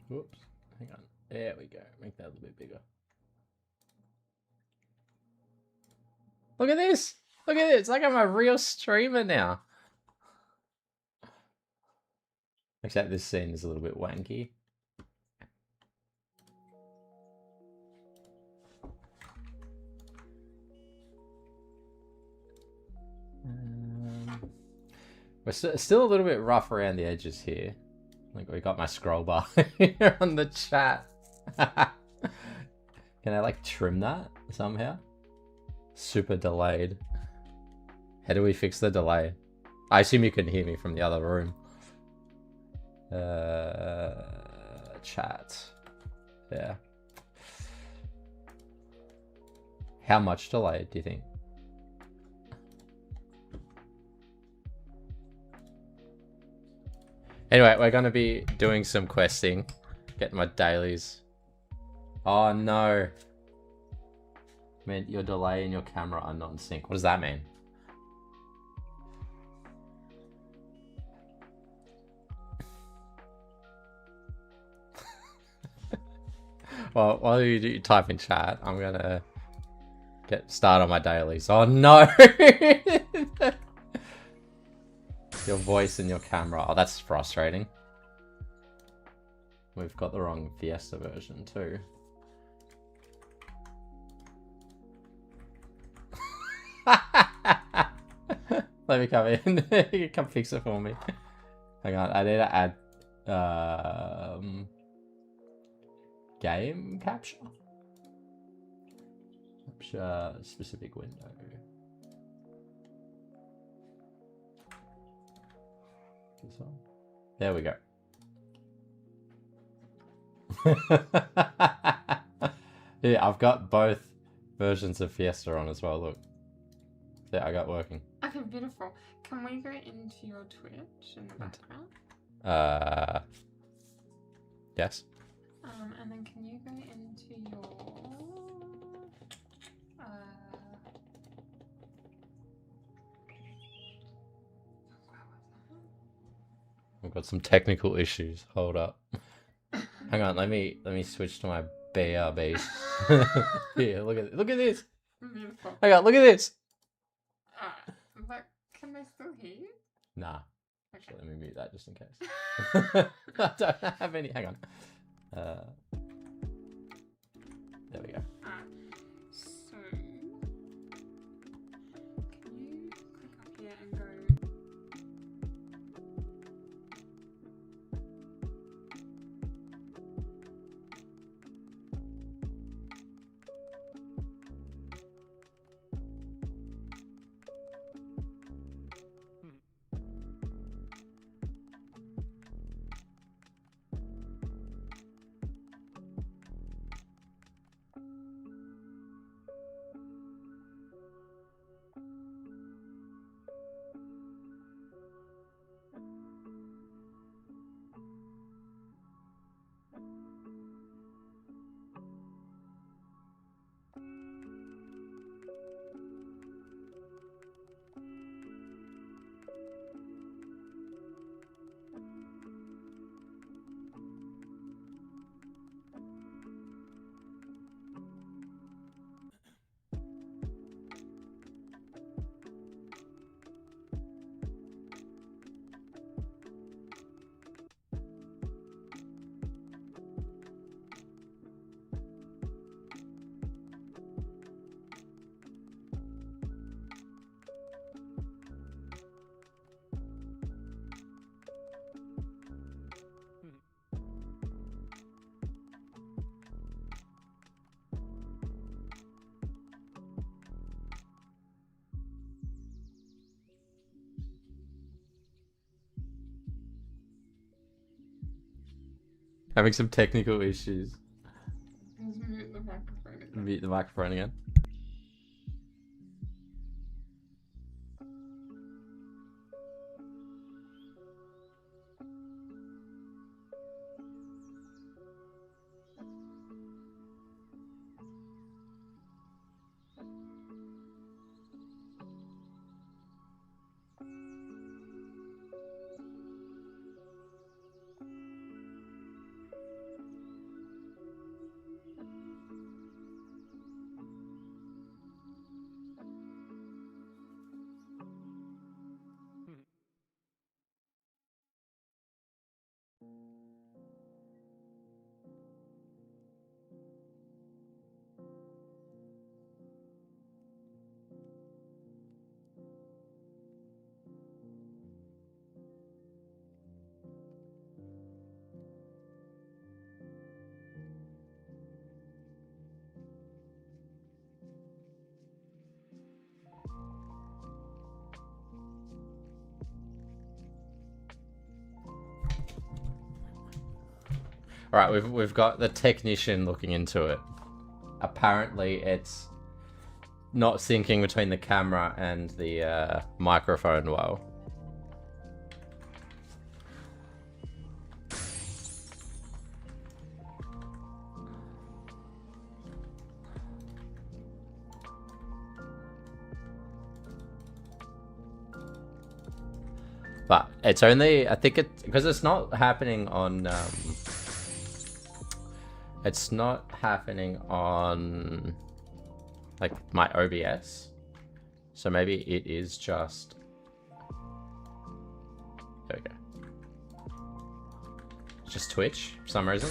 Whoops. Hang on. There we go. Make that a little bit bigger. Look at this. Look at this. It's like I'm a real streamer now. Except this scene is a little bit wanky. We're still a little bit rough around the edges here. Like we got my scroll bar here on the chat. Can I like trim that somehow? Super delayed. How do we fix the delay? I assume you can hear me from the other room. Chat. Yeah. How much delay do you think? Anyway, we're going to be doing some questing. Getting my dailies. Oh no. Man, your delay and your camera are not in sync. What does that mean? Well, while you type in chat, I'm going to get started on my dailies. Oh no! Your voice and your camera. Oh, that's frustrating. We've got the wrong Fiesta version too. Let me come in. You can come fix it for me. Hang on, I need to add game capture. Capture specific window. This one. There we go. Yeah, I've got both versions of Fiesta on as well. Look. Yeah, I got working. Okay, beautiful. Can we go into your Twitch in the background? Yes. And then can you go into your We've got some technical issues. Hold up. Hang on, let me switch to my BRB. Here, look at this. Beautiful. Hang on, look at this. But can they still hear you? Nah. Okay. Actually, let me mute that just in case. I don't have any. Hang on. There we go. So, can you click up here and go? Having some technical issues. Just mute the microphone again. Mute the microphone again. Alright, we've got the technician looking into it. Apparently it's not syncing between the camera and the microphone well. But it's only, I think it, because it's not happening on, it's not happening on, like, my OBS. So maybe it is just, there we go. It's just Twitch, for some reason.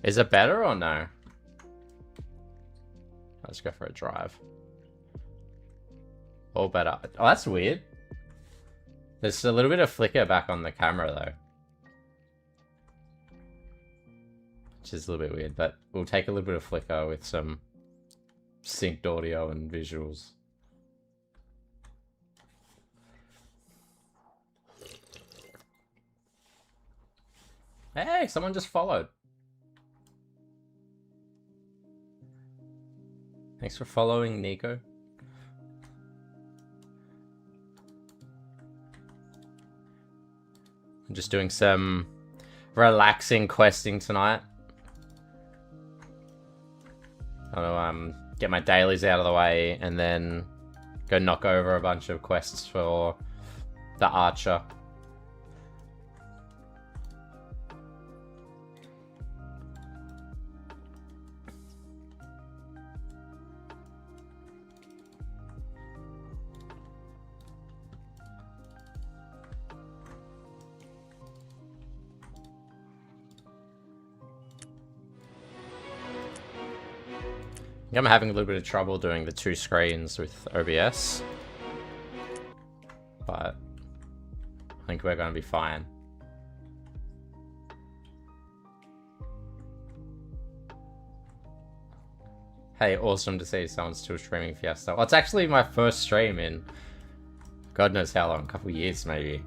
Is it better or no? Let's go for a drive. All better. Oh, that's weird. There's a little bit of flicker back on the camera though. Which is a little bit weird, but we'll take a little bit of flicker with some synced audio and visuals. Hey, someone just followed. Thanks for following, Nico. I'm just doing some relaxing questing tonight. I'm gonna get my dailies out of the way and then go knock over a bunch of quests for the Archer. I'm having a little bit of trouble doing the 2 screens with OBS, but I think we're going to be fine. Hey, awesome to see someone's still streaming Fiesta. Well, it's actually my first stream in God knows how long, a couple years maybe.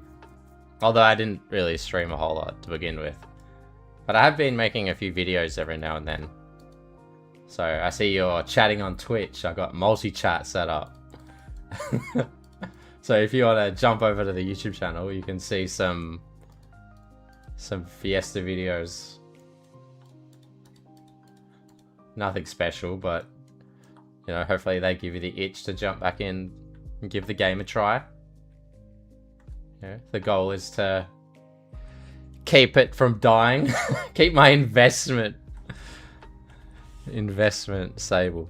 Although I didn't really stream a whole lot to begin with. But I have been making a few videos every now and then. So I see you're chatting on Twitch. I've got multi-chat set up. So if you want to jump over to the YouTube channel, you can see some Fiesta videos. Nothing special, but you know, hopefully they give you the itch to jump back in and give the game a try. Yeah, the goal is to keep it from dying. Keep my investment stable.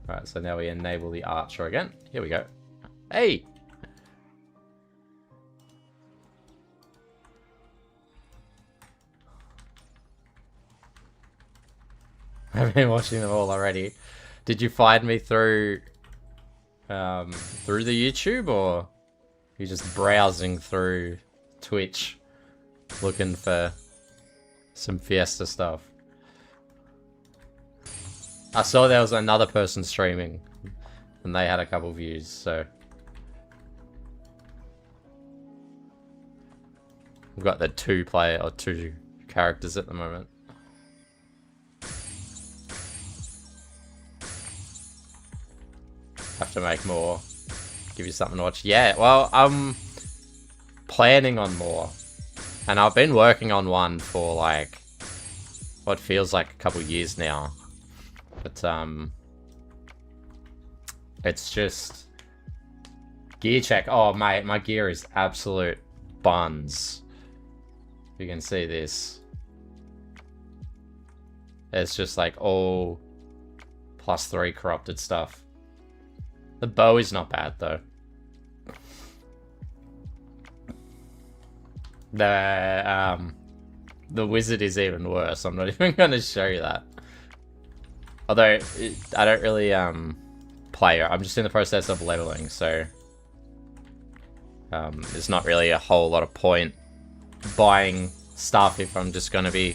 Right, so now we enable the Archer again. Here we go. Hey! I've been watching them all already. Did you find me through the YouTube, or you just browsing through Twitch looking for some Fiesta stuff? I saw there was another person streaming and they had a couple views, so we've got the 2 characters at the moment. Have to make more. Give you something to watch. Yeah, well, I'm planning on more. And I've been working on one for like what feels like a couple years now. But it's just gear check. Oh mate, my gear is absolute buns. You can see this. It's just like all +3 corrupted stuff. The bow is not bad though. the wizard is even worse. I'm not even going to show you that. Although, I don't really play. I'm just in the process of leveling, so there's not really a whole lot of point buying stuff if I'm just going to be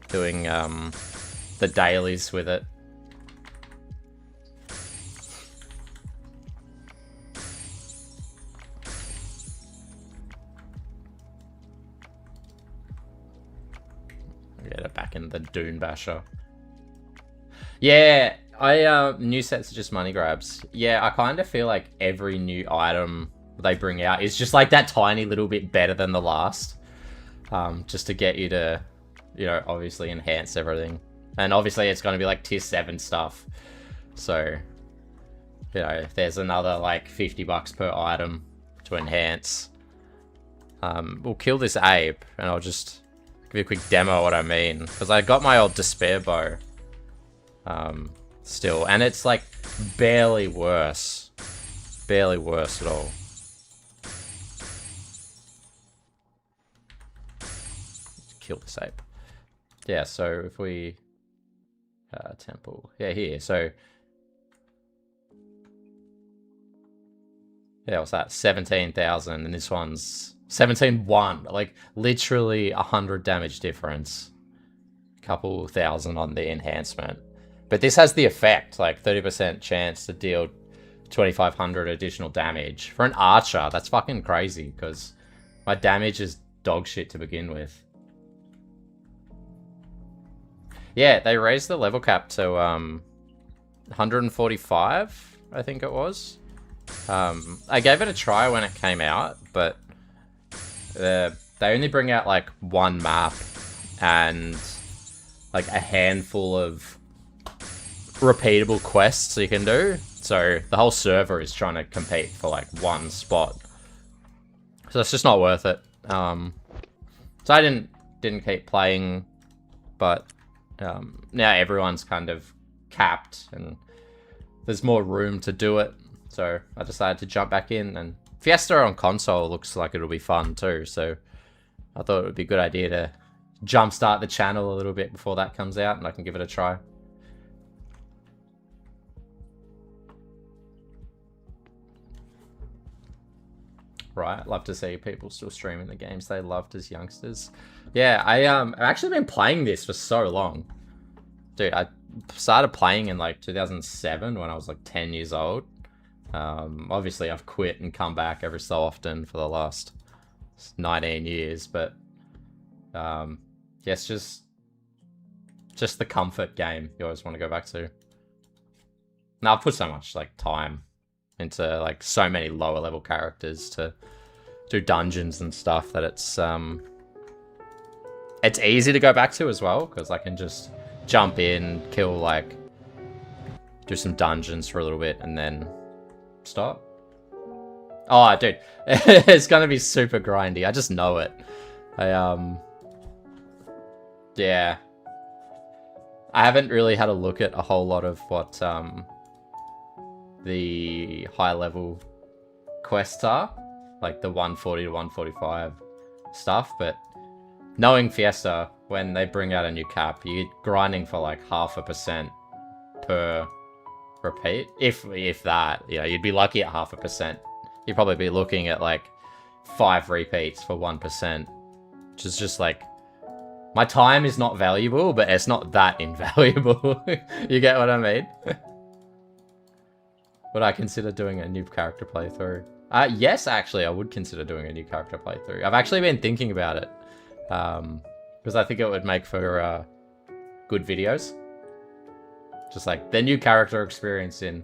doing the dailies with it. Get it back in the Dune Basher. Yeah, new sets are just money grabs. Yeah, I kind of feel like every new item they bring out is just like that tiny little bit better than the last. Just to get you to, you know, obviously enhance everything. And obviously it's going to be like tier 7 stuff. So, you know, if there's another like $50 per item to enhance. We'll kill this ape and I'll just give you a quick demo of what I mean. Because I got my old despair bow. Still, and it's like barely worse at all. Let's kill this ape. Yeah, so if we temple, yeah, here, so yeah, what's that? 17,000, and this one's 17,100, like literally 100 damage difference, a couple thousand on the enhancement. But this has the effect, like 30% chance to deal 2,500 additional damage. For an archer, that's fucking crazy, because my damage is dog shit to begin with. Yeah, they raised the level cap to 145, I think it was. I gave it a try when it came out, but they only bring out like one map and like a handful of repeatable quests you can do, so the whole server is trying to compete for like one spot, so it's just not worth it. So I didn't keep playing, but now everyone's kind of capped and there's more room to do it, so I decided to jump back in. And Fiesta on console looks like it'll be fun too, so I thought it would be a good idea to jumpstart the channel a little bit before that comes out and I can give it a try. Right, love to see people still streaming the games they loved as youngsters. Yeah, I've actually been playing this for so long. Dude, I started playing in like 2007 when I was like 10 years old. Obviously I've quit and come back every so often for the last 19 years, but yeah, it's just the comfort game you always want to go back to. Now I've put so much like time into like so many lower level characters to do dungeons and stuff that it's easy to go back to as well, because I can just jump in, kill, like do some dungeons for a little bit and then stop. Oh dude, it's gonna be super grindy, I just know it. Yeah, I haven't really had a look at a whole lot of what the high level quests are, like the 140 to 145 stuff, but knowing Fiesta, when they bring out a new cap, you're grinding for like 0.5% per repeat, if that. You know, you'd be lucky at 0.5%. You'd probably be looking at like 5 repeats for 1%, which is just like, my time is not valuable, but it's not that invaluable. You get what I mean? Would I consider doing a new character playthrough? Yes, actually, I would consider doing a new character playthrough. I've actually been thinking about it. Because I think it would make for good videos. Just like the new character experience in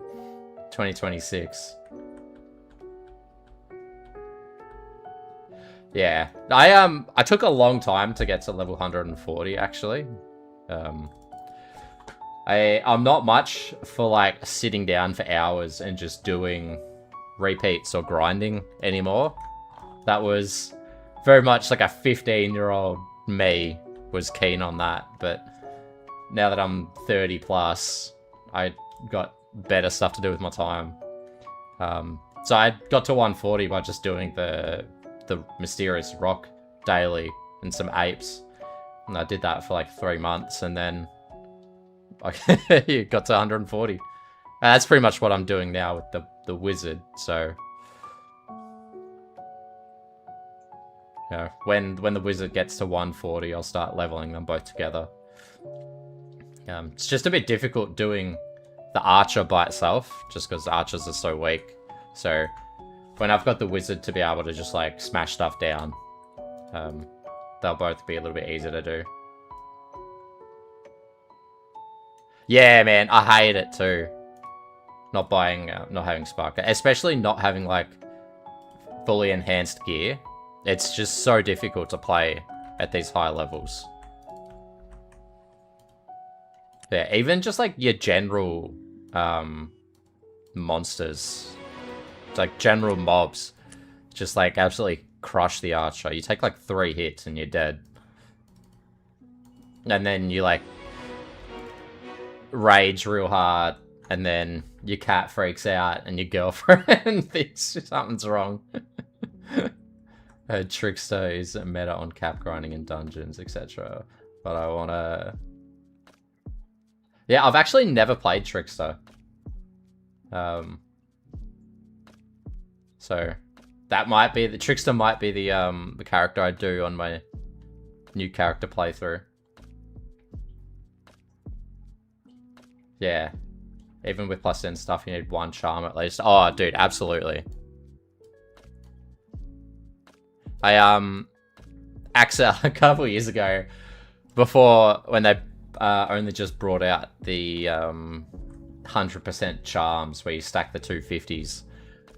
2026. Yeah. I took a long time to get to level 140, actually. I'm not much for like sitting down for hours and just doing repeats or grinding anymore. That was very much like a 15-year-old me was keen on that, but now that I'm 30 plus, I got better stuff to do with my time. So I got to 140 by just doing the mysterious rock daily and some apes. And I did that for like 3 months, and then I got to 140. And that's pretty much what I'm doing now with the wizard. So, you know, when the wizard gets to 140, I'll start leveling them both together. It's just a bit difficult doing the archer by itself, just because the archers are so weak. So when I've got the wizard to be able to just like smash stuff down, they'll both be a little bit easier to do. Yeah, man, I hate it too. Not having Spark, especially not having like fully enhanced gear. It's just so difficult to play at these high levels. Yeah, even just like your general monsters, like general mobs, just like absolutely crush the archer. You take like 3 hits and you're dead. And then you like rage real hard, and then your cat freaks out and your girlfriend thinks something's wrong. Trickster is a meta on cap grinding in dungeons, etc. But I wanna... Yeah, I've actually never played Trickster. So that might be the Trickster might be the character I do on my new character playthrough. Yeah. Even with plus 10 stuff, you need 1 charm at least. Oh, dude, absolutely. Axel, a couple years ago, before when they only just brought out the 100% charms where you stack the 250s,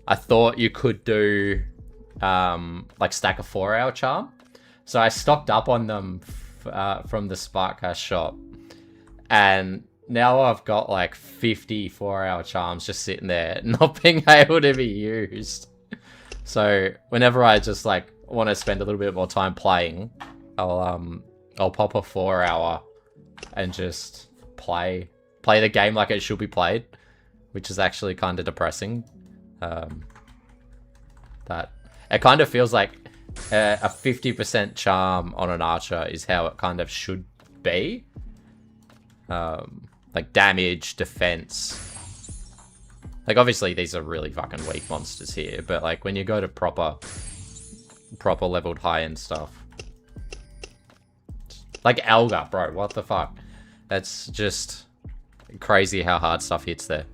I thought you could do like stack a 4-hour charm. So I stocked up on them from the Sparkcast shop, and now I've got like 50 4-hour charms just sitting there, not being able to be used. So whenever I just like want to spend a little bit more time playing, I'll pop a 4-hour and just play the game like it should be played, which is actually kind of depressing. That it kind of feels like a 50% charm on an archer is how it kind of should be. Like damage, defense. Like obviously these are really fucking weak monsters here, but like when you go to proper leveled high-end stuff. Like Elgar, bro, what the fuck? That's just crazy how hard stuff hits there.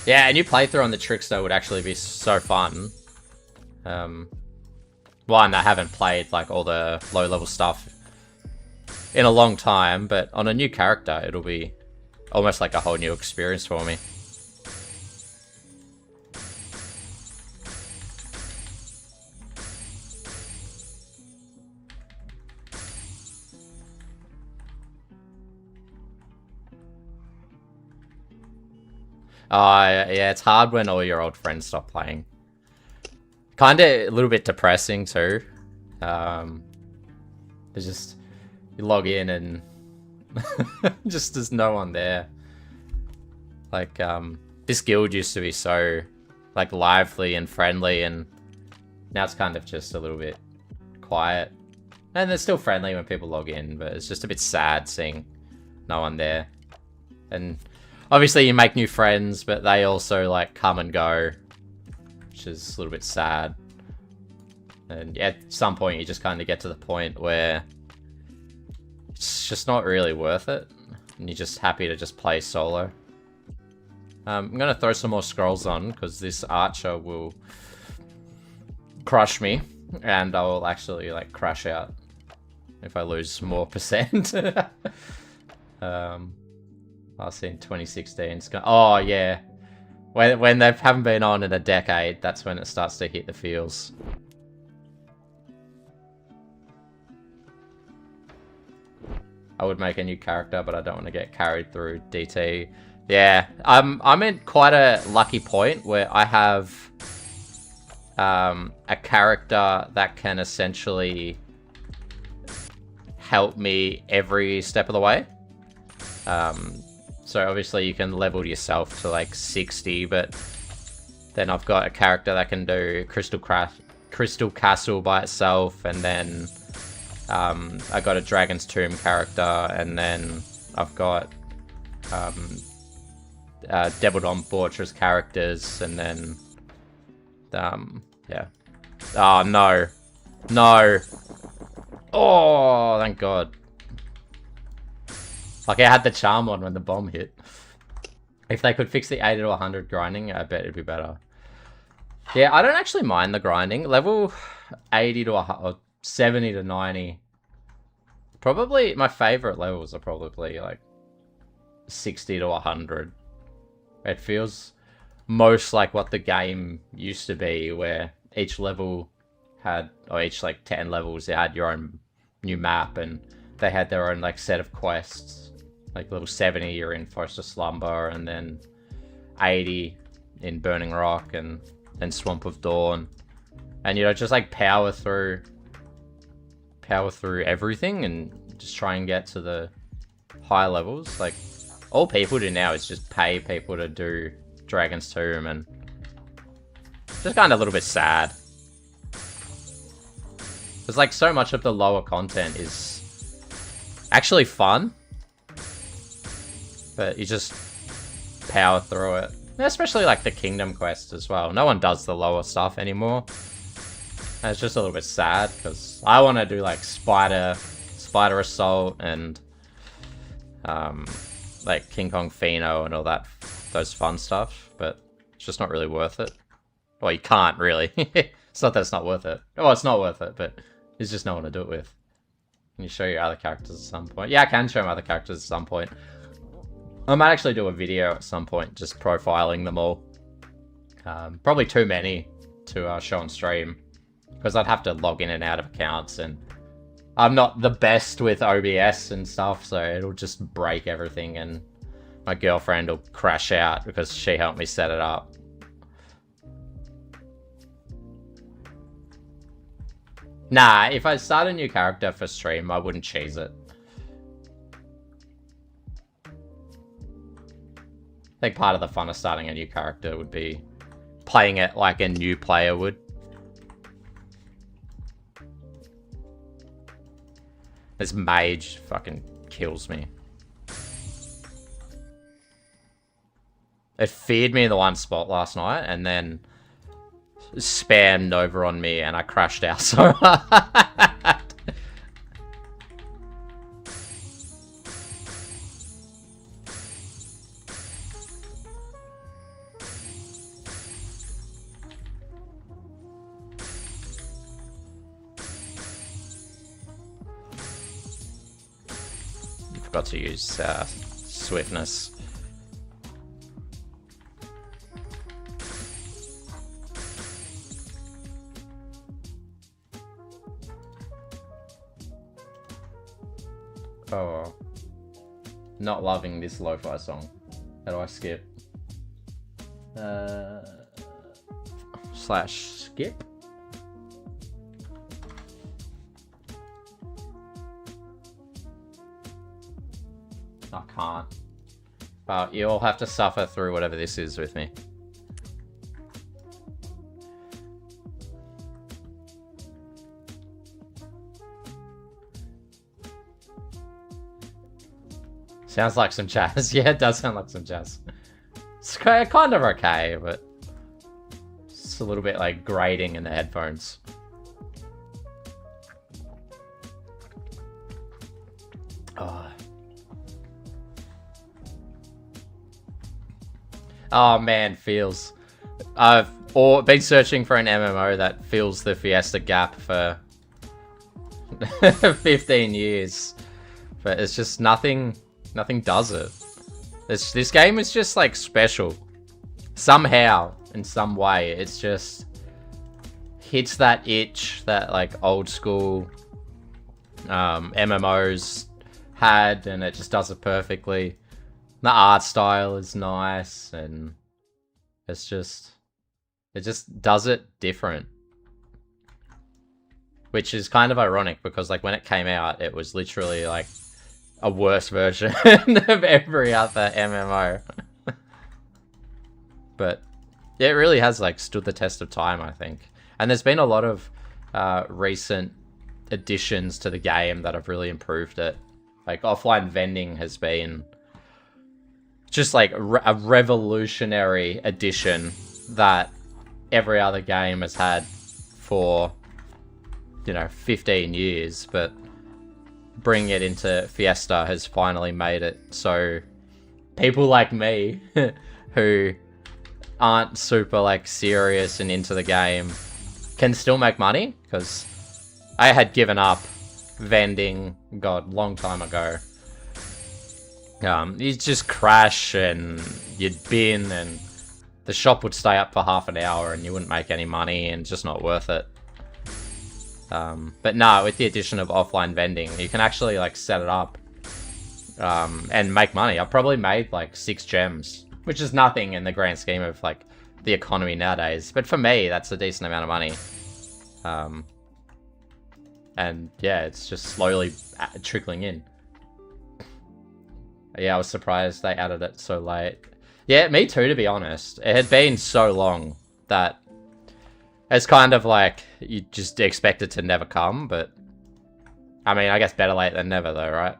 Yeah, a new playthrough on the Trickster would actually be so fun. One, I haven't played like all the low-level stuff in a long time, but on a new character, it'll be almost like a whole new experience for me. Yeah, it's hard when all your old friends stop playing. Kinda a little bit depressing too. There's just, you log in and just there's no one there. Like, this guild used to be so, like, lively and friendly, and now it's kind of just a little bit quiet. And they're still friendly when people log in, but it's just a bit sad seeing no one there. And obviously you make new friends, but they also, like, come and go, which is a little bit sad. And at some point you just kind of get to the point where it's just not really worth it, and you're just happy to just play solo. I'm gonna throw some more scrolls on, because this archer will crush me, and I will actually, like, crash out if I lose more percent. Last seen 2016. Oh yeah, when they haven't been on in a decade, that's when it starts to hit the feels. I would make a new character, but I don't want to get carried through DT. Yeah, I'm in quite a lucky point where I have a character that can essentially help me every step of the way. So obviously you can level yourself to like 60, but then I've got a character that can do Crystal Castle by itself, and then I got a Dragon's Tomb character, and then I've got Devil Dawn Fortress characters, and then yeah. Oh no. No. Oh, thank God. Like, I had the charm on when the bomb hit. If they could fix the 80 to 100 grinding, I bet it'd be better. Yeah, I don't actually mind the grinding. Level 80 to 70 to 90. Probably, my favorite levels are probably, like, 60 to 100. It feels most like what the game used to be, where each level had, or each, like, 10 levels, they had your own new map, and they had their own, like, set of quests. Like, level 70, you're in Forest of Slumber, and then 80 in Burning Rock, and then Swamp of Dawn. And, you know, just, like, power through everything, and just try and get to the high levels. Like, all people do now is just pay people to do Dragon's Tomb, and just kind of a little bit sad. Because, like, so much of the lower content is actually fun, but you just power through it. Especially, like, the Kingdom Quest as well. No one does the lower stuff anymore. And it's just a little bit sad, because I want to do, like, Spider Assault, and, like, King Kong Pheno and all that, those fun stuff, but it's just not really worth it. Well, you can't, really. It's not that it's not worth it. Oh, it's not worth it, but there's just no one to do it with. Can you show your other characters at some point? Yeah, I can show my other characters at some point. I might actually do a video at some point, just profiling them all. Probably too many to show on stream, because I'd have to log in and out of accounts, and I'm not the best with OBS and stuff, so it'll just break everything, and my girlfriend will crash out because she helped me set it up. Nah, if I start a new character for stream, I wouldn't cheese it. I think part of the fun of starting a new character would be playing it like a new player would. This mage fucking kills me. It feared me in the one spot last night, and then spammed over on me, and I crashed out so hard. Forgot to use swiftness. Oh, not loving this lo-fi song. How do I skip? Slash skip. I can't. But you'll have to suffer through whatever this is with me. Sounds like some jazz. Yeah, it does sound like some jazz. It's kind of okay, but it's a little bit like grating in the headphones. Oh man, feels. I've been searching for an MMO that fills the Fiesta gap for 15 years, but it's just nothing does it. This game is just like special. Somehow, in some way, it's just hits that itch that like old school MMOs had, and it just does it perfectly. The art style is nice, and it just does it different. Which is kind of ironic, because like when it came out, it was literally like a worse version of every other MMO. But yeah, it really has like stood the test of time, I think. And there's been a lot of recent additions to the game that have really improved it. Like offline vending has been just like a revolutionary addition that every other game has had for, 15 years, but bringing it into Fiesta has finally made it so people like me who aren't super like serious and into the game can still make money, because I had given up vending, long time ago. You'd just crash and you'd bin and the shop would stay up for half an hour and you wouldn't make any money, and it's just not worth it. But no, with the addition of offline vending, you can actually like set it up and make money. I've probably made like 6 gems, which is nothing in the grand scheme of like the economy nowadays. But for me, that's a decent amount of money. And yeah, it's just slowly trickling in. Yeah, I was surprised they added it so late. Yeah, me too, to be honest. It had been so long that it's kind of like you just expect it to never come, but I mean, I guess better late than never though, right?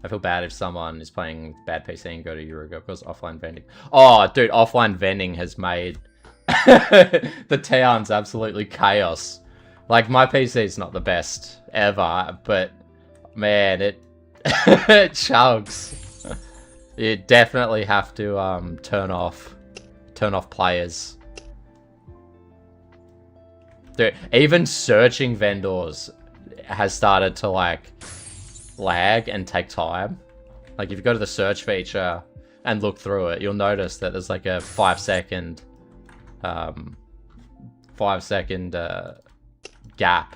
I feel bad if someone is playing bad PC and go to Eurogo because offline vending. Oh, dude, offline vending has made the town's absolutely chaos. Like, my PC's not the best ever, but man, it it chugs. You definitely have to turn off players. Dude, even searching vendors has started to like lag and take time. Like if you go to the search feature and look through it, you'll notice that there's like a 5-second gap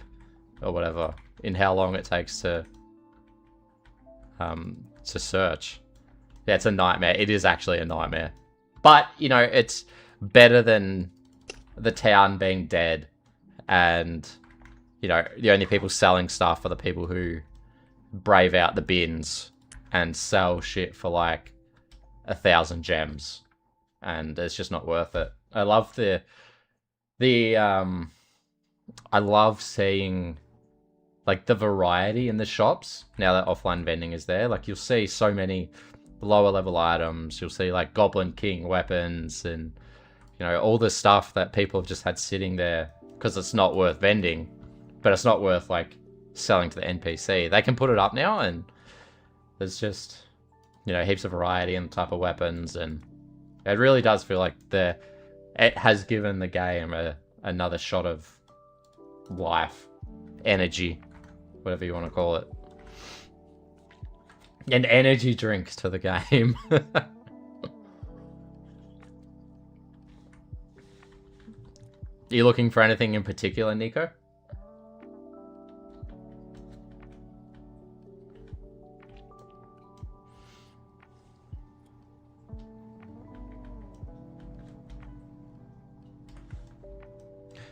or whatever in how long it takes to search. Yeah, it's a nightmare. It is actually a nightmare. But, it's better than the town being dead and, the only people selling stuff are the people who brave out the bins and sell shit for like 1,000 gems. And it's just not worth it. I love I love seeing like the variety in the shops now that offline vending is there. Like you'll see so many lower level items. You'll see like Goblin King weapons and all the stuff that people have just had sitting there because it's not worth vending, but it's not worth like selling to the NPC. They can put it up now and there's just heaps of variety in the type of weapons, and it really does feel like it has given the game another shot of life, energy, whatever you want to call it. An energy drink to the game. Are you looking for anything in particular, Nico?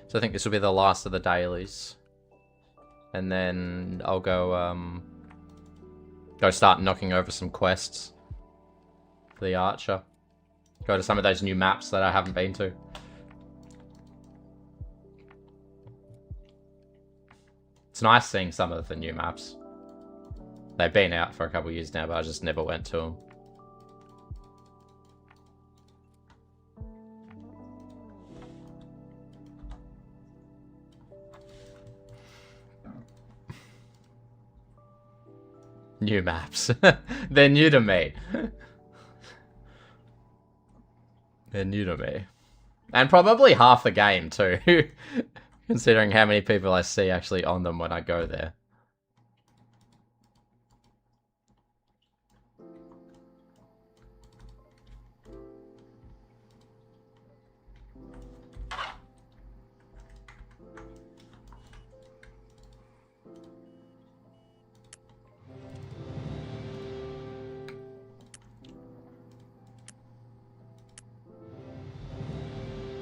So I think this will be the last of the dailies. And then I'll go start knocking over some quests for the Archer. Go to some of those new maps that I haven't been to. It's nice seeing some of the new maps. They've been out for a couple of years now, but I just never went to them. New maps. They're new to me. They're new to me. And probably half the game too. Considering how many people I see actually on them when I go there.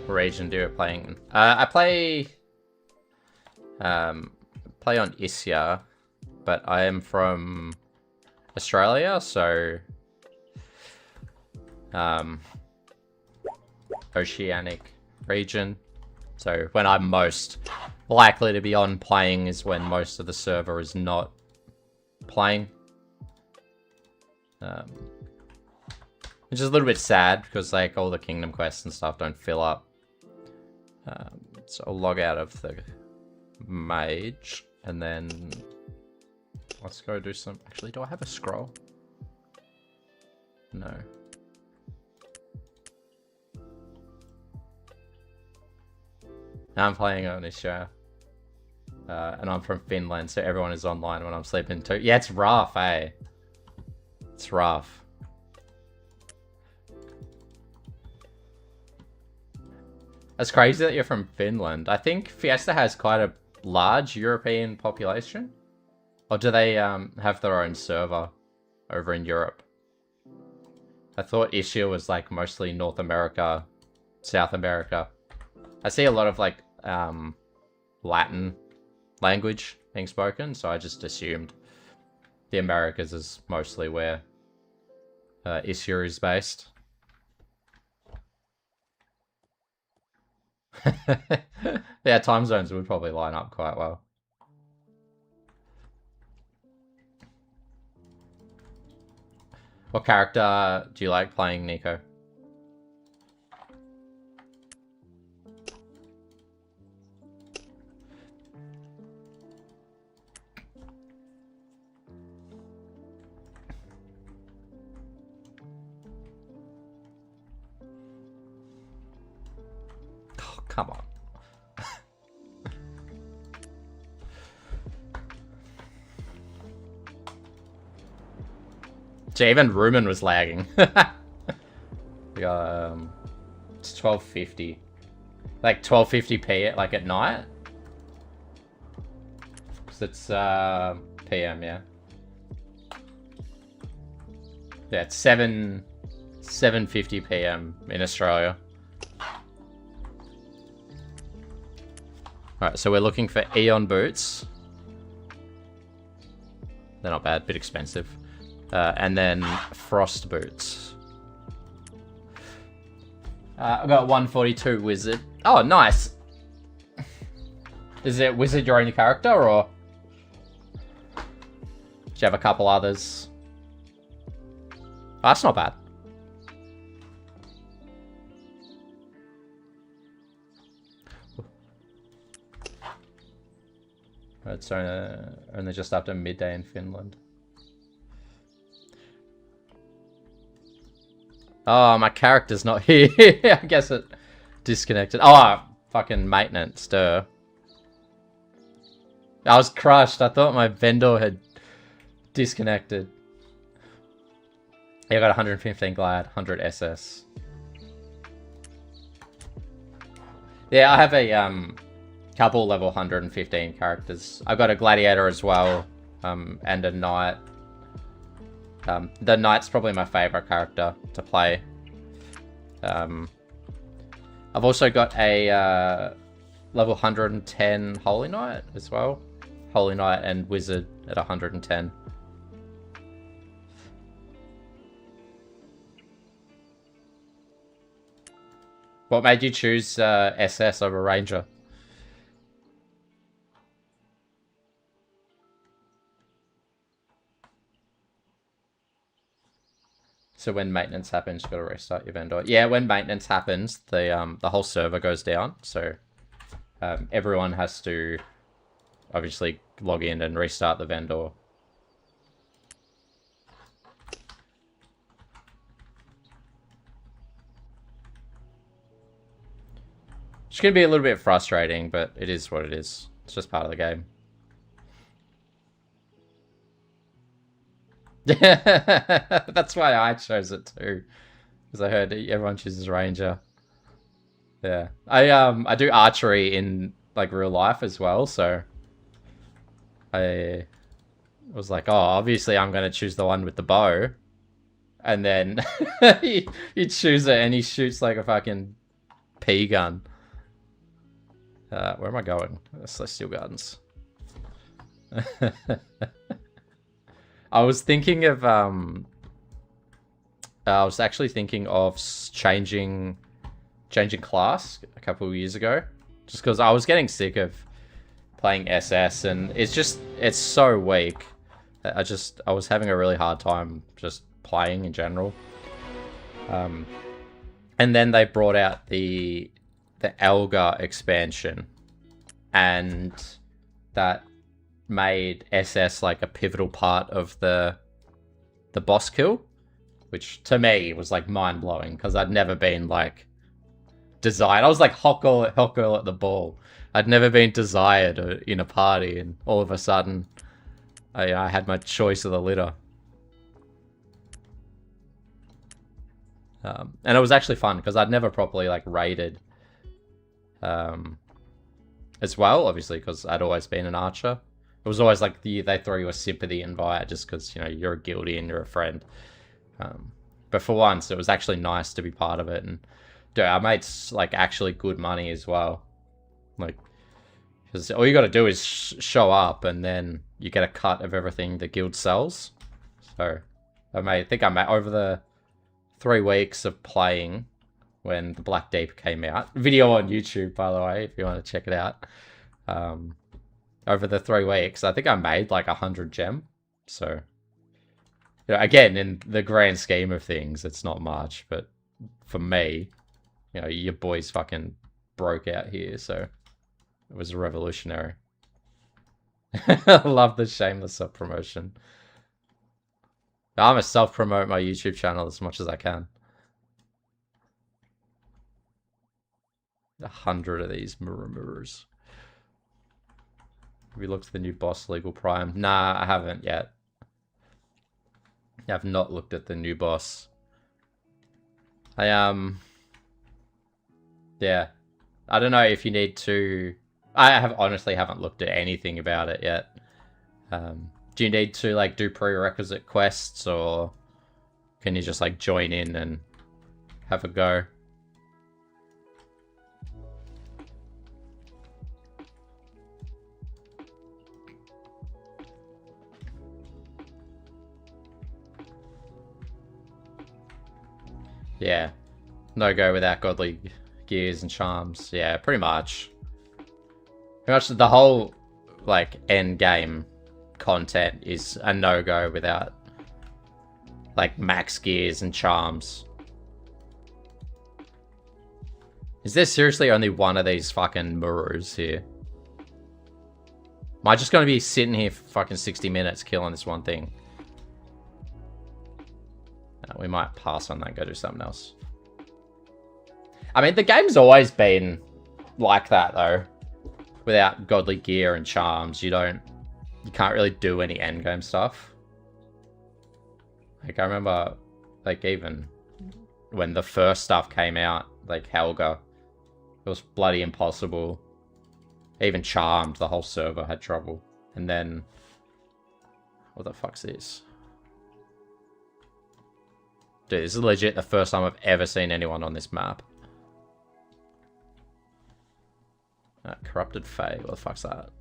What region do you playing? I play play on Isia, but I am from Australia, so oceanic region. So when I'm most likely to be on playing is when most of the server is not playing. Which is a little bit sad because like all the kingdom quests and stuff don't fill up. So I'll log out of the mage and then let's go do some... Actually, do I have a scroll? No. Now I'm playing on this show. And I'm from Finland, so everyone is online when I'm sleeping too. Yeah, it's rough, eh? It's rough. It's crazy that you're from Finland. I think Fiesta has quite a large European population. Or do they have their own server over in Europe? I thought Isia was like mostly North America, South America. I see a lot of like Latin language being spoken, so I just assumed the Americas is mostly where Isia is based. Yeah, time zones would probably line up quite well. What character do you like playing, Nico? Oh, come on. Gee, even Rumen was lagging. We got, it's 12:50. Like 12:50p like at night. Cause it's PM, yeah. Yeah, it's 7:50 PM in Australia. Alright, so we're looking for Aeon boots. They're not bad, bit expensive. And then frost boots. I've got 142 wizard. Oh, nice. Is it wizard your only character, or do you have a couple others? Oh, that's not bad. It's only just after midday in Finland. Oh, my character's not here. I guess it disconnected. Oh, fucking maintenance, duh. I was crushed. I thought my vendor had disconnected. Yeah, I got 115 Glad, 100 SS. Yeah, I have a couple level 115 characters. I've got a Gladiator as well, and a Knight. The Knight's probably my favorite character to play. I've also got a level 110 Holy Knight as well. Holy Knight and Wizard at 110. What made you choose SS over Ranger? So when maintenance happens, you got to restart your vendor. Yeah, when maintenance happens, the whole server goes down. So everyone has to obviously log in and restart the vendor. It's going to be a little bit frustrating, but it is what it is. It's just part of the game. That's why I chose it too, because I heard everyone chooses Ranger. Yeah, I do archery in like real life as well, so I was like, oh, obviously I'm gonna choose the one with the bow, and then you choose it and he shoots like a fucking pea gun. Where am I going? Celestial Gardens. I was thinking of I was actually thinking of changing class a couple of years ago, just because I was getting sick of playing SS, and it's so weak. I was having a really hard time just playing in general. And then they brought out the Elgar expansion, and that made SS like a pivotal part of the boss kill, which to me was like mind blowing because I'd never been like desired. I was like hot girl at the ball. I'd never been desired in a party, and all of a sudden I had my choice of the litter. And it was actually fun because I'd never properly like raided as well, obviously, because I'd always been an archer. It was always like they throw you a sympathy invite just because, you know, you're a guildie and you're a friend. But for once, it was actually nice to be part of it. And dude, I made like actually good money as well. Like, because all you got to do is show up and then you get a cut of everything the guild sells. So I think I made over the 3 weeks of playing when the Black Deep came out. Video on YouTube, by the way, if you want to check it out. Over the 3 weeks, I think I made like 100 gem. So, you know, again, in the grand scheme of things, it's not much. But for me, you know, your boys fucking broke out here. So it was revolutionary. I love the shameless self-promotion. I'm gonna self-promote my YouTube channel as much as I can. 100 of these mirrors. Have you looked at the new boss, Legal Prime? Nah, I haven't yet. I've not looked at the new boss. Yeah. I don't know if you need to... honestly haven't looked at anything about it yet. Do you need to like do prerequisite quests, or can you just like join in and have a go? Yeah, no go without godly gears and charms. Yeah, pretty much. Pretty much the whole like end game content is a no-go without like max gears and charms. Is there seriously only one of these fucking Murus here? Am I just gonna be sitting here for fucking 60 minutes killing this one thing? We might pass on that and go do something else. I mean, the game's always been like that though. Without godly gear and charms, you can't really do any endgame stuff. Like, I remember, like, even when the first stuff came out, like Helga, it was bloody impossible. Even Charmed, the whole server had trouble. And then, what the fuck's this? Dude, this is legit the first time I've ever seen anyone on this map. Corrupted Fae, what the fuck's that?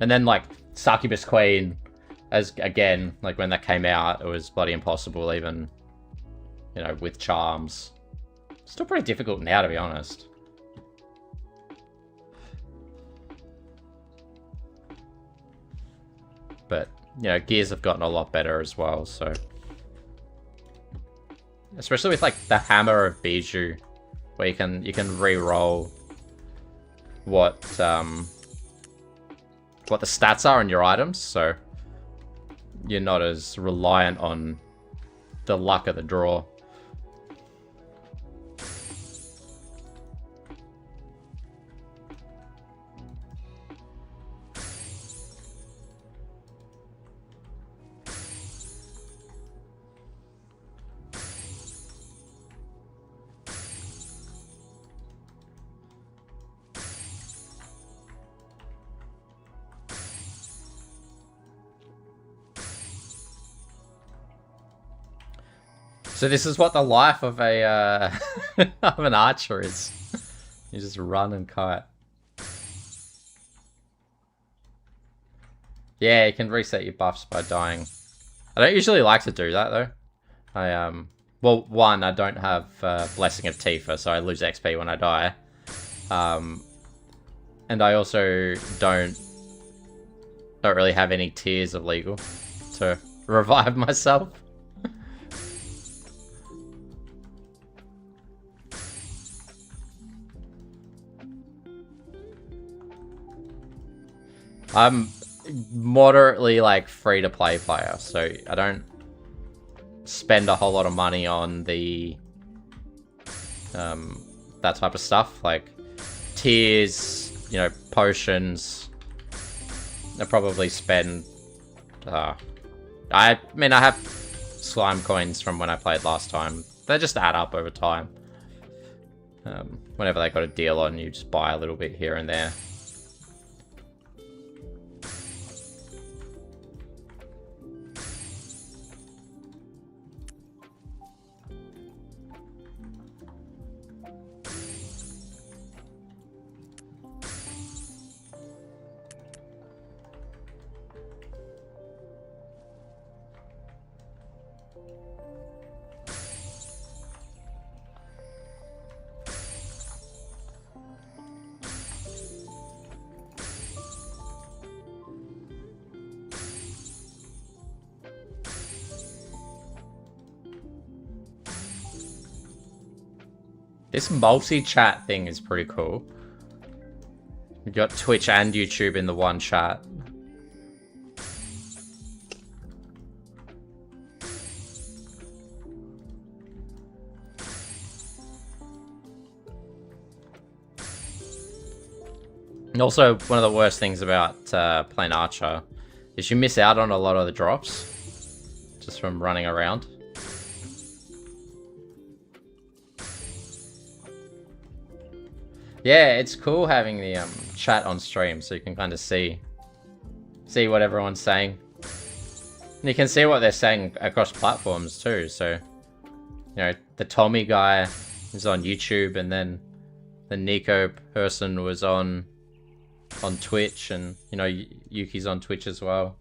And then, like, Succubus Queen, as again, like, when that came out, it was bloody impossible, even, you know, with charms. Still pretty difficult now, to be honest. But, you know, gears have gotten a lot better as well, so... Especially with, like, the Hammer of Bijou, where you can re-roll what the stats are on your items, so you're not as reliant on the luck of the draw. So this is what the life of a of an archer is. You just run and kite. Yeah, you can reset your buffs by dying. I don't usually like to do that though. Well, one, I don't have Blessing of Tifa, so I lose XP when I die. And I also don't really have any tears of legal to revive myself. I'm moderately like free to play player, so I don't spend a whole lot of money on the that type of stuff, like tears, you know, potions. I probably spend I mean, I have slime coins from when I played last time. They just add up over time. Whenever they got a deal on, you just buy a little bit here and there. This multi-chat thing is pretty cool. You got Twitch and YouTube in the one chat. And also, one of the worst things about playing Archer is you miss out on a lot of the drops just from running around. Yeah, it's cool having the chat on stream, so you can kind of see what everyone's saying. And you can see what they're saying across platforms too. So, you know, the Tommy guy is on YouTube, and then the Nico person was on Twitch, and you know, Yuki's on Twitch as well.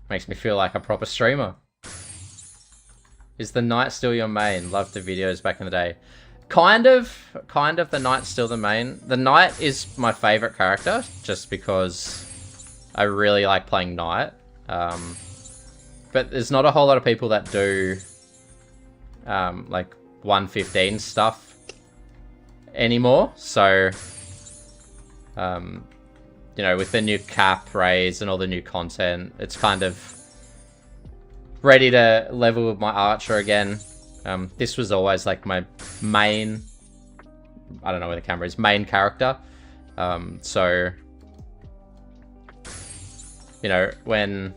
Makes me feel like a proper streamer. Is the Knight still your main? Loved the videos back in the day. Kind of the Knight's still the main. The Knight is my favorite character, just because I really like playing Knight. But there's not a whole lot of people that do like 115 stuff anymore. So, you know, with the new cap raise and all the new content, it's kind of ready to level with my Archer again. This was always like my main, I don't know where the camera is, main character. So, you know, when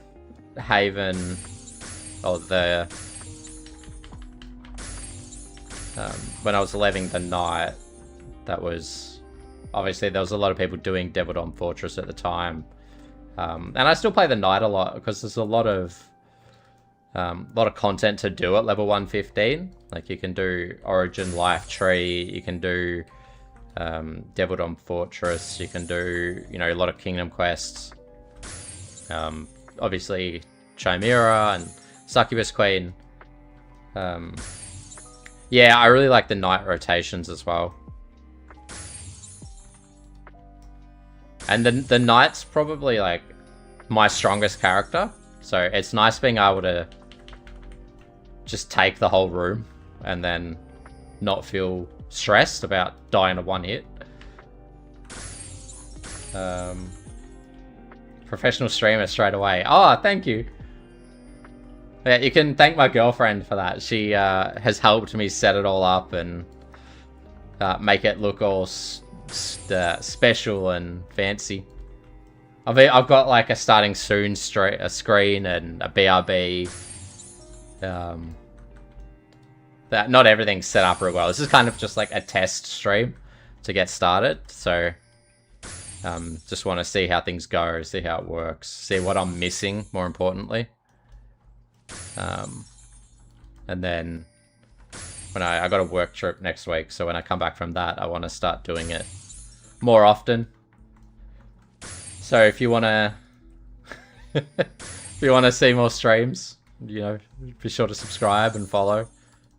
Haven, or the, when I was leveling the Knight, that was, obviously there was a lot of people doing Devil Dawn Fortress at the time. And I still play the Knight a lot because there's a lot of content to do at level 115. Like you can do Origin Life Tree, you can do Devil Dawn Fortress, you can do, you know, a lot of Kingdom quests. Obviously Chimera and Succubus Queen. Yeah, I really like the Knight rotations as well. And the Knight's probably like my strongest character. So it's nice being able to just take the whole room and then not feel stressed about dying to one hit. Professional streamer straight away. Oh, thank you. Yeah, you can thank my girlfriend for that. She has helped me set it all up and make it look all special and fancy. I've got like a starting soon screen and a BRB. That not everything's set up real well. This is kind of just like a test stream to get started. So just want to see how things go, see how it works, see what I'm missing, more importantly. And then when I got a work trip next week, so when I come back from that, I want to start doing it more often. So if you want to if you want to see more streams, you know, be sure to subscribe and follow.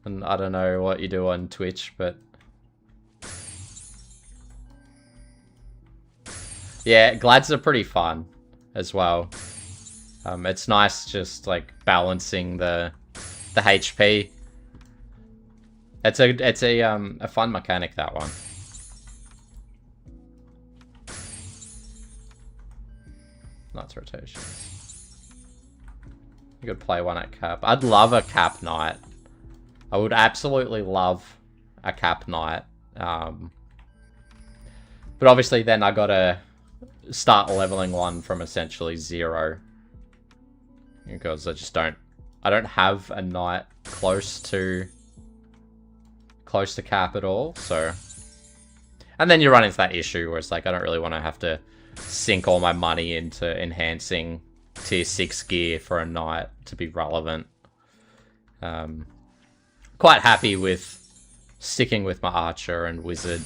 And I don't know what you do on Twitch, but yeah, glads are pretty fun as well. It's nice just like balancing the HP. It's a fun mechanic, that one. Knights rotations. You could play one at cap. I'd love a cap knight. I would absolutely love a cap knight. But obviously then I gotta start leveling one from essentially 0. Because I don't have a knight close to cap at all, so. And then you run into that issue where it's like, I don't really want to have to sink all my money into enhancing tier 6 gear for a knight to be relevant. Quite happy with sticking with my archer and wizard,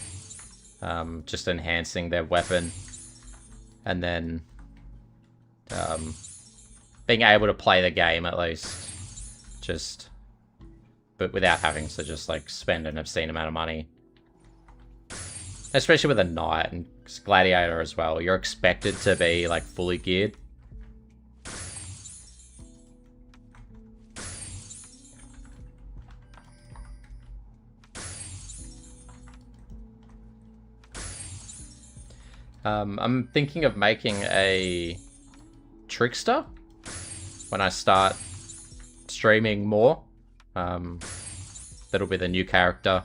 just enhancing their weapon, and then being able to play the game at least, but without having to just like spend an obscene amount of money. Especially with a knight and gladiator as well, you're expected to be like fully geared. I'm thinking of making a trickster when I start streaming more. That'll be the new character.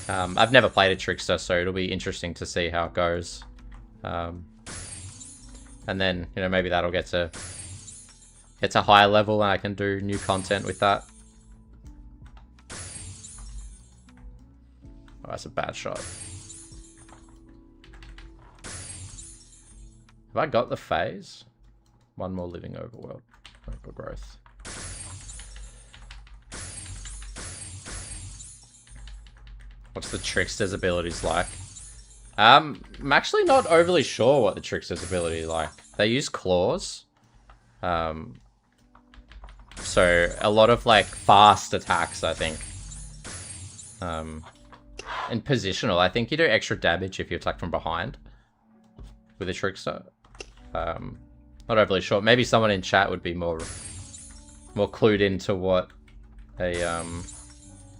I've never played a trickster, so it'll be interesting to see how it goes. And then, you know, maybe that'll get to higher level and I can do new content with that. Oh, that's a bad shot. Have I got the phase? One more living overworld. Local growth. What's the Trickster's abilities like? I'm actually not overly sure what the Trickster's ability is like. They use claws. So a lot of like fast attacks, I think. And positional. I think you do extra damage if you attack from behind with a Trickster. Not overly sure. Maybe someone in chat would be more clued into what a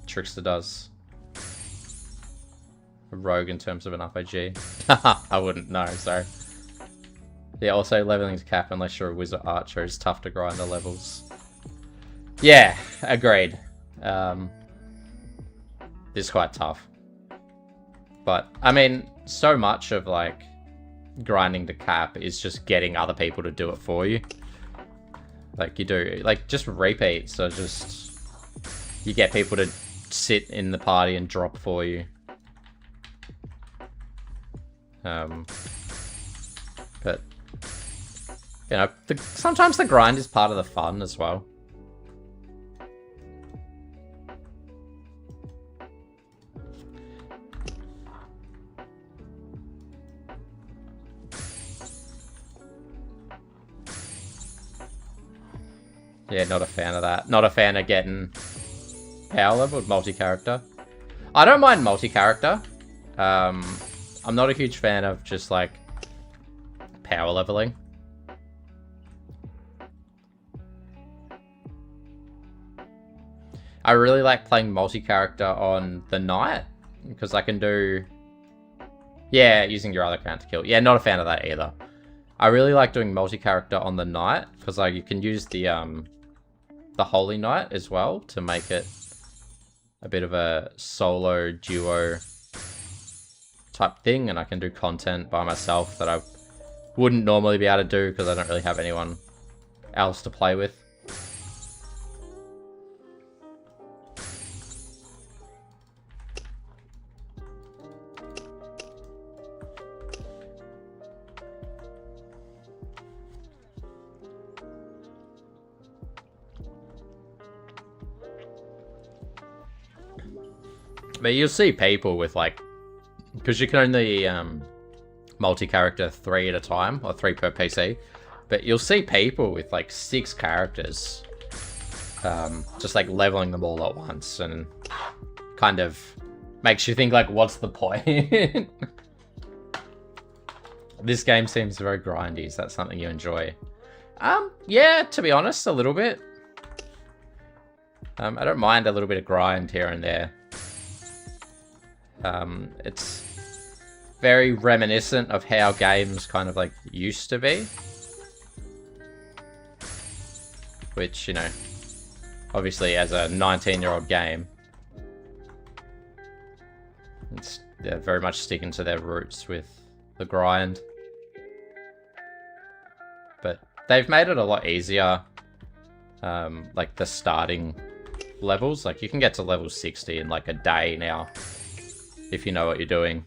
Trickster does. A rogue in terms of an RPG. I wouldn't know, sorry. Yeah, also leveling to cap unless you're a wizard archer is tough to grind the levels. Yeah, agreed. This is quite tough. But, I mean, so much of, like, grinding to cap is just getting other people to do it for you. Like, you do, like, just repeat, so just, you get people to sit in the party and drop for you. But, you know, sometimes the grind is part of the fun as well. Yeah, not a fan of that. Not a fan of getting power leveled multi-character. I don't mind multi-character. I'm not a huge fan of just like power leveling. I really like playing multi-character on the knight because I can do, yeah, using your other account to kill. Yeah, not a fan of that either. I really like doing multi-character on the knight because like you can use the Holy Knight as well to make it a bit of a solo duo type thing, and I can do content by myself that I wouldn't normally be able to do because I don't really have anyone else to play with. But you'll see people with like, because you can only multi-character 3 at a time, or 3 per PC. But you'll see people with like 6 characters, just like leveling them all at once, and kind of makes you think like, what's the point? This game seems very grindy. Is that something you enjoy? Yeah, to be honest, a little bit. I don't mind a little bit of grind here and there. It's very reminiscent of how games kind of like used to be. Which, you know, obviously as a 19-year-old game, they're very much sticking to their roots with the grind. But they've made it a lot easier. Like the starting levels, like you can get to level 60 in like a day now, if you know what you're doing.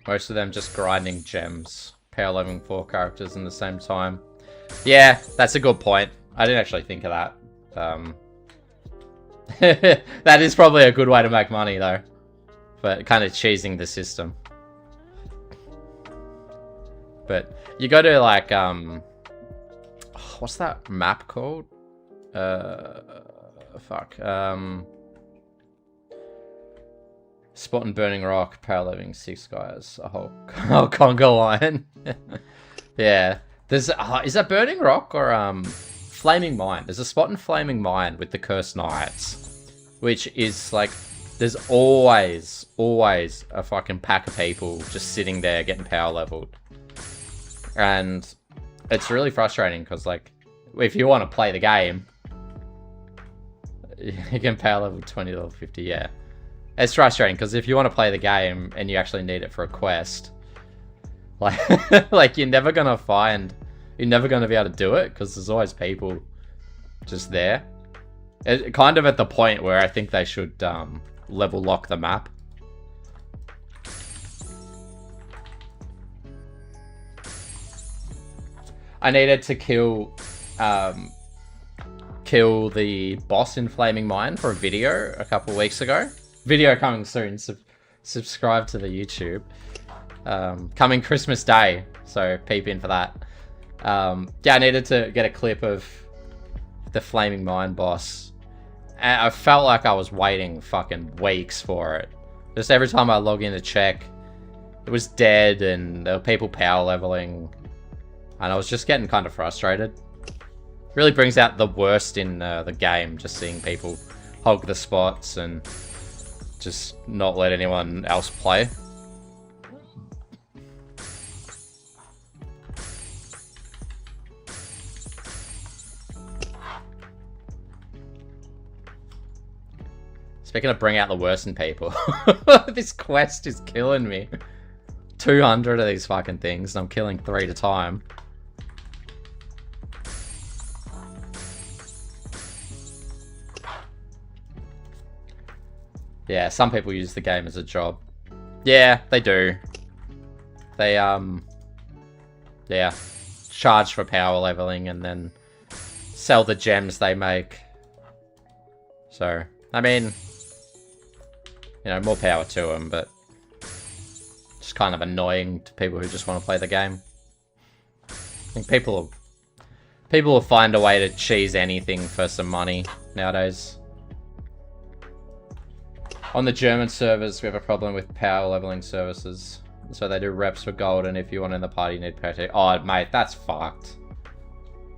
Most of them just grinding gems, power leveling 4 characters in the same time. Yeah, that's a good point. I didn't actually think of that. That is probably a good way to make money though, but kind of cheesing the system. But you go to like, what's that map called? Spot and Burning Rock, power leveling 6 guys, a whole conga line. Yeah, there's is that Burning Rock or Flaming Mine? There's a spot in Flaming Mine with the Cursed Knights, which is like, there's always a fucking pack of people just sitting there getting power leveled. And it's really frustrating because, like, if you want to play the game, you can power level 20 to level 50, yeah. It's frustrating because if you want to play the game and you actually need it for a quest, like, like you're never going to be able to do it because there's always people just there. It, kind of at the point where I think they should level lock the map. I needed to kill the boss in Flaming Mine for a video a couple weeks ago. Video coming soon. Subscribe to the YouTube. Coming Christmas Day, so peep in for that. Yeah, I needed to get a clip of the Flaming Mine boss. And I felt like I was waiting fucking weeks for it. Just every time I log in to check, it was dead and there were people power leveling. And I was just getting kind of frustrated. Really brings out the worst in the game, just seeing people hog the spots and just not let anyone else play. Speaking of bring out the worst in people, this quest is killing me. 200 of these fucking things, and I'm killing 3 at a time. Yeah, some people use the game as a job. Yeah, they do. They, yeah, charge for power leveling and then sell the gems they make. So, I mean, you know, more power to them, but just kind of annoying to people who just want to play the game. I think people will find a way to cheese anything for some money nowadays. On the German servers, we have a problem with power leveling services. So they do reps for gold, and if you want in the party, you need power. Oh, mate, that's fucked.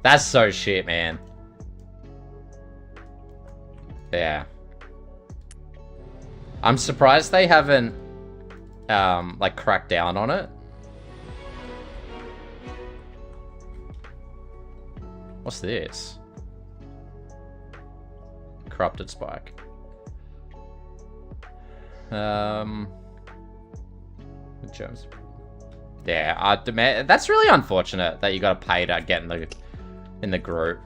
That's so shit, man. Yeah. I'm surprised they haven't, like, cracked down on it. What's this? Corrupted Spike. Gems. Yeah, that's really unfortunate that you gotta pay to get in the group.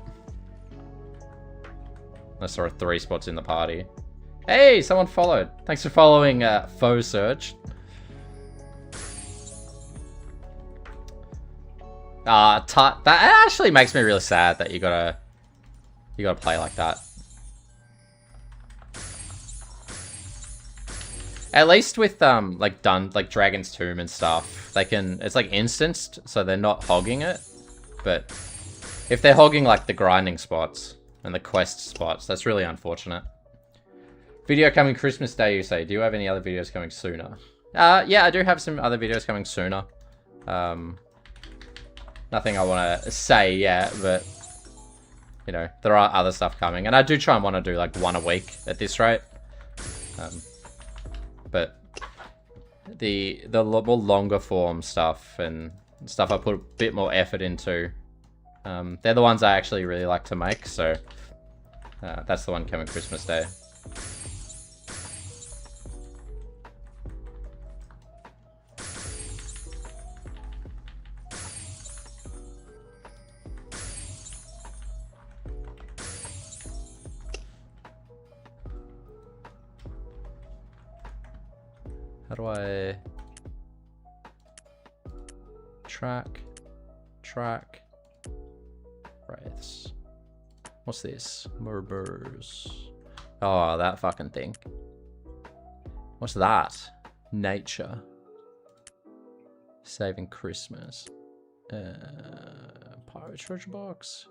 Unless there are 3 spots in the party. Hey, someone followed. Thanks for following Faux Search. That actually makes me really sad that you gotta play like that. At least with like Dragon's Tomb and stuff, it's like instanced, so they're not hogging it. But if they're hogging like the grinding spots and the quest spots, that's really unfortunate. Video coming Christmas Day, you say. Do you have any other videos coming sooner? Yeah, I do have some other videos coming sooner. Nothing I want to say yet, but you know, there are other stuff coming, and I do try and want to do like one a week at this rate. But the more longer form stuff and stuff I put a bit more effort into, they're the ones I actually really like to make. So that's the one coming Christmas Day. How do I track wraiths? What's this? Murmurs. Oh, that fucking thing. What's that? Nature. Saving Christmas. Pirate treasure box.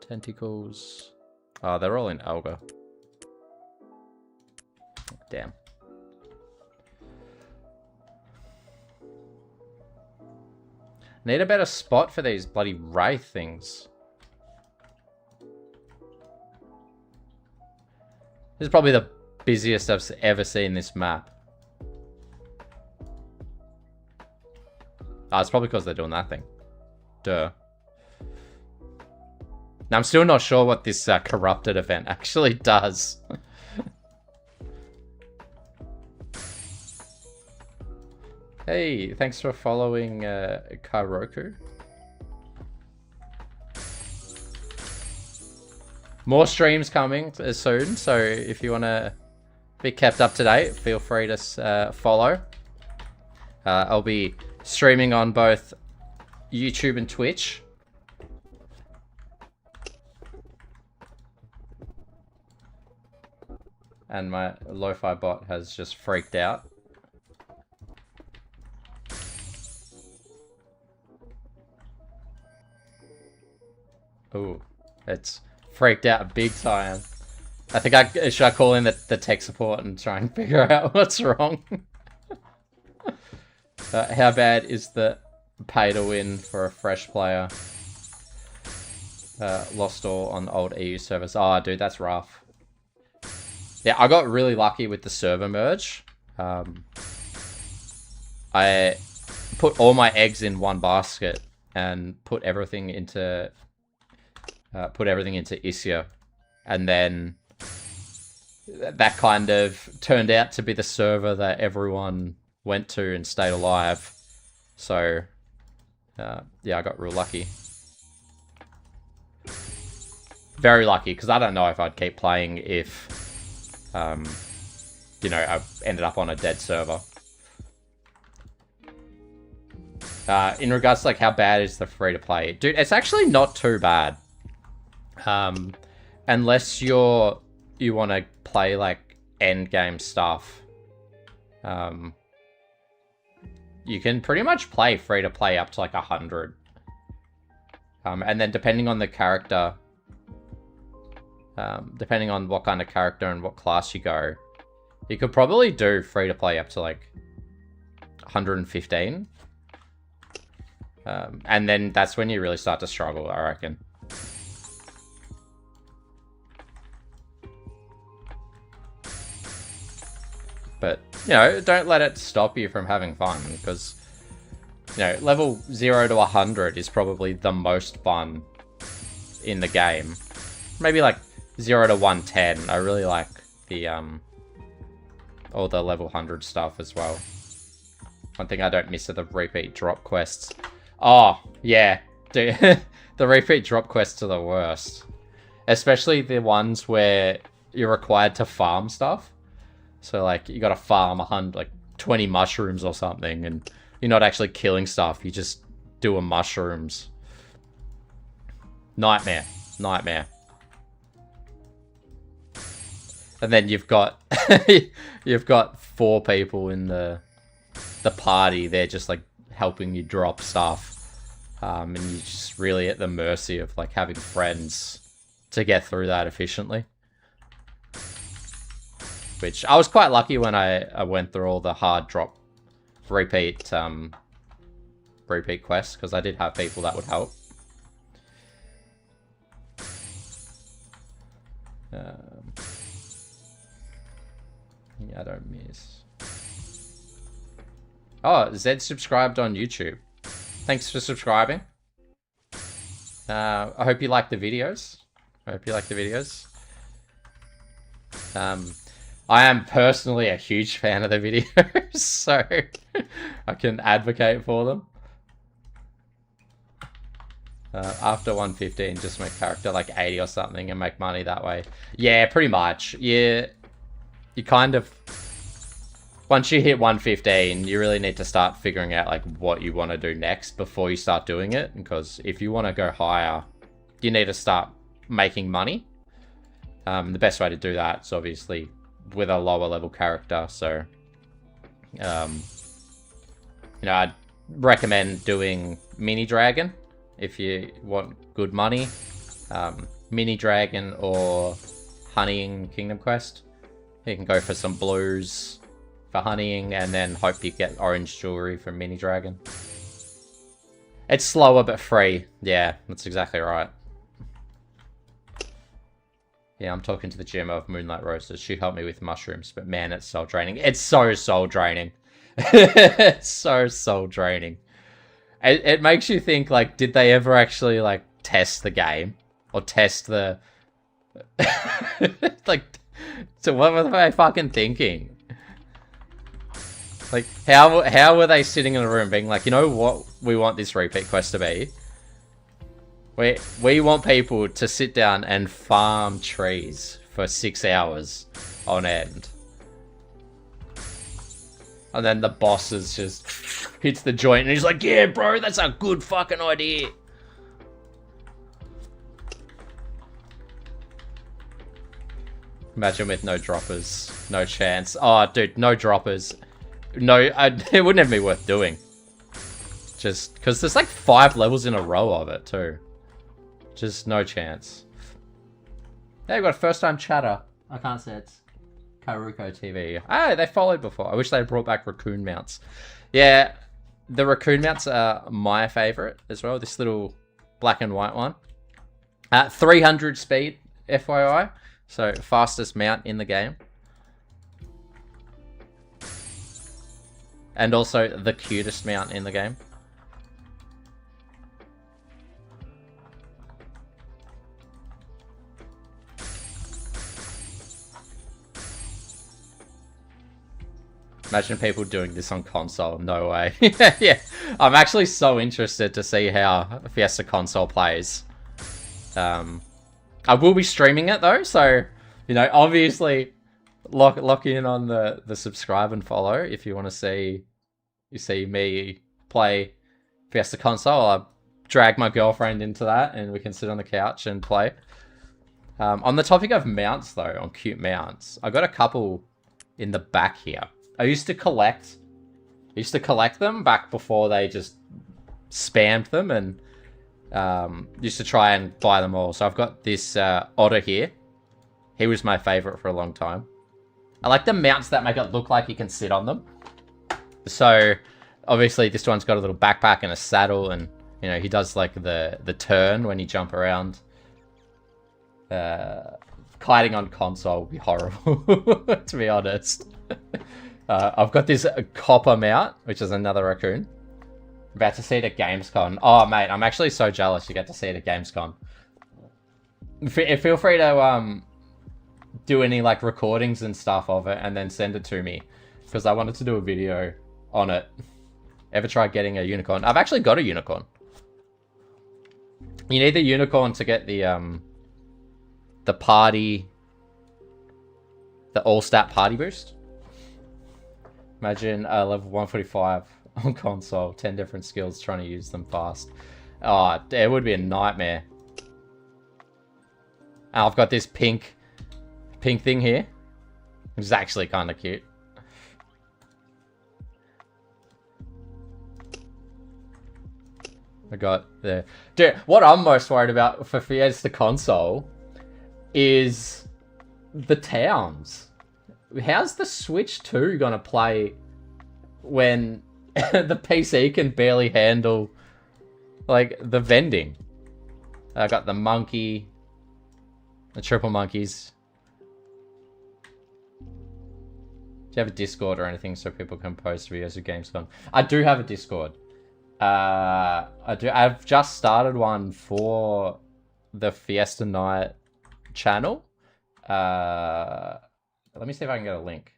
Tentacles. Oh, they're all in Elga. Damn. Need a better spot for these bloody wraith things. This is probably the busiest I've ever seen this map. Oh, it's probably because they're doing that thing. Duh. Now, I'm still not sure what this corrupted event actually does. Hey, thanks for following Kairoku. More streams coming soon, so if you want to be kept up to date, feel free to follow. I'll be streaming on both YouTube and Twitch. And my lo-fi bot has just freaked out. Ooh, it's freaked out big time. I think should I call in the tech support and try and figure out what's wrong? How bad is the pay to win for a fresh player? Lost all on old EU servers. Oh, dude, that's rough. Yeah, I got really lucky with the server merge. I put all my eggs in one basket and put everything into Isia, and then that kind of turned out to be the server that everyone went to and stayed alive. So yeah, I got real lucky. Very lucky, because I don't know if I'd keep playing if you know, I ended up on a dead server. In regards to like how bad is the free to play, dude, it's actually not too bad. Unless you want to play like end game stuff, you can pretty much play free to play up to like 100. And then depending on the character, depending on what kind of character and what class you go, you could probably do free to play up to like 115. And then that's when you really start to struggle, I reckon. But, you know, don't let it stop you from having fun, because, you know, level 0 to 100 is probably the most fun in the game. Maybe like 0 to 110. I really like the, all the level 100 stuff as well. One thing I don't miss are the repeat drop quests. Oh, yeah, dude. The repeat drop quests are the worst. Especially the ones where you're required to farm stuff. So, like, you gotta farm 20 mushrooms or something, and you're not actually killing stuff, you're just doing mushrooms. Nightmare. Nightmare. And then you've got you've got 4 people in the party. They're just like helping you drop stuff. And you're just really at the mercy of like having friends to get through that efficiently. Which I was quite lucky when I went through all the hard drop repeat quests, because I did have people that would help. Yeah, I don't miss. Oh, Zed subscribed on YouTube. Thanks for subscribing. I hope you like the videos. I am personally a huge fan of the videos, so I can advocate for them. After 115, just make character like 80 or something and make money that way. Yeah, pretty much. Yeah, you kind of... Once you hit 115, you really need to start figuring out like what you want to do next before you start doing it. Because if you want to go higher, you need to start making money. The best way to do that is obviously with a lower level character. So, you know, I'd recommend doing Mini Dragon if you want good money. Mini Dragon or Honeying Kingdom Quest. You can go for some blues for honeying and then hope you get orange jewelry from Mini Dragon. It's slower but free. Yeah, that's exactly right. Yeah, I'm talking to the GM of Moonlight Roasters. She helped me with mushrooms, but man, it's soul draining. It's so soul draining. It's so soul draining. It makes you think, like, did they ever actually, like, test the game? Or test the... like, so what were they fucking thinking? Like, how were they sitting in a room being like, you know what we want this repeat quest to be? We want people to sit down and farm trees for 6 hours on end. And then the boss is just hits the joint and he's like, yeah, bro, that's a good fucking idea. Imagine with no droppers. No chance. Oh, dude, no droppers. No, it wouldn't even be worth doing. Just because there's like 5 levels in a row of it too. Just no chance. Hey, we've got a first time chatter. I can't say it's Karuko TV. Ah, they followed before. I wish they brought back raccoon mounts. Yeah, the raccoon mounts are my favorite as well. This little black and white one. 300 speed, FYI. So fastest mount in the game. And also the cutest mount in the game. Imagine people doing this on console. No way. Yeah, I'm actually so interested to see how Fiesta console plays. I will be streaming it though, so, you know, obviously lock in on the subscribe and follow if you want to see me play Fiesta console. I'll drag my girlfriend into that and we can sit on the couch and play. On the topic of mounts though, on cute mounts, I got a couple in the back here. I used to collect them back before they just spammed them, and used to try and buy them all. So I've got this otter here. He was my favorite for a long time. I like the mounts that make it look like you can sit on them. So obviously this one's got a little backpack and a saddle, and you know he does like the turn when you jump around. Kiting on console would be horrible, to be honest. I've got this copper mount, which is another raccoon. About to see it at Gamescom. Oh, mate, I'm actually so jealous you get to see it at Gamescom. Feel free to do any like recordings and stuff of it and then send it to me, because I wanted to do a video on it. Ever tried getting a unicorn? I've actually got a unicorn. You need the unicorn to get the party, the all-stat party boost. Imagine level 145 on console, 10 different skills, trying to use them fast. Oh, it would be a nightmare. And I've got this pink thing here, which is actually kind of cute. I got the... Dude, what I'm most worried about for Fiesta console is the towns. How's the Switch 2 gonna play when the PC can barely handle, like, the vending? I got the monkey, the triple monkeys. Do you have a Discord or anything so people can post videos of Gamescom? I do have a Discord. I do. I've just started one for the Fiesta Night channel. Let me see if I can get a link.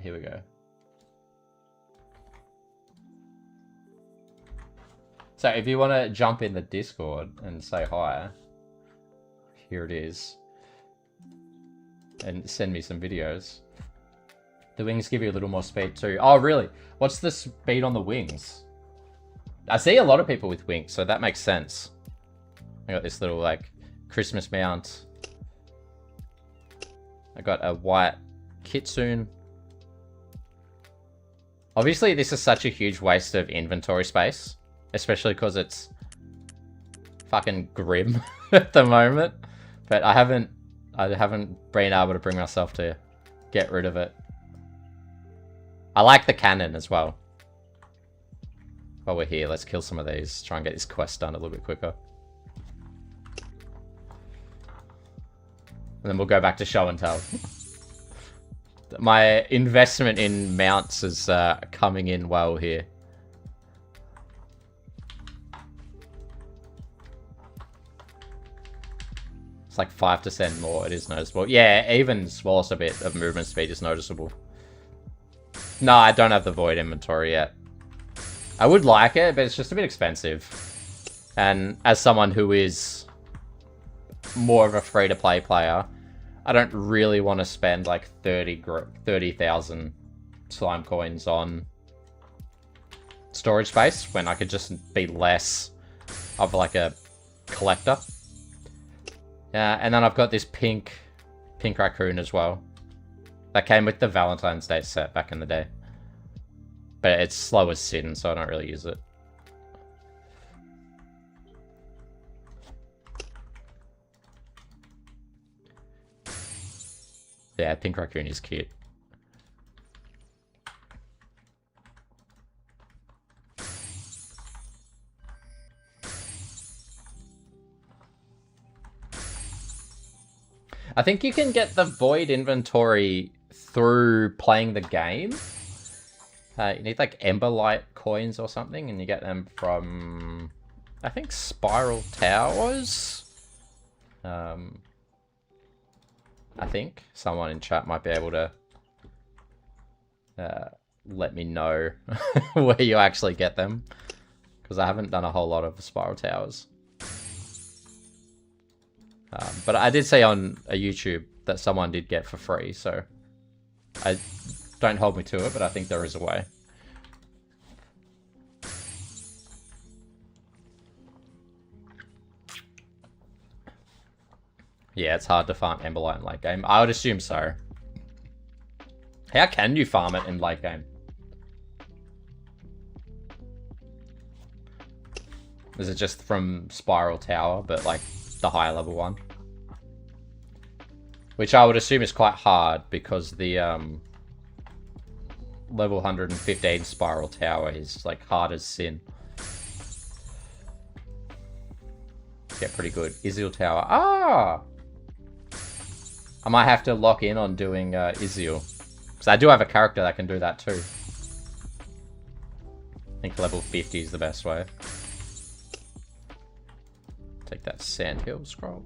Here we go. So if you want to jump in the Discord and say hi, here it is. And send me some videos. The wings give you a little more speed too. Oh, really? What's the speed on the wings? I see a lot of people with wings, so that makes sense. I got this little, like, Christmas mount. I got a white kitsune. Obviously, this is such a huge waste of inventory space. Especially because it's fucking grim at the moment. But I haven't been able to bring myself to get rid of it. I like the cannon as well. While we're here, let's kill some of these. Try and get this quest done a little bit quicker. And then we'll go back to show and tell. My investment in mounts is coming in well here. It's like 5% more. It is noticeable. Yeah, even smallest a bit of movement speed is noticeable. No, I don't have the void inventory yet. I would like it, but it's just a bit expensive. And as someone who is more of a free-to-play player, I don't really want to spend like 30,000 slime coins on storage space when I could just be less of like a collector. And then I've got this pink raccoon as well. That came with the Valentine's Day set back in the day. But it's slow as sin, so I don't really use it. Yeah, pink raccoon is cute. I think you can get the void inventory through playing the game. You need like Emberlight coins or something, and you get them from, I think, Spiral Towers. I think someone in chat might be able to let me know where you actually get them, because I haven't done a whole lot of Spiral Towers. But I did say on a YouTube that someone did get for free, so don't hold me to it, but I think there is a way. Yeah, it's hard to farm Emberlight in late game. I would assume so. How can you farm it in late game? Is it just from Spiral Tower, but like the higher level one? Which I would assume is quite hard because the level 115 Spiral Tower is like hard as sin. Get pretty good. Izil Tower. Ah! I might have to lock in on doing Izil. Because I do have a character that can do that too. I think level 50 is the best way. Take that Sandhill scroll.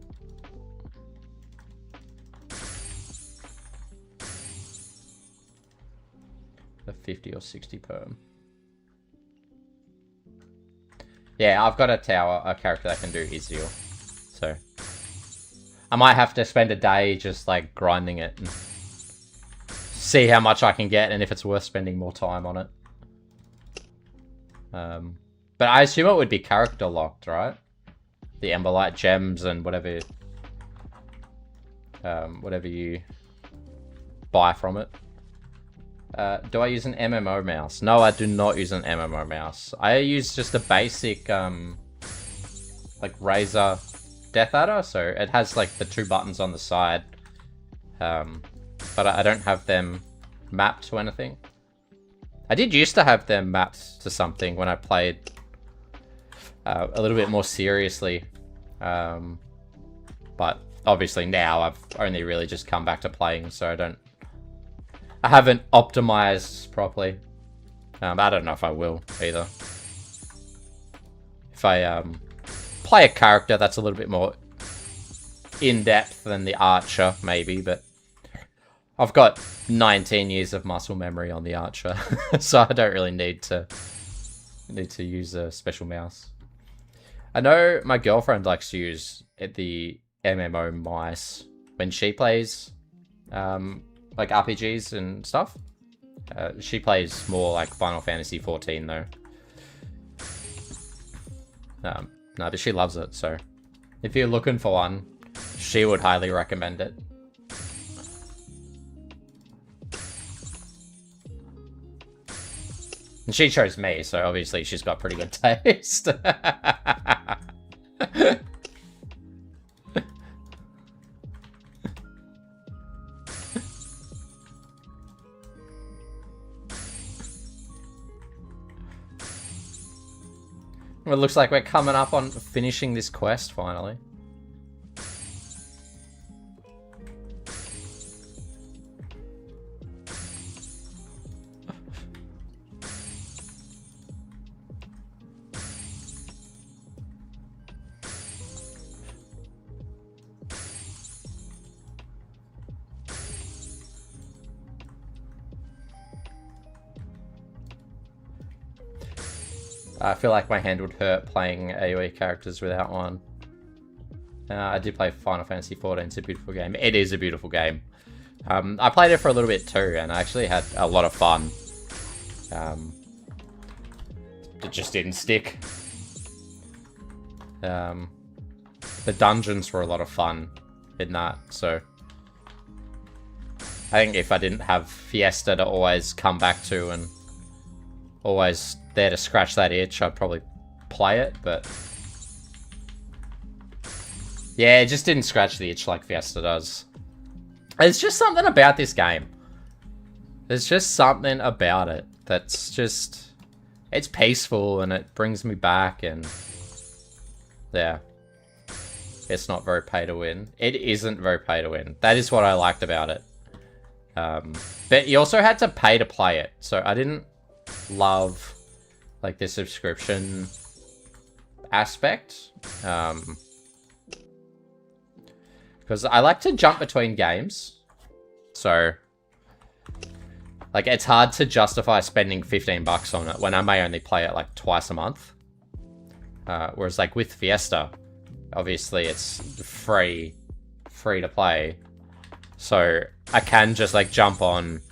The 50 or 60 perm. Yeah, I've got a character that can do Izil. So I might have to spend a day just like grinding it and see how much I can get and if it's worth spending more time on it. But But I assume it would be character locked, right? The Emberlight gems and whatever you buy from it. Do I use an MMO mouse? No, I do not use an MMO mouse. I use just a basic, like Razer Death Adder. So it has like the 2 buttons on the side. But I don't have them mapped to anything. I did used to have them mapped to something when I played a little bit more seriously. But obviously now I've only really just come back to playing, so I haven't optimized properly. I don't know if I will either. If I play a character that's a little bit more in-depth than the Archer, maybe, but I've got 19 years of muscle memory on the Archer, so I don't really need to use a special mouse. I know my girlfriend likes to use the MMO mice when she plays like RPGs and stuff. She plays more like Final Fantasy 14 though. No, but she loves it, so if you're looking for one, she would highly recommend it. And she chose me, so obviously she's got pretty good taste. It looks like we're coming up on finishing this quest finally. I feel like my hand would hurt playing AoE characters without one. I did play Final Fantasy 14. It's a beautiful game. It is a beautiful game. I played it for a little bit too, and I actually had a lot of fun. It just didn't stick. The dungeons were a lot of fun in that, so I think if I didn't have Fiesta to always come back to and always there to scratch that itch, I'd probably play it, but yeah, it just didn't scratch the itch like Fiesta does. There's just something about this game. There's just something about it that's just, it's peaceful and it brings me back, and yeah, it's not very pay to win. It isn't very pay to win. That is what I liked about it. But you also had to pay to play it, so I didn't love like the subscription aspect, because I like to jump between games, so like it's hard to justify spending 15 bucks on it when I may only play it like twice a month. Whereas like with Fiesta, obviously it's free to play, so I can just like jump on,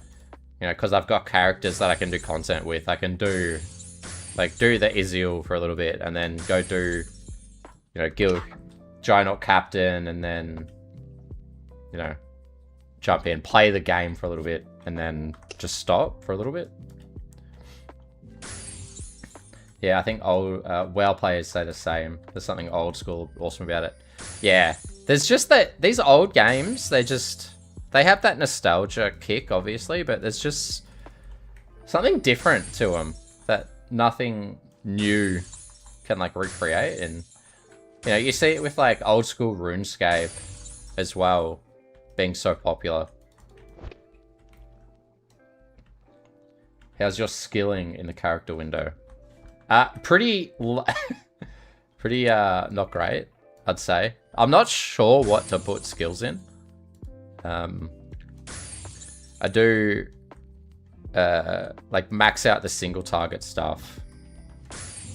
you know, because I've got characters that I can do content with. I can do the Isil for a little bit, and then go do, you know, Giant Captain, and then, you know, jump in, play the game for a little bit, and then just stop for a little bit. Yeah, I think old WoW players say the same. There's something old school awesome about it. Yeah, there's just that these old games, they have that nostalgia kick, obviously, but there's just something different to them that nothing new can like recreate. And you know, you see it with like old school RuneScape as well, being so popular. How's your skilling in the character window? Pretty not great, I'd say. I'm not sure what to put skills in. I do like max out the single target stuff,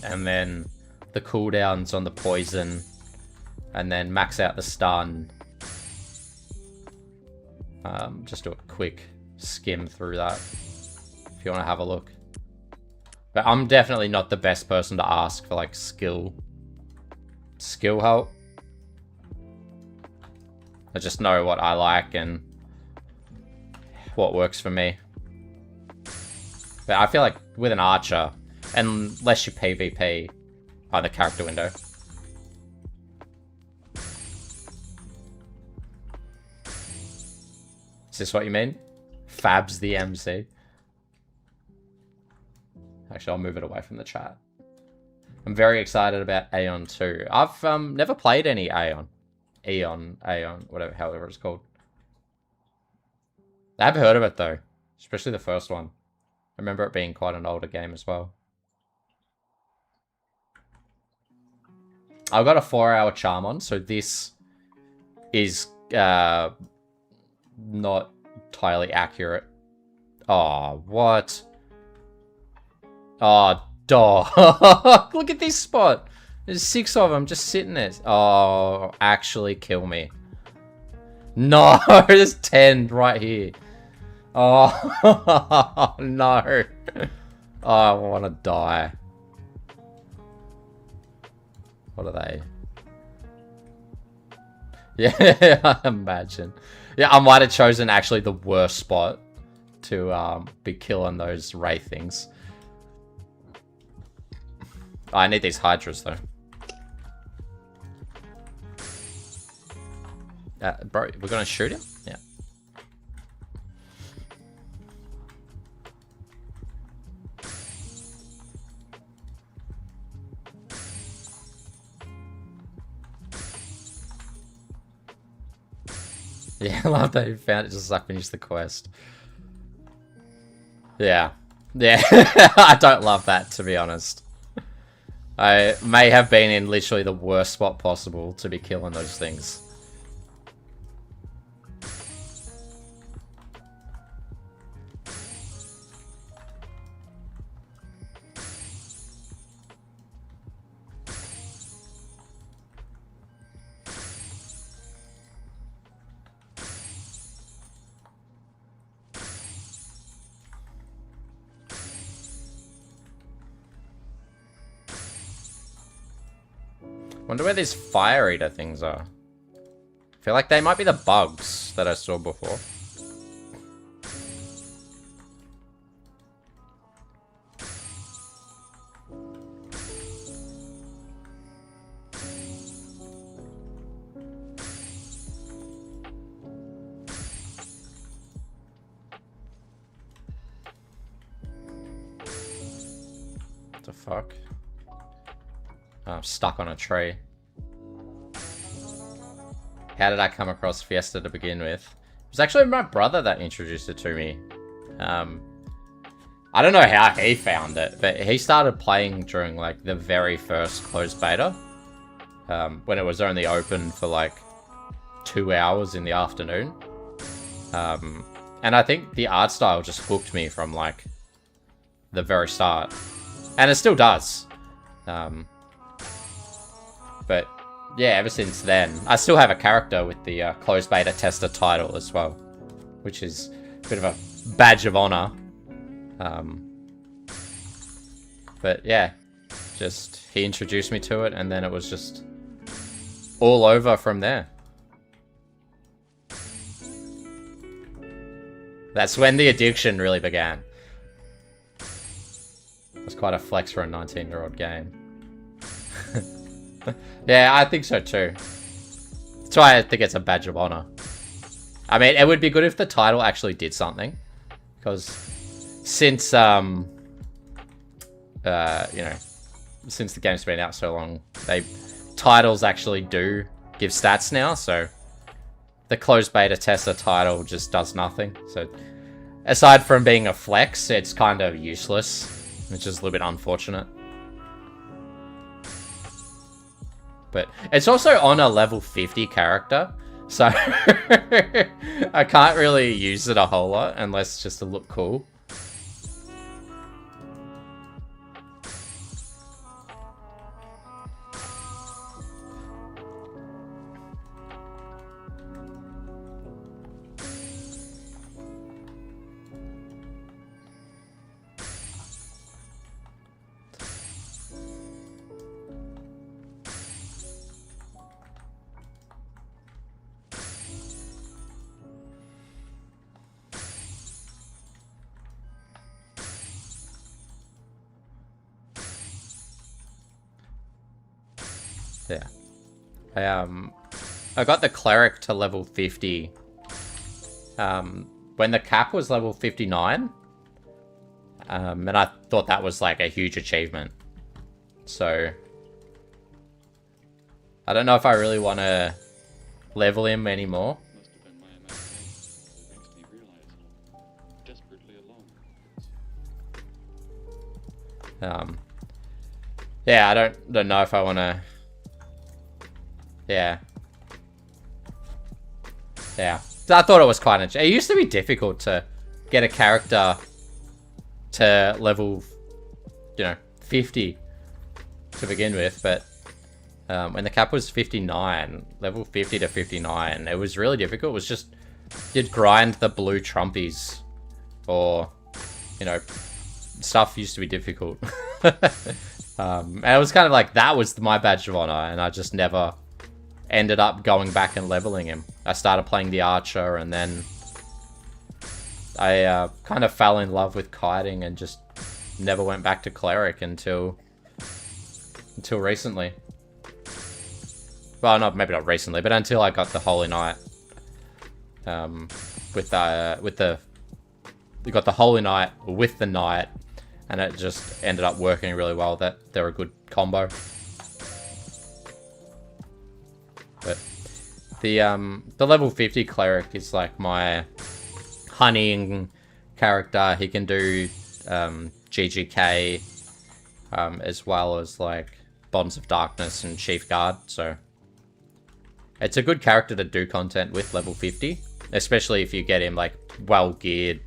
and then the cooldowns on the poison, and then max out the stun. Just do a quick skim through that if you want to have a look. But I'm definitely not the best person to ask for, like, skill help. I just know what I like and what works for me. But I feel like with an archer, unless you PvP on the character window. Is this what you mean? Fab's the MC. Actually, I'll move it away from the chat. I'm very excited about Aeon 2. I've never played any Aeon. Aeon, whatever, however it's called. I have heard of it though, especially the first one. I remember it being quite an older game as well. I've got a 4-hour charm on, so this is not entirely accurate. Oh, what? Oh, dog. Look at this spot. There's 6 of them just sitting there. Oh, actually kill me. No, there's 10 right here. Oh, no. Oh, I want to die. What are they? Yeah, I imagine. Yeah, I might have chosen actually the worst spot to be killing those wraith things. Oh, I need these hydras though. Bro, we're gonna shoot him? Yeah. Yeah, I love that you found it just as I finished the quest. Yeah. Yeah. I don't love that, to be honest. I may have been in literally the worst spot possible to be killing those things. Wonder where these fire eater things are. I feel like they might be the bugs that I saw before. What the fuck? I'm stuck on a tree. How did I come across Fiesta to begin with? It was actually my brother that introduced it to me. I don't know how he found it, but he started playing during like the very first closed beta. When it was only open for like 2 hours in the afternoon. And I think the art style just hooked me from like the very start. And it still does. But yeah, ever since then, I still have a character with the closed beta tester title as well, which is a bit of a badge of honor. But yeah, just he introduced me to it, and then it was just all over from there. That's when the addiction really began. It was quite a flex for a 19-year-old game. Yeah, I think so too. That's why I think it's a badge of honor. I mean, it would be good if the title actually did something. Because since, you know, since the game's been out so long, titles actually do give stats now, so the closed beta tester title just does nothing. So aside from being a flex, it's kind of useless, which is a little bit unfortunate. But it's also on a level 50 character, so I can't really use it a whole lot unless just to look cool. Yeah. I got the cleric to level 50 when the cap was level 59. And I thought that was like a huge achievement. So I don't know if I really want to level him anymore. Yeah, I don't know if I want to. Yeah. I thought it was quite interesting. It used to be difficult to get a character to level, 50 to begin with, but when the cap was 59, level 50 to 59, it was really difficult. It was just, you'd grind the blue Trumpies, or, stuff used to be difficult. And it was kind of like, that was my badge of honor, and I just never ended up going back and leveling him. I started playing the archer, and then I kind of fell in love with kiting and just never went back to cleric until recently. Well, maybe not recently, but until I got the Holy Knight. We got the Holy Knight with the Knight, and it just ended up working really well. That they're a good combo. But the level 50 cleric is like my honeying character. He can do GGK as well as like Bonds of Darkness and Chief Guard, so it's a good character to do content with level 50, especially if you get him like well geared.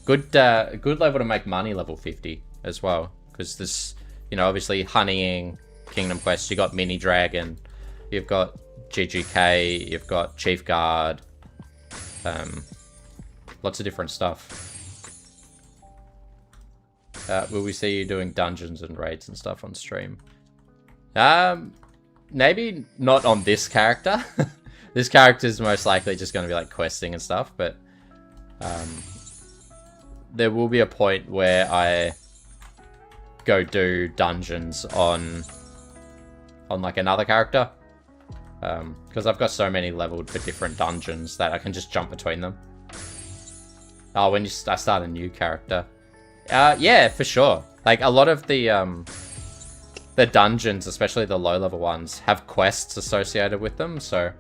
Good level to make money, level 50 as well, because this, obviously honeying Kingdom Quest, you got Mini Dragon, you've got GGK, you've got Chief Guard, lots of different stuff. Will we see you doing dungeons and raids and stuff on stream? Maybe not on this character. This character is most likely just going to be like questing and stuff, but there will be a point where I go do dungeons on like another character. Because I've got so many leveled for different dungeons that I can just jump between them. Oh, when I start a new character. Yeah, for sure. Like, a lot of the dungeons, especially the low-level ones, have quests associated with them. So,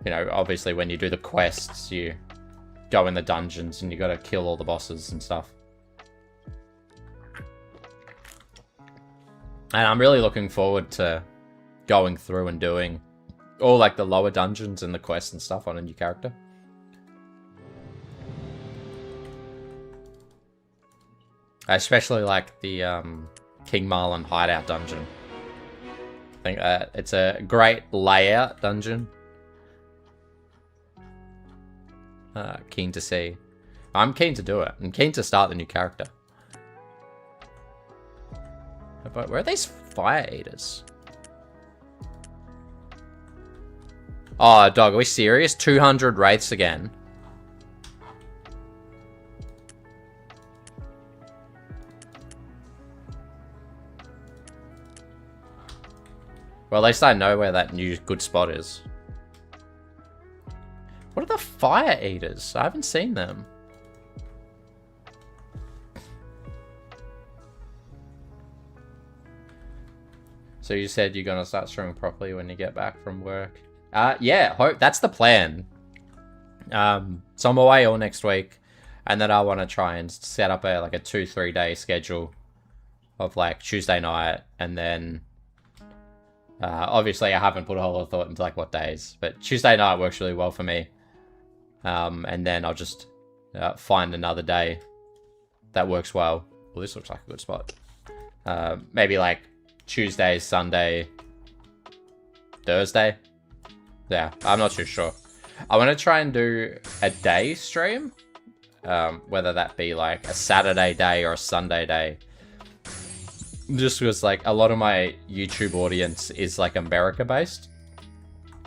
obviously when you do the quests, you go in the dungeons and you got to kill all the bosses and stuff. And I'm really looking forward to going through and doing all like the lower dungeons and the quests and stuff on a new character. I especially like the King Marlin hideout dungeon. I think it's a great layout dungeon. Keen to see. I'm keen to do it. I'm keen to start the new character. But where are these fire eaters? Oh, dog, are we serious? 200 wraiths again. Well, at least I know where that new good spot is. What are the fire eaters? I haven't seen them. So you said you're gonna start streaming properly when you get back from work. Yeah, that's the plan. So I'm away all next week, and then I want to try and set up a 2-3 day schedule of like Tuesday night, and then obviously I haven't put a whole lot of thought into like what days, but Tuesday night works really well for me. And then I'll just find another day that works well. Well, this looks like a good spot. Maybe like Tuesday, Sunday, Thursday. Yeah, I'm not too sure. I want to try and do a day stream, whether that be like a Saturday day or a Sunday day. Just because like a lot of my YouTube audience is like America based,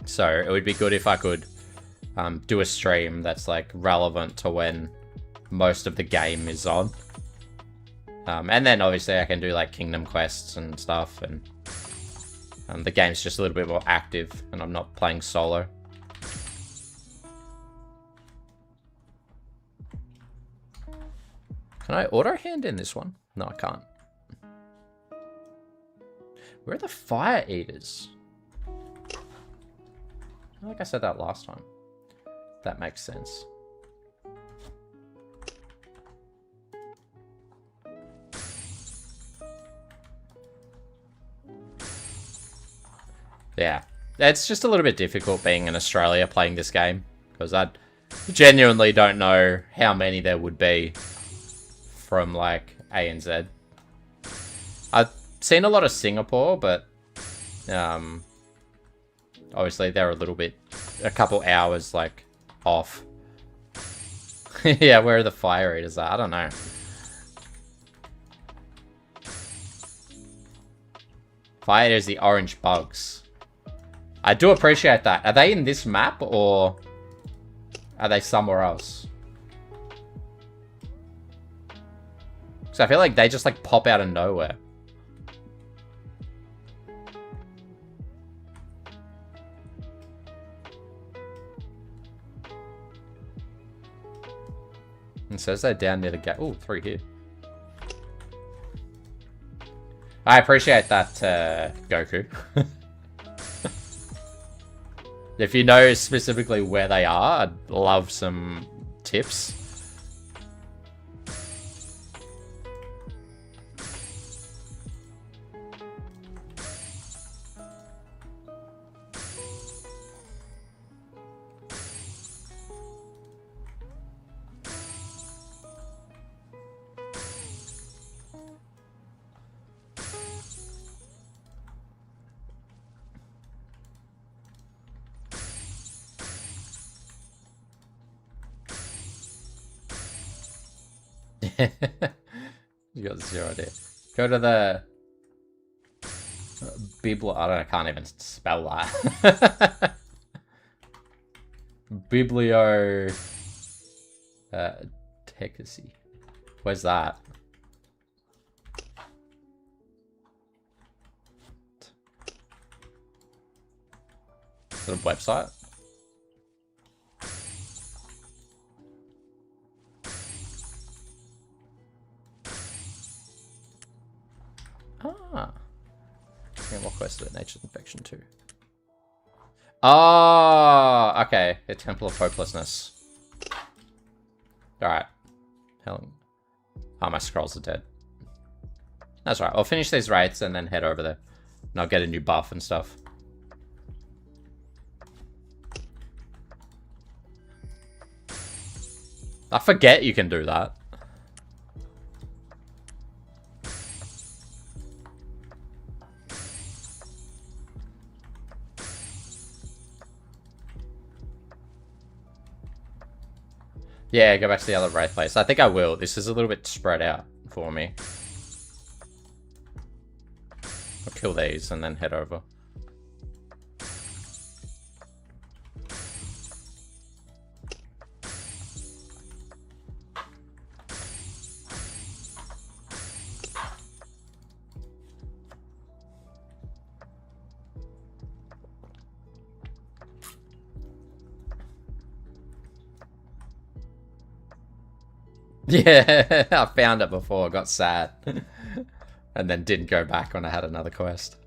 so it would be good if I could do a stream that's like relevant to when most of the game is on. And then obviously I can do like kingdom quests and stuff, and the game's just a little bit more active, and I'm not playing solo. Can I auto hand in this one? No, I can't. Where are the fire eaters? I feel like I said that last time. That makes sense. Yeah, it's just a little bit difficult being in Australia playing this game, because I genuinely don't know how many there would be from like ANZ. I've seen a lot of Singapore, but obviously they're a couple hours like off. Yeah, where are the fire eaters at? I don't know. Fire eaters, the orange bugs. I do appreciate that. Are they in this map or are they somewhere else? Because I feel like they just like pop out of nowhere. It says they're down near the gate. Oh, 3 here. I appreciate that, Goku. If you know specifically where they are, I'd love some tips. You got 0 idea. Go to the I can't even spell that. Bibliotecacy. Where's that? Is it a website? Ah. And what quest is it? Nature's Infection 2. Oh, okay. The Temple of Hopelessness. Alright. Hell. Oh, my scrolls are dead. That's right. I'll finish these raids and then head over there. And I'll get a new buff and stuff. I forget you can do that. Yeah, go back to the other Wraith place. I think I will. This is a little bit spread out for me. I'll kill these and then head over. Yeah, I found it before, got sad. And then didn't go back when I had another quest.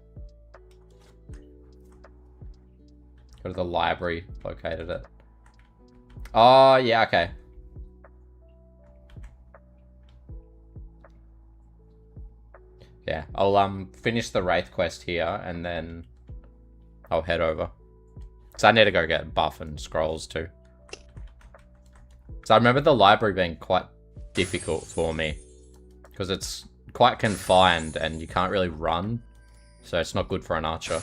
Go to the library, located it. Oh, yeah, okay. Yeah, I'll finish the Wraith quest here and then I'll head over. So I need to go get buff and scrolls too. So I remember the library being quite difficult for me because it's quite confined and you can't really run, so it's not good for an archer.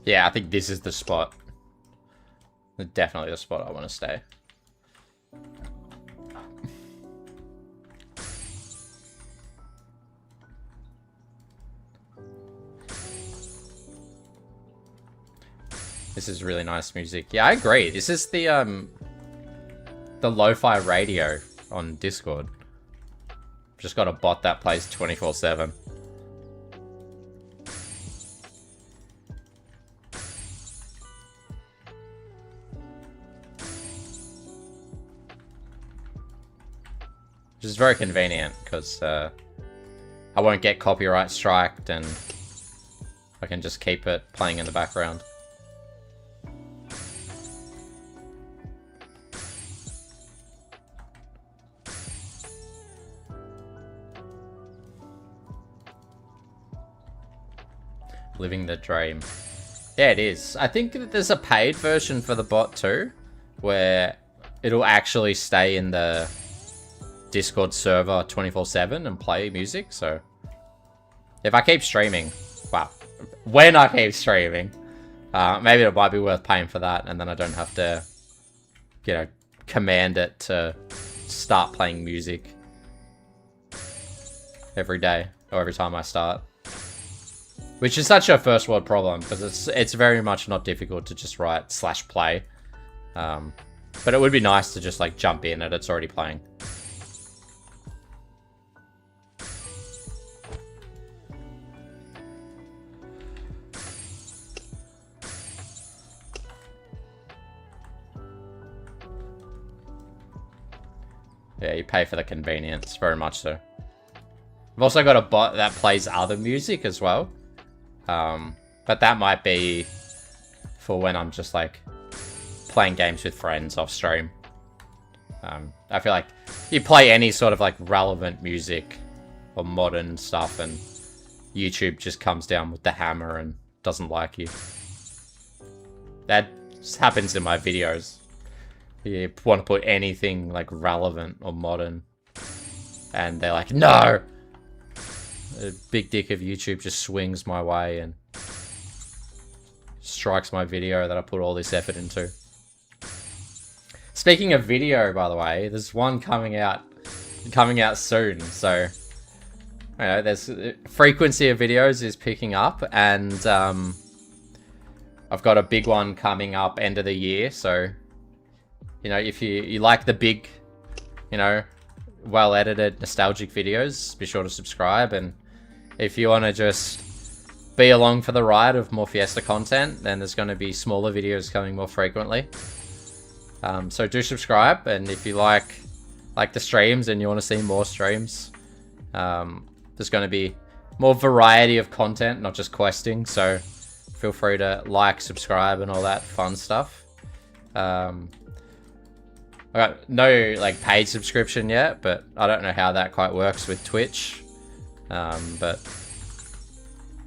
Yeah, I think this is the spot. Definitely the spot I want to stay. This is really nice music. Yeah, I agree. This is the lo-fi radio on Discord. Just got a bot that plays 24/7. Which is very convenient because I won't get copyright striked and I can just keep it playing in the background. Living the dream. Yeah, it is. I think that there's a paid version for the bot too, where it'll actually stay in the Discord server 24/7 and play music. So if I keep streaming, well, when I keep streaming, maybe it might be worth paying for that, and then I don't have to, you know, command it to start playing music every day or every time I start. Which is such a first world problem, because it's very much not difficult to just write /play. But it would be nice to just like jump in and it's already playing. Yeah, you pay for the convenience, very much so. I've also got a bot that plays other music as well. But that might be for when I'm just like playing games with friends off stream. I feel like you play any sort of like relevant music or modern stuff and YouTube just comes down with the hammer and doesn't like you. That happens in my videos. You want to put anything like relevant or modern and they're like, no! The big dick of YouTube just swings my way and strikes my video that I put all this effort into. Speaking of video, by the way, there's one coming out soon. So, you know, there's frequency of videos is picking up, and I've got a big one coming up end of the year. So, you know, if you like the big, you know, well edited nostalgic videos, be sure to subscribe. And if you want to just be along for the ride of more Fiesta content, then there's going to be smaller videos coming more frequently. So do subscribe, and if you like the streams and you want to see more streams, there's going to be more variety of content, not just questing. So feel free to like, subscribe, and all that fun stuff. I got no like paid subscription yet, but I don't know how that quite works with Twitch. But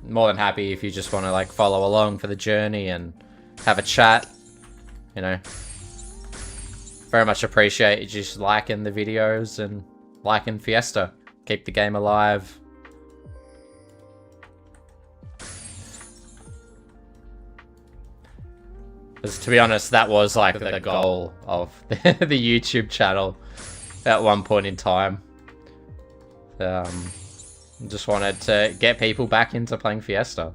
more than happy if you just want to like follow along for the journey and have a chat, you know. Very much appreciate you just liking the videos and liking Fiesta. Keep the game alive. Because to be honest, that was like the goal of the YouTube channel at one point in time. Just wanted to get people back into playing Fiesta.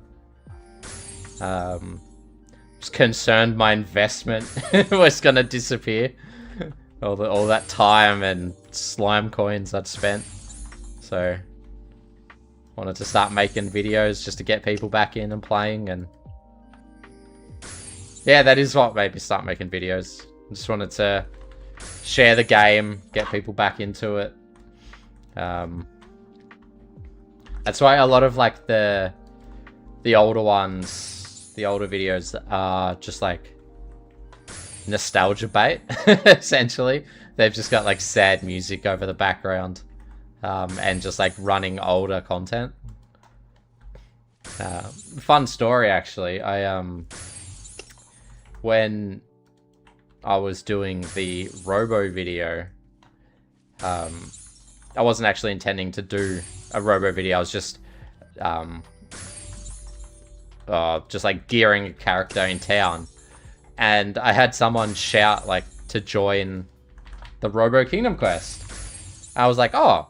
Was concerned my investment was gonna disappear. All that time and slime coins I'd spent. So wanted to start making videos just to get people back in and playing, and yeah, that is what made me start making videos. I just wanted to share the game, get people back into it. That's why a lot of like the older ones, the older videos are just like nostalgia bait, essentially. They've just got like sad music over the background, and just like running older content. Fun story, actually. When I was doing the Robo video, I wasn't actually intending to do a Robo video. I was just just like gearing a character in town, and I had someone shout like to join the Robo Kingdom quest. I was like, oh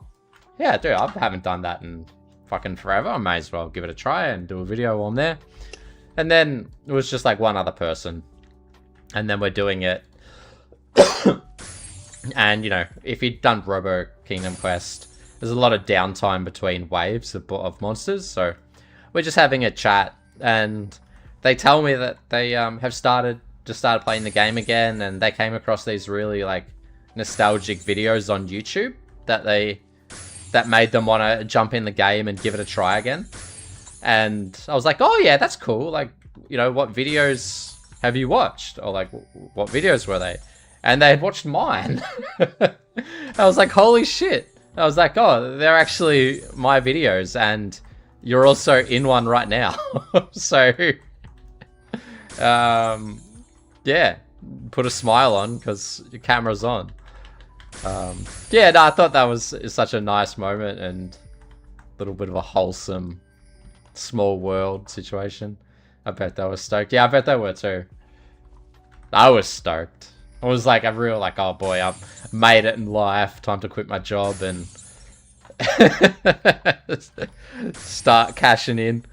yeah, dude, I haven't done that in fucking forever. I may as well give it a try and do a video while I'm there. And then it was just like one other person, and then we're doing it. And you know, if you've done Robo Kingdom quest, there's a lot of downtime between waves of monsters, so we're just having a chat, and they tell me that they have started playing the game again, and they came across these really like nostalgic videos on YouTube that made them want to jump in the game and give it a try again. And I was like, oh yeah, that's cool. Like, you know, what videos have you watched? Or like, what videos were they? And they had watched mine. I was like, holy shit. I was like, oh, they're actually my videos, and you're also in one right now. So, yeah, put a smile on because your camera's on. Yeah, no, I thought that was such a nice moment and a little bit of a wholesome, small world situation. I bet they were stoked. Yeah, I bet they were too. I was stoked. I was like a real like, oh boy, I've made it in life. Time to quit my job and start cashing in.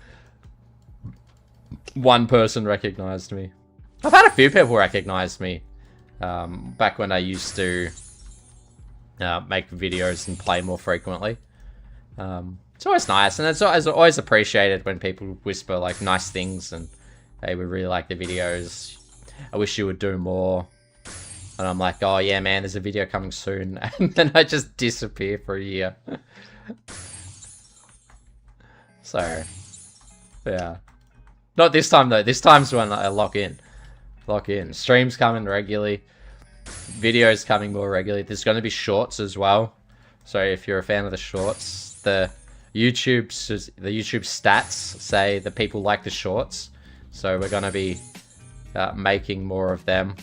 One person recognized me. I've had a few people recognize me back when I used to make videos and play more frequently. It's always nice, and it's always appreciated when people whisper like nice things and, hey, we really like the videos. I wish you would do more. And I'm like, oh yeah, man, there's a video coming soon. And then I just disappear for a year. So, yeah. Not this time, though. This time's when I lock in. Lock in. Streams coming regularly. Videos coming more regularly. There's going to be shorts as well. So if you're a fan of the shorts, the YouTube stats say that people like the shorts. So we're going to be making more of them.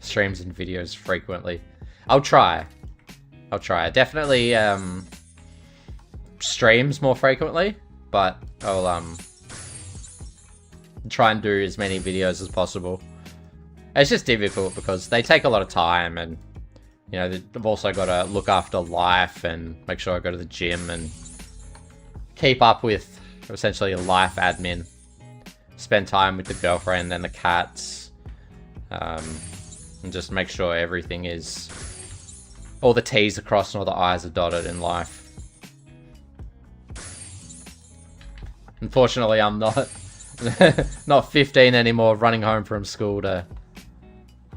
Streams and videos frequently. I'll try. Definitely streams more frequently, but I'll try and do as many videos as possible. It's just difficult because they take a lot of time, and you know, I've also got to look after life and make sure I go to the gym and keep up with essentially life admin. Spend time with the girlfriend and the cats. And just make sure everything is, all the T's are crossed and all the I's are dotted in life. Unfortunately, I'm not not 15 anymore, running home from school to,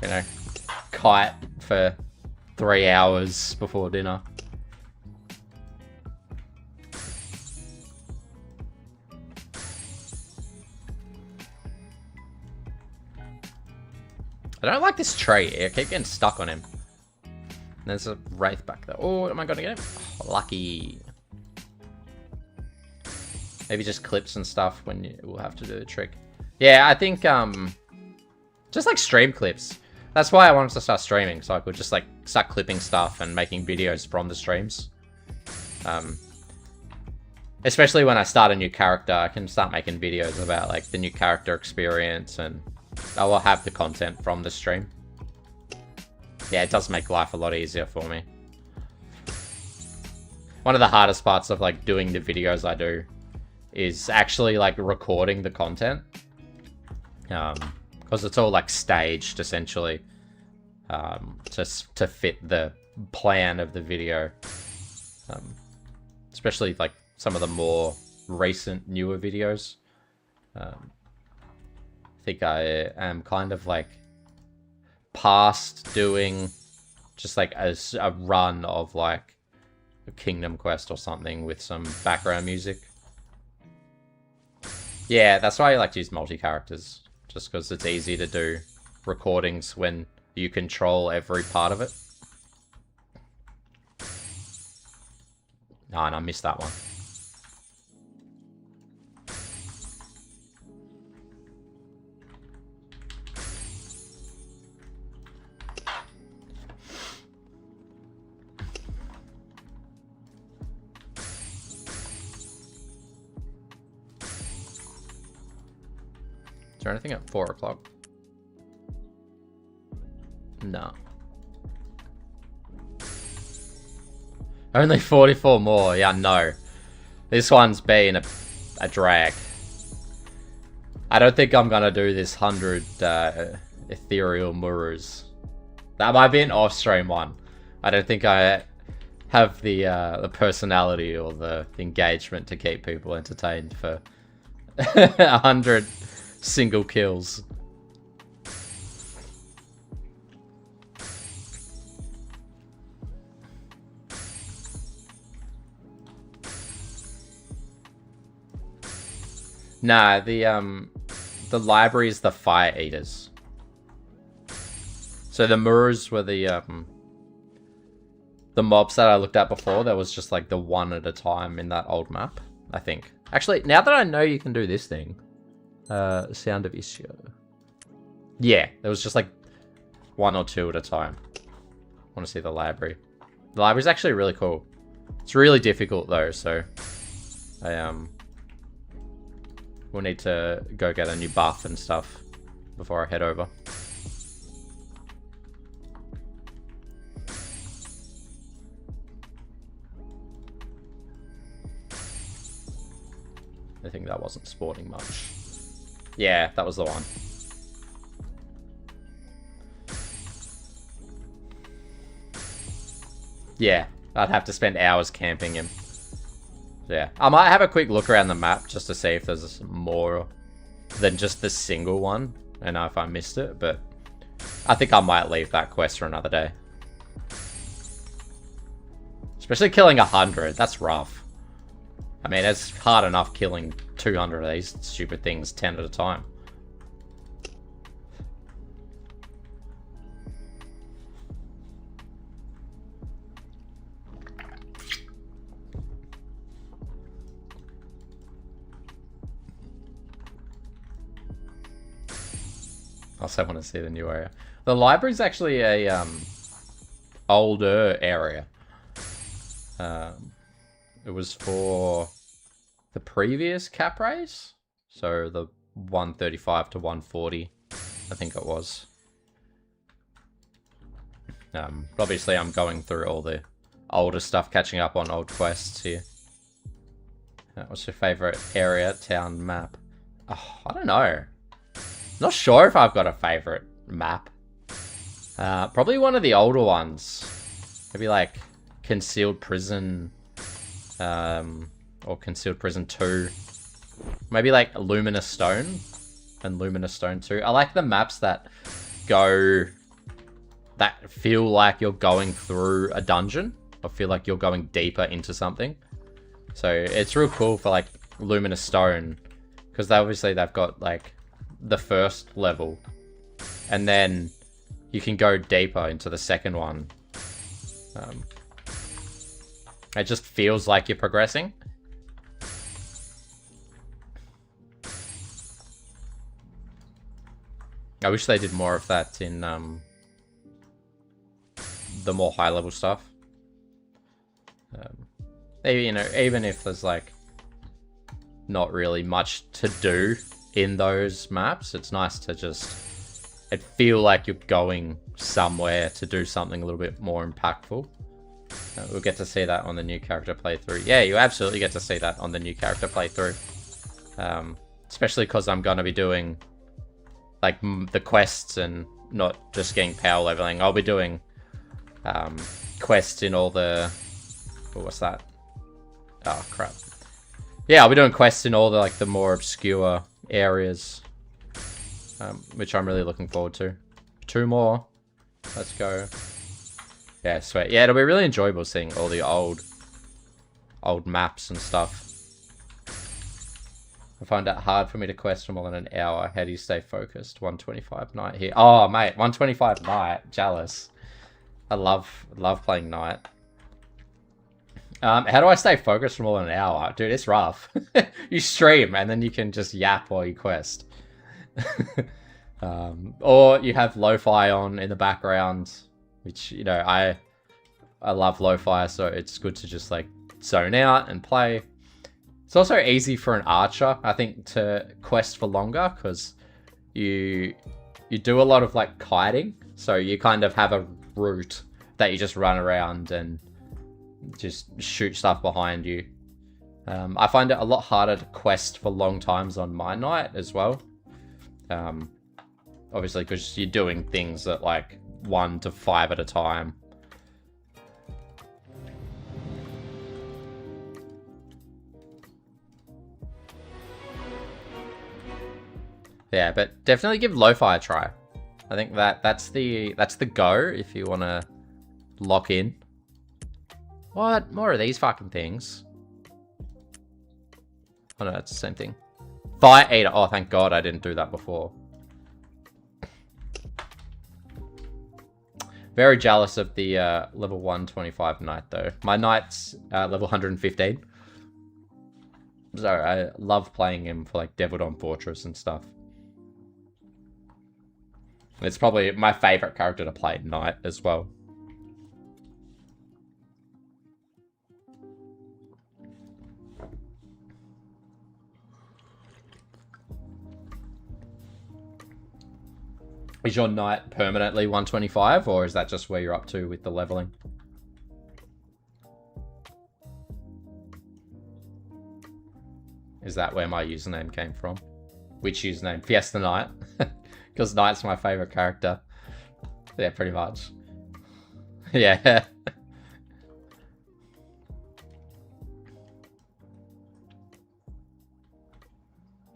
you know, kite for 3 hours before dinner. I don't like this tree. I keep getting stuck on him. There's a wraith back there. Oh, am I going to get him? Oh, lucky. Maybe just clips and stuff when you will have to do the trick. Yeah, I think just like stream clips. That's why I wanted to start streaming, so I could just like start clipping stuff and making videos from the streams. Especially when I start a new character, I can start making videos about like the new character experience, and I will have the content from the stream. Yeah, it does make life a lot easier for me. One of the hardest parts of like doing the videos I do is actually like recording the content. Because it's all like staged essentially. Just to fit the plan of the video. Especially like some of the more recent, newer videos. I think I am kind of like past doing just like a run of like a Kingdom Quest or something with some background music. Yeah, that's why I like to use multi-characters, just because it's easy to do recordings when you control every part of it. Oh, and I missed that one. there anything at 4 o'clock? No. Only 44 more. Yeah, no. This one's been a drag. I don't think I'm gonna do this 100 ethereal Murus. That might be an off-stream one. I don't think I have the personality or the engagement to keep people entertained for 100 single kills. Nah, the library is the fire eaters. So the Murus were the mobs that I looked at before. That was just like the one at a time in that old map, I think. Actually, now that I know you can do this thing, Sound of Issio. Yeah, there was just like 1 or 2 at a time. I want to see the library. The library's actually really cool. It's really difficult though, so we'll need to go get a new buff and stuff before I head over. I think that wasn't sporting much. Yeah, that was the one. Yeah, I'd have to spend hours camping him. Yeah, I might have a quick look around the map just to see if there's more than just the single one. I know if I missed it, but I think I might leave that quest for another day. Especially killing 100, that's rough. I mean, it's hard enough killing 200 of these stupid things 10 at a time. I also want to see the new area. The library's actually a older area. It was for the previous cap race, so the 135 to 140, I think it was. Obviously, I'm going through all the older stuff, catching up on old quests here. What's your favorite area, town, map? Oh, I don't know. Not sure if I've got a favorite map. Probably one of the older ones. Maybe like Concealed Prison, or Concealed Prison 2. Maybe like Luminous Stone and Luminous Stone 2. I like the maps that feel like you're going through a dungeon, or feel like you're going deeper into something. So it's real cool for like Luminous Stone, because they've got like the first level, and then you can go deeper into the second one. It just feels like you're progressing. I wish they did more of that in the more high level stuff. Maybe, you know, even if there's like not really much to do in those maps, it's nice to just feel like you're going somewhere to do something a little bit more impactful. We'll get to see that on the new character playthrough. Yeah, you absolutely get to see that on the new character playthrough. Especially because I'm going to be doing like the quests and not just getting power leveling. I'll be doing quests in all the... Oh, what's that? Oh, crap. Yeah, I'll be doing quests in all the like the more obscure areas, which I'm really looking forward to. 2 more. Let's go. Yeah, sweet. Yeah, it'll be really enjoyable seeing all the old maps and stuff. I find it hard for me to quest for more than an hour. How do you stay focused? 125 night here. Oh, mate, 125 night. Jealous. I love playing night. How do I stay focused for more than an hour? Dude, it's rough. You stream and then you can just yap while you quest. Or you have lo-fi on in the background, which, you know, I love lo-fi, so it's good to just like zone out and play. It's also easy for an archer, I think, to quest for longer, because you do a lot of like kiting. So you kind of have a route that you just run around and just shoot stuff behind you. I find it a lot harder to quest for long times on my night as well. Obviously, because you're doing things at like 1 to 5 at a time. Yeah, but definitely give Lo-Fi a try. I think that's the go if you want to lock in. What? More of these fucking things. Oh no, it's the same thing. Fire Eater. Oh, thank God I didn't do that before. Very jealous of the level 125 knight though. My knight's level 115. So I love playing him for like Devil Dawn Fortress and stuff. It's probably my favorite character to play knight as well. Is your knight permanently 125, or is that just where you're up to with the leveling? Is that where my username came from? Which username? Fiesta Knight. Because Knight's my favorite character. Yeah, pretty much. Yeah.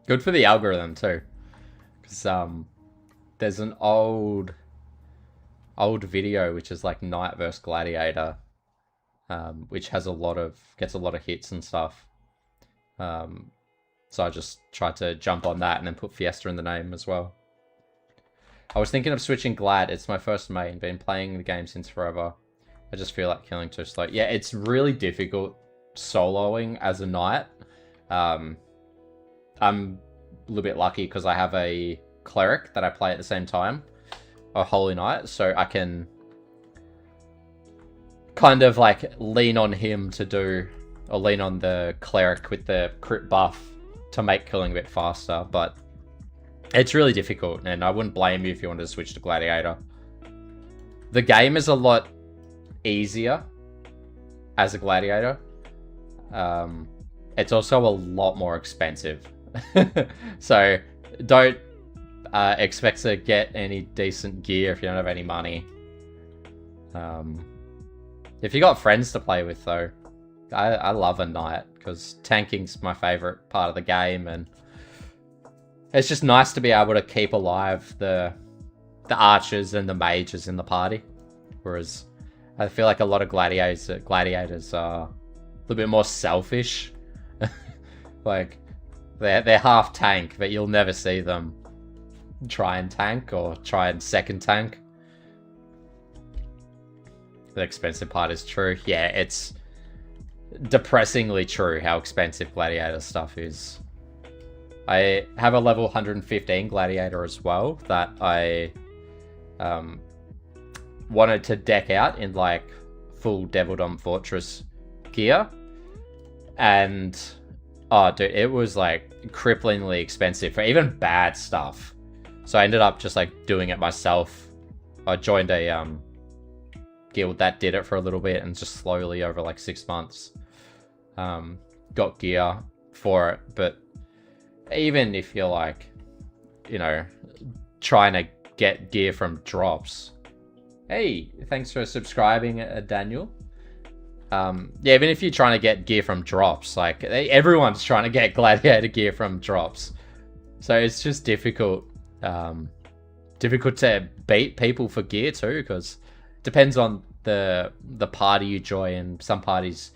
Good for the algorithm too. Because there's an old video which is like Knight versus Gladiator, which has gets a lot of hits and stuff. So I just tried to jump on that and then put Fiesta in the name as well. I was thinking of switching Glad. It's my first main. Been playing the game since forever. I just feel like killing too slow. Yeah, it's really difficult soloing as a knight. I'm a little bit lucky because I have a cleric that I play at the same time, a holy knight, so I can kind of like lean on him to do, or lean on the cleric with the crit buff to make killing a bit faster, but it's really difficult, and I wouldn't blame you if you wanted to switch to Gladiator. The game is a lot easier as a Gladiator. It's also a lot more expensive. So don't expect to get any decent gear if you don't have any money. If you got friends to play with though, I love a knight because tanking's my favorite part of the game, and it's just nice to be able to keep alive the archers and the mages in the party. Whereas I feel like a lot of gladiators are a little bit more selfish. Like they're half tank, but you'll never see them try and tank or try and second tank. The expensive part is true. Yeah, it's depressingly true how expensive Gladiator stuff is. I have a level 115 Gladiator as well that I wanted to deck out in like full Devil Dawn Fortress gear, and oh dude, it was like cripplingly expensive for even bad stuff. So I ended up just like doing it myself. I joined a guild that did it for a little bit, and just slowly over like 6 months got gear for it. But even if you're like, you know, trying to get gear from drops. Hey, thanks for subscribing, Daniel. Yeah, even if you're trying to get gear from drops, like everyone's trying to get Gladiator gear from drops. So it's just difficult. Difficult to beat people for gear too, because it depends on the party you join. Some parties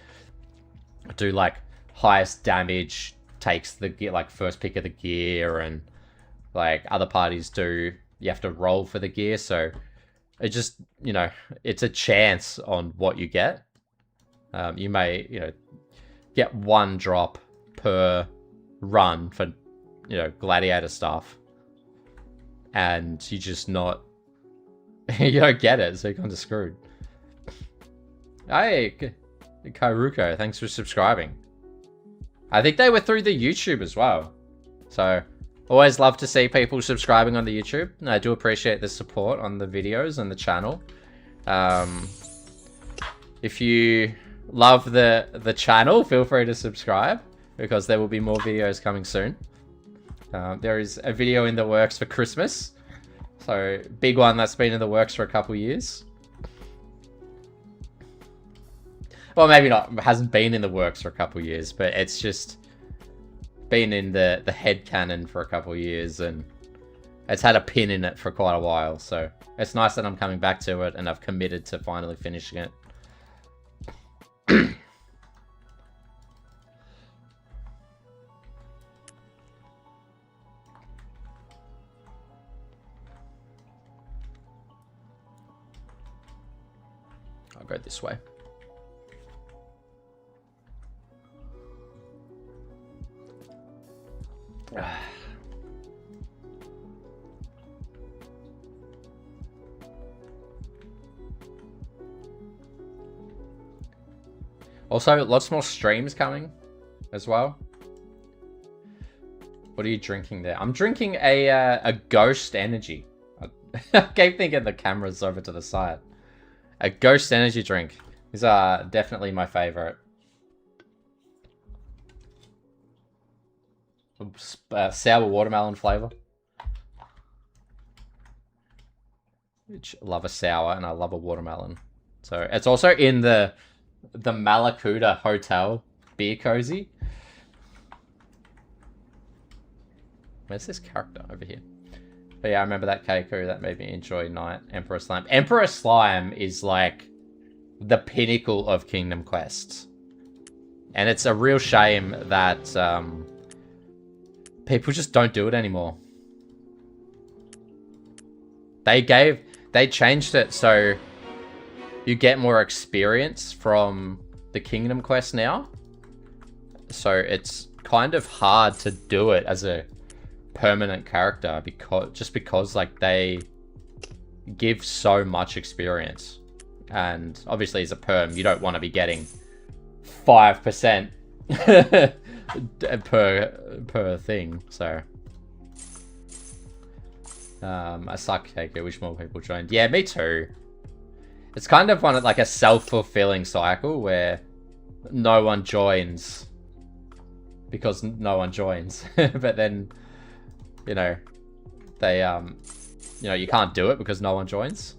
do like highest damage takes the gear, like first pick of the gear, and like other parties do, you have to roll for the gear. So it just, you know, it's a chance on what you get. You may, you know, get one drop per run for, you know, Gladiator stuff, and you just not, you don't get it, so you're kind of screwed. Hey, Kairuko, thanks for subscribing. I think they were through the YouTube as well. So Always love to see people subscribing on the YouTube. And I do appreciate the support on the videos and the channel. If you love the channel, feel free to subscribe, because there will be more videos coming soon. There is a video in the works for Christmas. So, big one that's been in the works for a couple years. Well, maybe not. It hasn't been in the works for a couple years, but it's just been in the headcanon for a couple years, and it's had a pin in it for quite a while. So, it's nice that I'm coming back to it, and I've committed to finally finishing it. I'll go this way. Also, lots more streams coming as well. What are you drinking there? I'm drinking a Ghost Energy. I keep thinking the camera's over to the side. A Ghost Energy drink. These are definitely my favorite. Sour watermelon flavor. Which I love a sour and I love a watermelon. So it's also in the Malakuta Hotel beer cozy. Where's this character over here? But yeah, I remember that Keiko that made me enjoy Night Emperor Slime. Emperor Slime is like the pinnacle of Kingdom Quest. And it's a real shame that people just don't do it anymore. They changed it so you get more experience from the Kingdom Quest now. So it's kind of hard to do it as a permanent character because like they give so much experience. And obviously as a perm, you don't want to be getting 5% per thing. So I suck cake. I wish more people joined. Yeah, me too. It's kind of one of like a self-fulfilling cycle where no one joins because no one joins. But then, you know, they you can't do it because no one joins.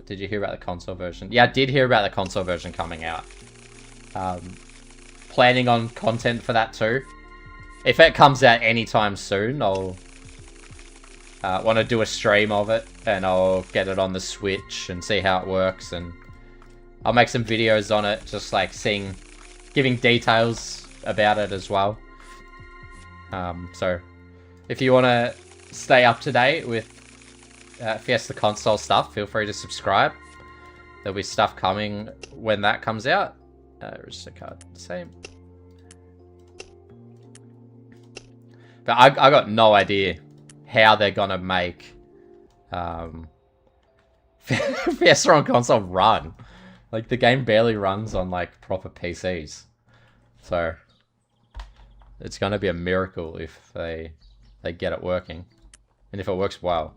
Did you hear about the console version? Yeah, I did hear about the console version coming out. Planning on content for that too. If it comes out anytime soon, I'll want to do a stream of it, and I'll get it on the Switch and see how it works, and I'll make some videos on it, just like giving details about it as well. So if you want to stay up to date with Fiesta console stuff, feel free to subscribe. There'll be stuff coming when that comes out. Register card, same. But I got no idea how they're gonna make Fiesta on console run. Like, the game barely runs on like proper PCs. So it's gonna be a miracle if they get it working. And if it works well.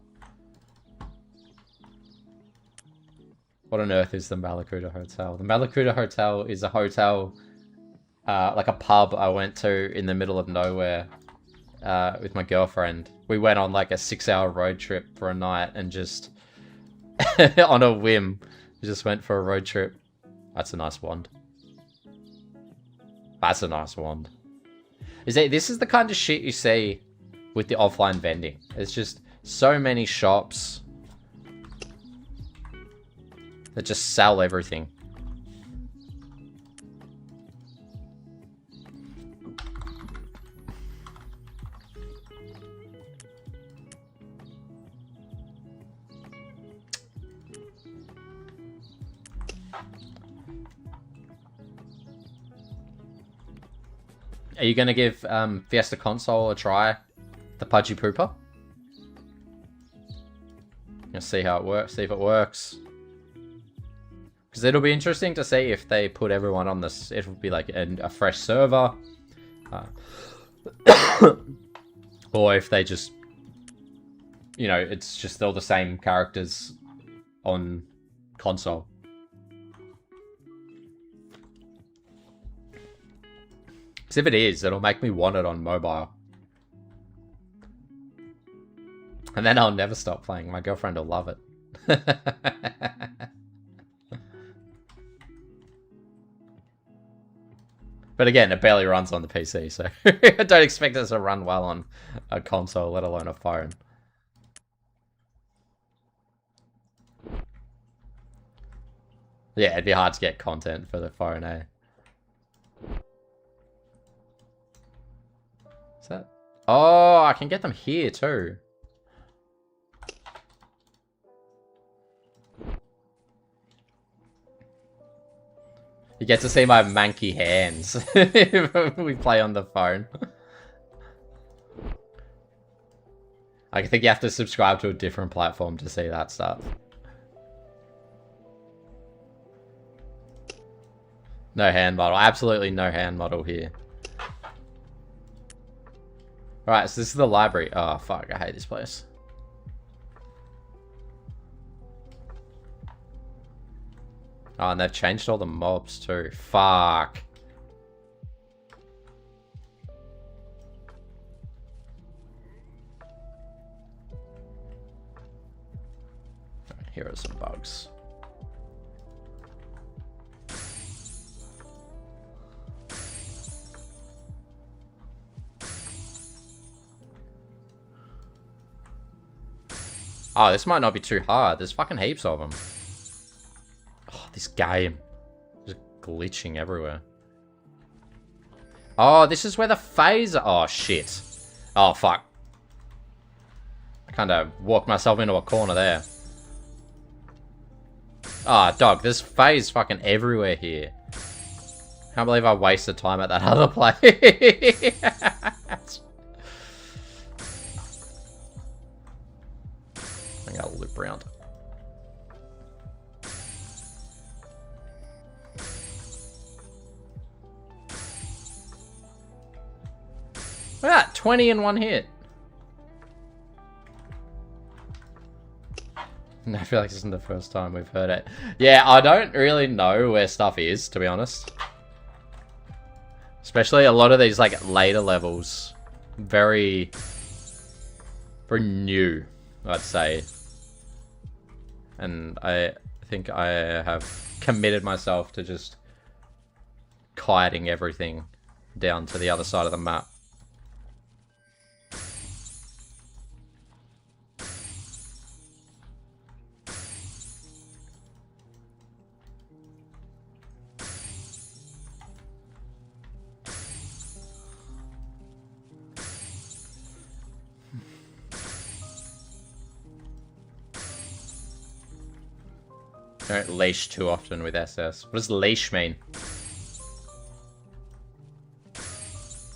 What on earth is the Malakuta Hotel? The Malakuta Hotel is a hotel, like a pub I went to in the middle of nowhere with my girlfriend. We went on like a 6-hour road trip for a night and just, on a whim, just went for a road trip. That's a nice wand. That's a nice wand. This is the kind of shit you see with the offline vending. There's just so many shops that just sell everything. Are you going to give Fiesta Console a try? The Pudgy Pooper? Gonna see how it works, see if it works. Because it'll be interesting to see if they put everyone on this. It'll be like a fresh server. Or if they just, you know, it's just all the same characters on console. Because if it is, it'll make me want it on mobile. And then I'll never stop playing. My girlfriend will love it. But again, it barely runs on the PC, so I don't expect it to run well on a console, let alone a phone. Yeah, it'd be hard to get content for the phone, eh? Is that... Oh, I can get them here too. You get to see my manky hands if we play on the phone. I think you have to subscribe to a different platform to see that stuff. No hand model. Absolutely no hand model here. Alright, so this is the library. Oh, fuck. I hate this place. Oh, and they've changed all the mobs too. Fuck. Here are some bugs. Oh, this might not be too hard. There's fucking heaps of them. Oh, this game. Just glitching everywhere. Oh, this is where the phaser... Oh, shit. Oh, fuck. I kind of walked myself into a corner there. Ah, oh, dog, there's phase fucking everywhere here. Can't believe I wasted time at that other place. I gotta loop around. Look at that, 20 in one hit. I feel like this isn't the first time we've heard it. Yeah, I don't really know where stuff is, to be honest. Especially a lot of these, like, later levels. Very new, I'd say. And I think I have committed myself to just kiting everything down to the other side of the map. Don't leash too often with SS. What does leash mean?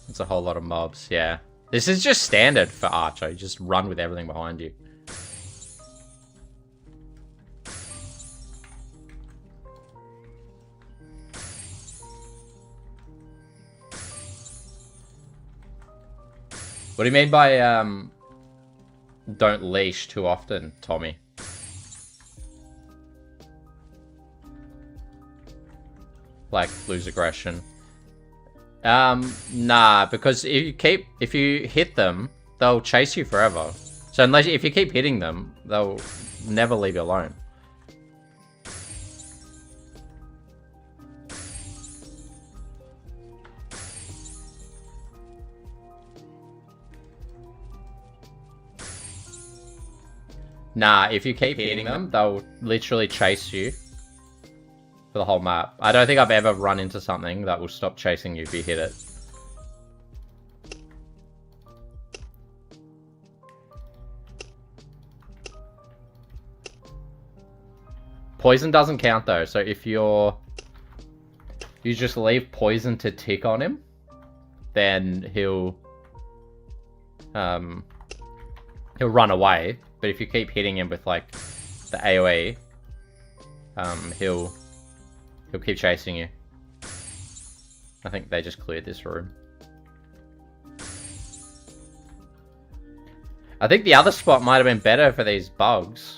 It's a whole lot of mobs, yeah. This is just standard for Archer. You just run with everything behind you. What do you mean by don't leash too often, Tommy? Like, lose aggression. Nah, because if you hit them, they'll chase you forever. So if you keep hitting them, they'll never leave you alone. Nah, if you keep hitting them, they'll literally chase you for the whole map. I don't think I've ever run into something that will stop chasing you if you hit it. Poison doesn't count though, so if you just leave poison to tick on him, then he'll run away. But if you keep hitting him with like the AoE, he'll keep chasing you. I think they just cleared this room. I think the other spot might have been better for these bugs.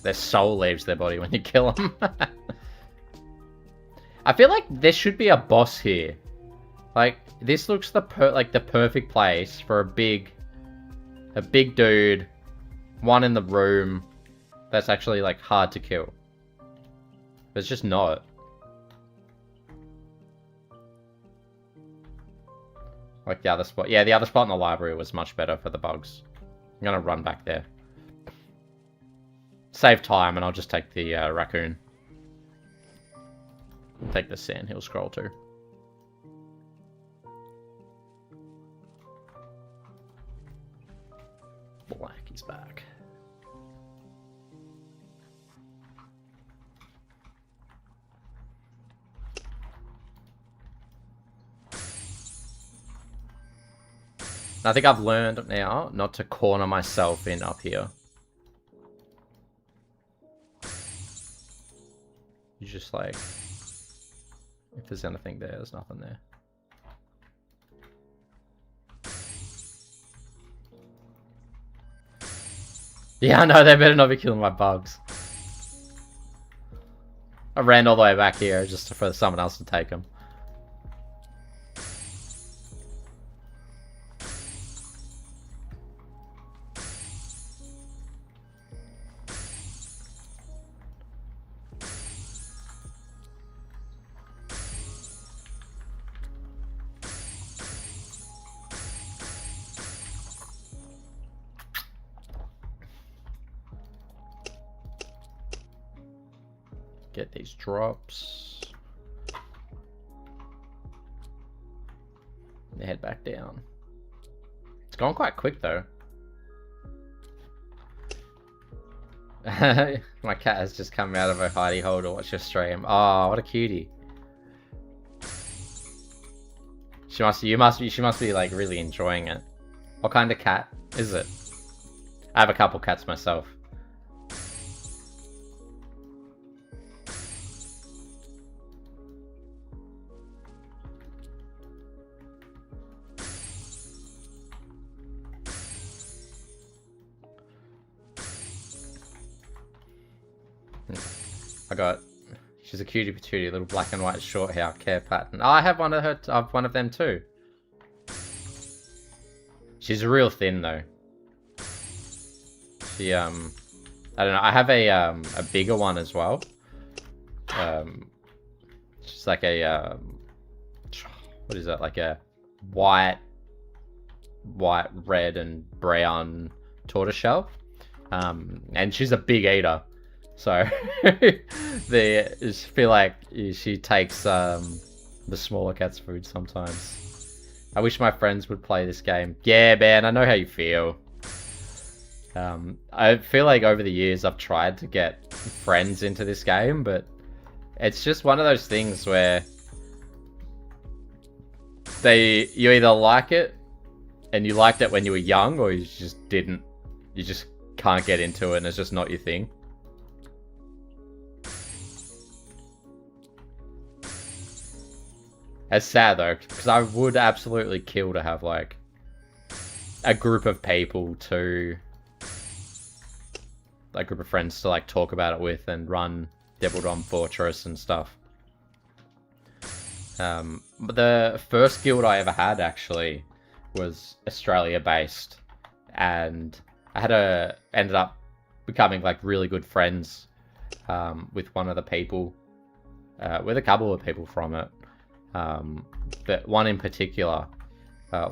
Their soul leaves their body when you kill them. I feel like there should be a boss here. Like, this looks the perfect place for a big dude, one in the room that's actually like hard to kill. But it's just not. Like the other spot. Yeah, the other spot in the library was much better for the bugs. I'm gonna run back there. Save time, and I'll just take the raccoon. I'll take the sandhill scroll too. Blackie's back. I think I've learned now not to corner myself in up here. You just like, if there's anything there, there's nothing there. Yeah, I know, they better not be killing my bugs. I ran all the way back here just for someone else to take them. Get these drops. And head back down. It's gone quite quick though. My cat has just come out of her hidey hole to watch your stream. Oh, what a cutie. She must be like really enjoying it. What kind of cat is it? I have a couple cats myself. She's a cutie patootie, little black and white short hair care pattern. Oh, I have one of her. I have one of them too. She's real thin though. She I don't know. I have a bigger one as well. She's like a what is that? Like a white, red, and brown tortoiseshell. And she's a big eater. So, I feel like she takes the smaller cat's food sometimes. I wish my friends would play this game. Yeah, man, I know how you feel. I feel like over the years I've tried to get friends into this game, but it's just one of those things where you either like it, and you liked it when you were young, or you just didn't. You just can't get into it, and it's just not your thing. It's sad though, because I would absolutely kill to have like a group of people to, like a group of friends to like talk about it with and run Devil Dawn Fortress and stuff. But the first guild I ever had actually was Australia based, and I ended up becoming like really good friends with one of the people, with a couple of people from it. But one in particular,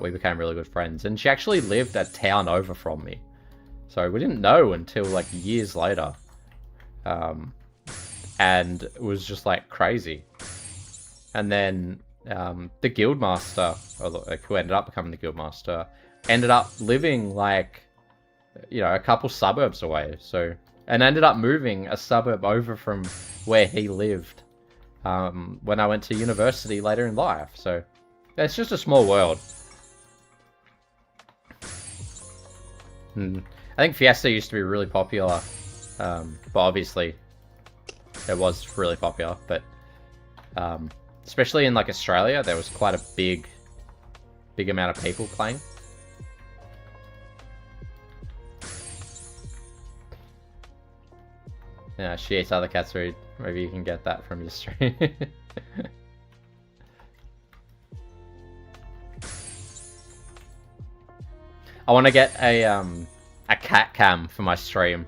we became really good friends, and she actually lived a town over from me, so we didn't know until like years later, and it was just like crazy. And then the guildmaster, or who ended up becoming the guildmaster, ended up living like, you know, a couple suburbs away, and ended up moving a suburb over from where he lived. When I went to university later in life. So it's just a small world. I think Fiesta used to be really popular, but obviously it was really popular, but especially in like Australia, there was quite a big amount of people playing. Yeah, she eats other cats' food. Maybe you can get that from your stream. I want to get a cat cam for my stream.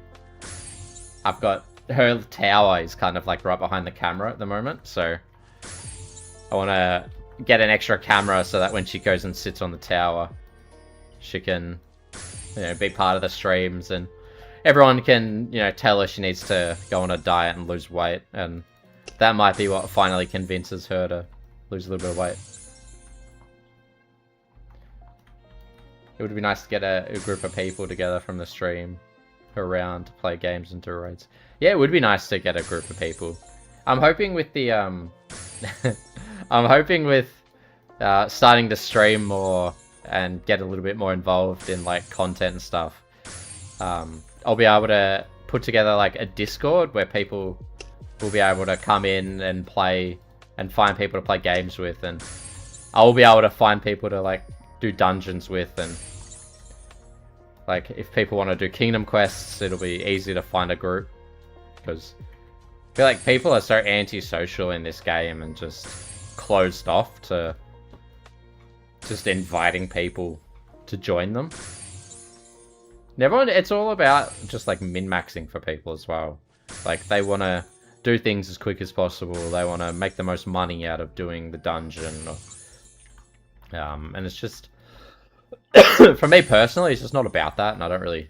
I've got her tower is kind of like right behind the camera at the moment, so I want to get an extra camera so that when she goes and sits on the tower, she can, you know, be part of the streams, and everyone can, you know, tell her she needs to go on a diet and lose weight, and that might be what finally convinces her to lose a little bit of weight. It would be nice to get a group of people together from the stream around to play games and do raids. Yeah, it would be nice to get a group of people. I'm hoping with the I'm hoping with starting to stream more and get a little bit more involved in like content and stuff. I'll be able to put together like a Discord where people will be able to come in and play and find people to play games with, and I'll be able to find people to like do dungeons with, and like if people want to do kingdom quests, it'll be easy to find a group, because I feel like people are so antisocial in this game and just closed off to just inviting people to join them. And everyone, it's all about just like min-maxing for people as well. Like they want to do things as quick as possible. They want to make the most money out of doing the dungeon. And it's just, for me personally, it's just not about that. And I don't really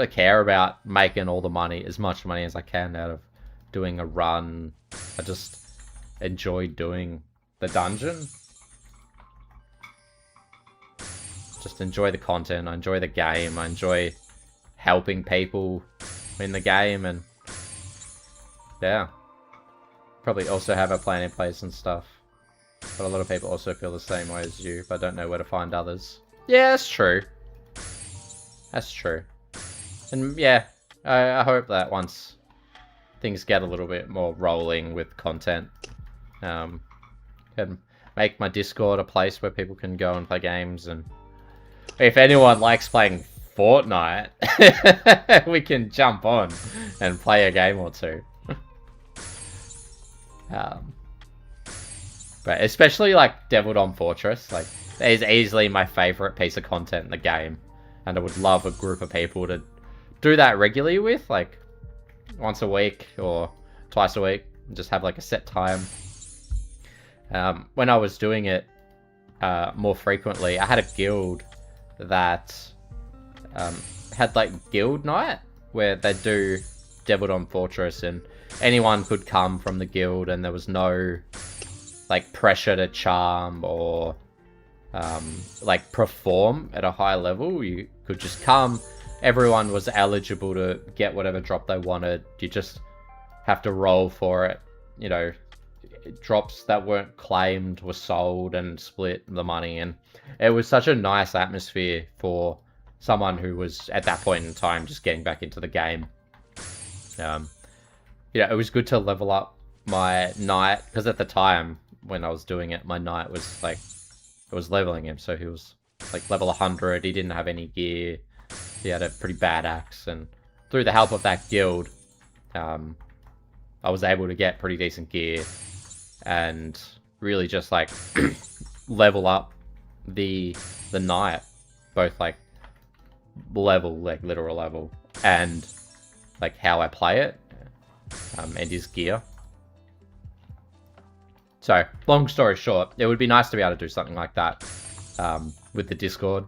care about making all the money, as much money as I can out of doing a run. I just enjoy doing the dungeon. Just enjoy the content, I enjoy the game, I enjoy helping people in the game, and yeah. Probably also have a plan in place and stuff. But a lot of people also feel the same way as you, but don't know where to find others. Yeah, that's true. That's true. And yeah, I hope that once things get a little bit more rolling with content, can make my Discord a place where people can go and play games, and if anyone likes playing Fortnite, we can jump on and play a game or two. But especially like Devil Dawn Fortress, like that is easily my favorite piece of content in the game, and I would love a group of people to do that regularly with, like once a week or twice a week, and just have like a set time. When I was doing it more frequently, I had a guild that had like guild night where they do Devil Dawn Fortress, and anyone could come from the guild, and there was no like pressure to charm or like perform at a high level. You could just come, everyone was eligible to get whatever drop they wanted. You just have to roll for it. You know, drops that weren't claimed were sold and split the money, and it was such a nice atmosphere for someone who was at that point in time just getting back into the game. Yeah, it was good to level up my knight, because at the time when I was doing it, my knight was like, I was leveling him, so he was like level 100. He didn't have any gear. He had a pretty bad axe, and through the help of that guild, I was able to get pretty decent gear and really just like level up the knight, both like level, like literal level, and like how I play it, and his gear. So long story short, it would be nice to be able to do something like that with the Discord,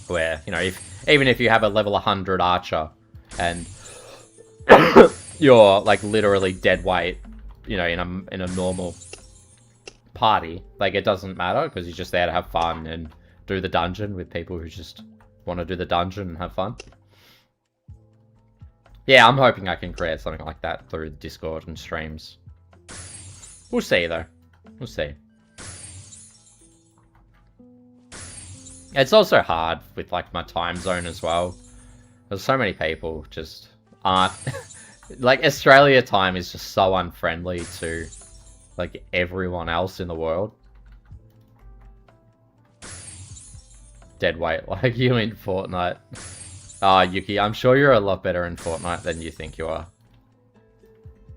where, you know, even if you have a level 100 archer and you're like literally dead weight, you know, in a normal party, like it doesn't matter, because you're just there to have fun and do the dungeon with people who just want to do the dungeon and have fun. Yeah, I'm hoping I can create something like that through Discord and streams. We'll see though. We'll see. It's also hard with like my time zone as well. There's so many people just aren't Like, Australia time is just so unfriendly to, like, everyone else in the world. Dead weight, like you in Fortnite. Ah, Yuki, I'm sure you're a lot better in Fortnite than you think you are.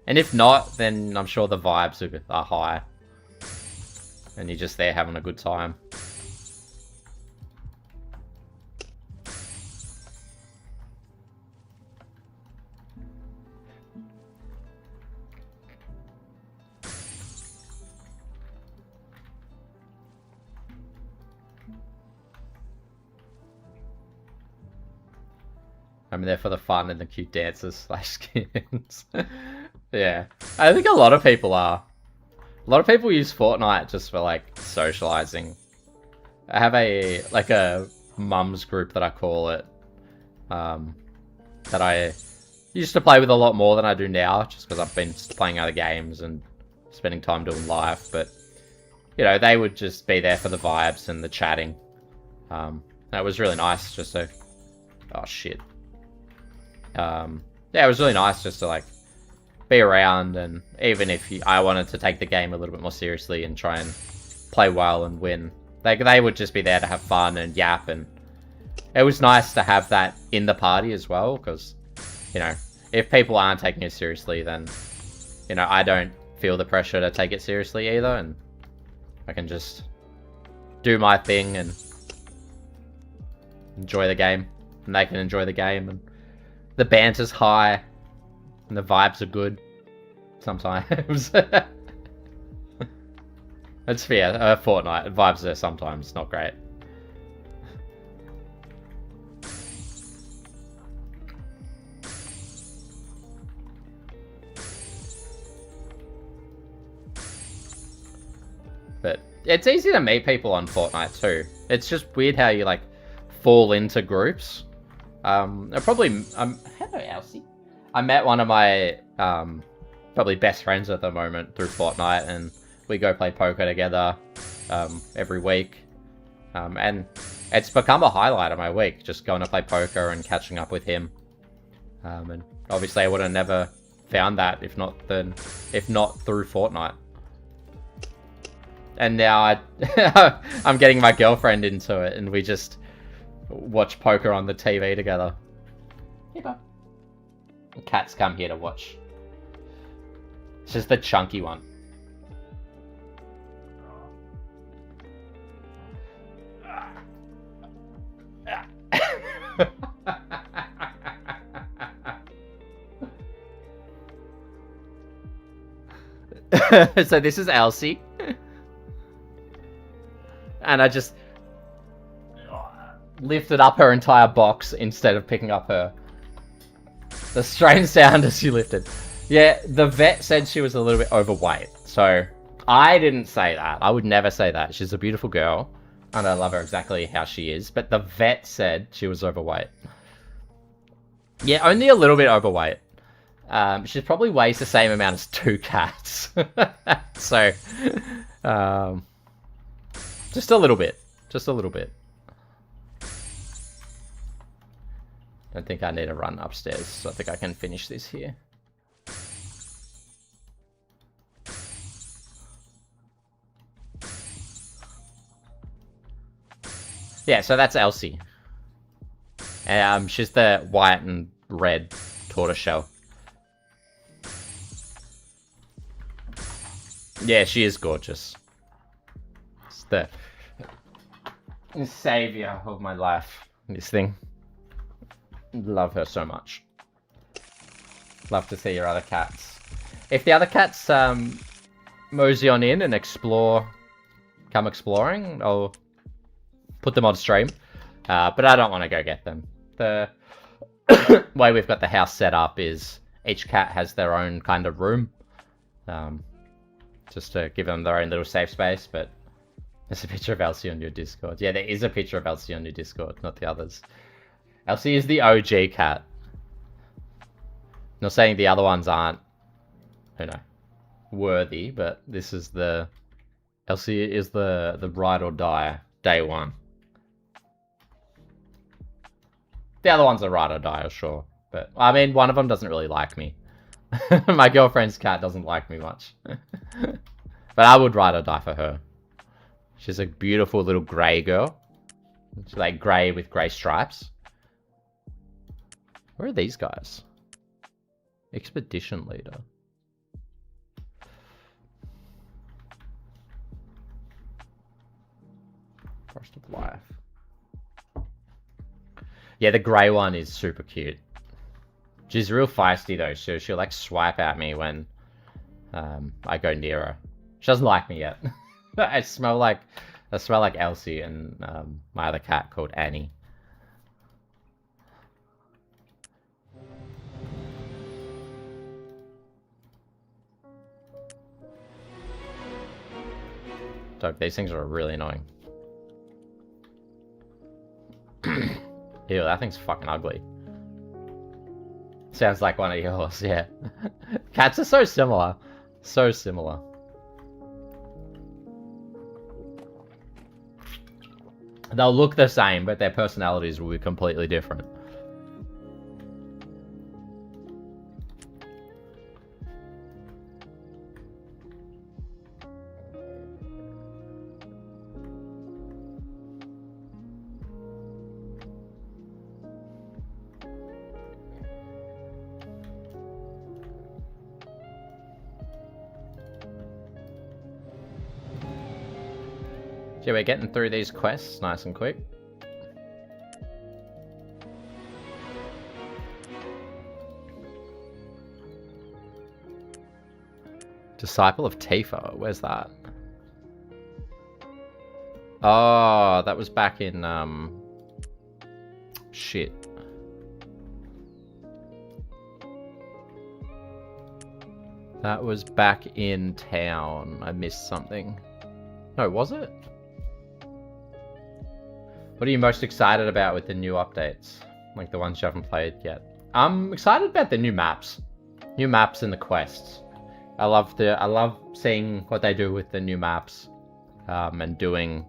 And if not, then I'm sure the vibes are high. And you're just there having a good time. I'm there for the fun and the cute dances / skins. Yeah. I think a lot of people are. A lot of people use Fortnite just for, like, socializing. I have a mums group that I call it. That I used to play with a lot more than I do now, just because I've been playing other games and spending time doing live. But, you know, they would just be there for the vibes and the chatting. It was really nice just to... Oh, shit. Yeah, it was really nice just to, like, be around, and even if I wanted to take the game a little bit more seriously and try and play well and win, they would just be there to have fun and yap, and it was nice to have that in the party as well, because, you know, if people aren't taking it seriously, then, you know, I don't feel the pressure to take it seriously either, and I can just do my thing and enjoy the game, and they can enjoy the game, and the banter's high, and the vibes are good sometimes. It's fair. Fortnite vibes are sometimes not great. But it's easy to meet people on Fortnite too. It's just weird how you, like, fall into groups. Hello, Elsie. I met one of my probably best friends at the moment through Fortnite, and we go play poker together every week. And it's become a highlight of my week, just going to play poker and catching up with him. And obviously I would have never found that if not through Fortnite. And now I'm getting my girlfriend into it, and we just watch poker on the TV together. Yeah. Cats come here to watch. It's just the chunky one. So this is Elsie. And I just lifted up her entire box instead of picking up her. The strange sound as she lifted. Yeah, the vet said she was a little bit overweight. So I didn't say that. I would never say that. She's a beautiful girl, and I love her exactly how she is. But the vet said she was overweight. Yeah, only a little bit overweight. She probably weighs the same amount as 2 cats. So, just a little bit. Just a little bit. I think I need to run upstairs, so I think I can finish this here. Yeah, so that's Elsie. She's the white and red tortoiseshell. Yeah, she is gorgeous. It's the savior of my life, this thing. Love her so much. Love to see your other cats. If the other cats mosey on in and come exploring, I'll put them on stream. But I don't want to go get them. The way we've got the house set up is each cat has their own kind of room. Just to give them their own little safe space, but there's a picture of Elsie on your Discord. Yeah, there is a picture of Elsie on your Discord, not the others. Elsie is the OG cat. Not saying the other ones aren't, you know, worthy, but this is the... Elsie is the ride or die, day one. The other ones are ride or die, sure. But, I mean, one of them doesn't really like me. My girlfriend's cat doesn't like me much. But I would ride or die for her. She's a beautiful little grey girl. She's like grey with grey stripes. Where are these guys? Expedition leader. Forest of Life. Yeah, the grey one is super cute. She's real feisty though, so she'll like swipe at me when I go near her. She doesn't like me yet. I smell like Elsie and my other cat called Annie. Dog, these things are really annoying. Ew, that thing's fucking ugly. Sounds like one of yours, yeah. Cats are so similar. So similar. They'll look the same, but their personalities will be completely different. Yeah, we're getting through these quests nice and quick. Disciple of Tifa, where's that? Oh, that was back in, shit. That was back in town. I missed something. No, was it? What are you most excited about with the new updates? Like the ones you haven't played yet? I'm excited about the new maps. New maps and the quests. I love seeing what they do with the new maps. And doing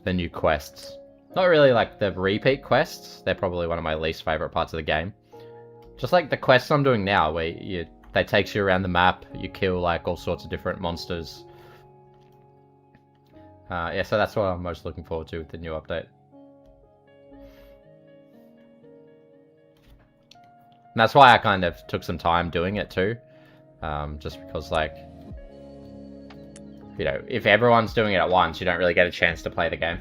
the new quests. Not really like the repeat quests. They're probably one of my least favorite parts of the game. Just like the quests I'm doing now, where they takes you around the map. You kill like all sorts of different monsters. Yeah, so that's what I'm most looking forward to with the new update. And that's why I kind of took some time doing it too. Just because, like, you know, if everyone's doing it at once, you don't really get a chance to play the game.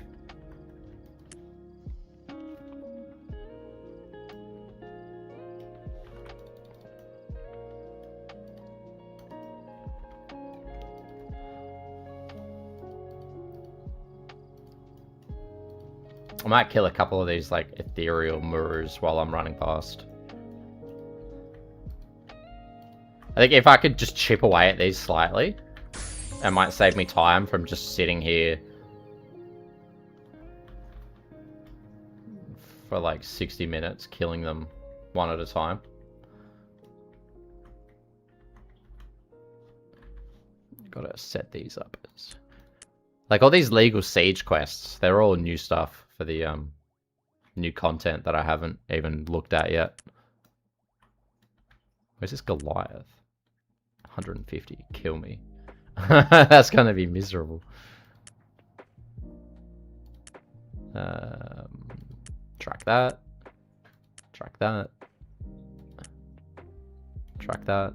I might kill a couple of these, like, ethereal Murus while I'm running past. I think if I could just chip away at these slightly, it might save me time from just sitting here for like 60 minutes, killing them one at a time. Gotta set these up as... Like all these legal siege quests, they're all new stuff for the new content that I haven't even looked at yet. Where's this Goliath? 150. Kill me. That's gonna be miserable. Track that. Track that. Track that.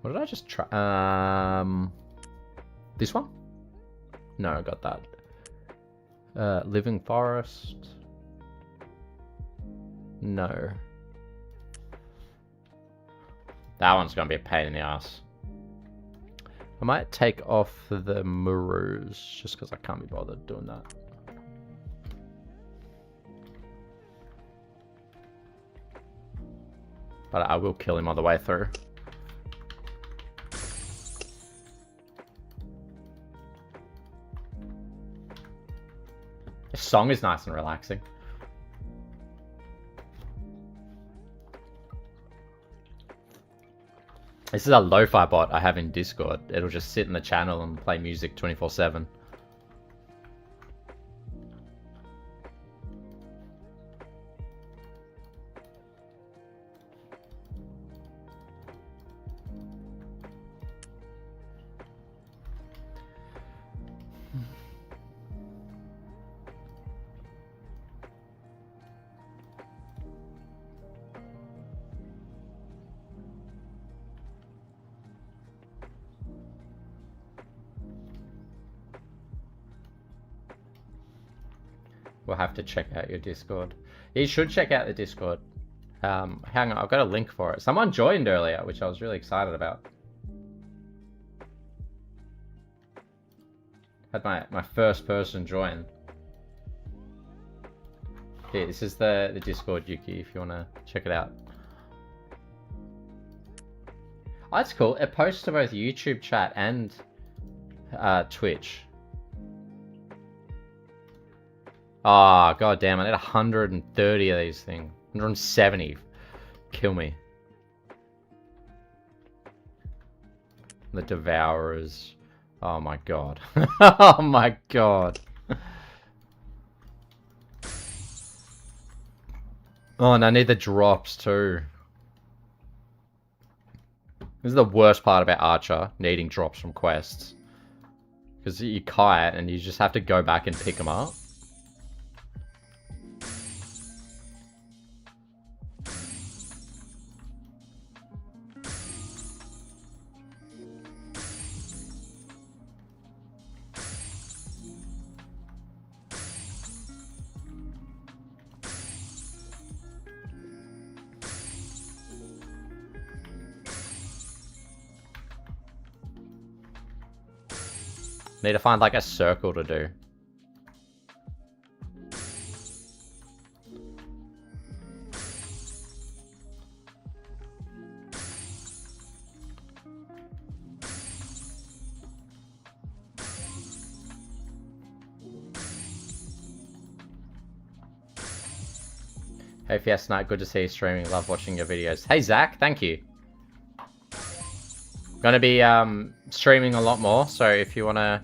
What did I just try? This one? No, I got that. Living Forest. No. That one's gonna be a pain in the ass. I might take off the Murus just because I can't be bothered doing that. But I will kill him on the way through. This song is nice and relaxing. This is a lo-fi bot I have in Discord. It'll just sit in the channel and play music 24/7. We'll have to check out your Discord. You should check out the Discord. Hang on, I've got a link for it. Someone joined earlier, which I was really excited about. Had my first person join. Here, this is the Discord, Yuki, if you want to check it out. Oh, that's cool. It posts to both YouTube chat and Twitch. Ah, oh, god damn, I need 130 of these things. 170. Kill me. The Devourers. Oh my god. Oh my god. Oh, and I need the drops too. This is the worst part about Archer, needing drops from quests. Because you kite and you just have to go back and pick them up. Need to find like a circle to do. Hey Fiesta Knight, good to see you streaming. Love watching your videos. Hey Zach, thank you. Gonna be streaming a lot more, so if you wanna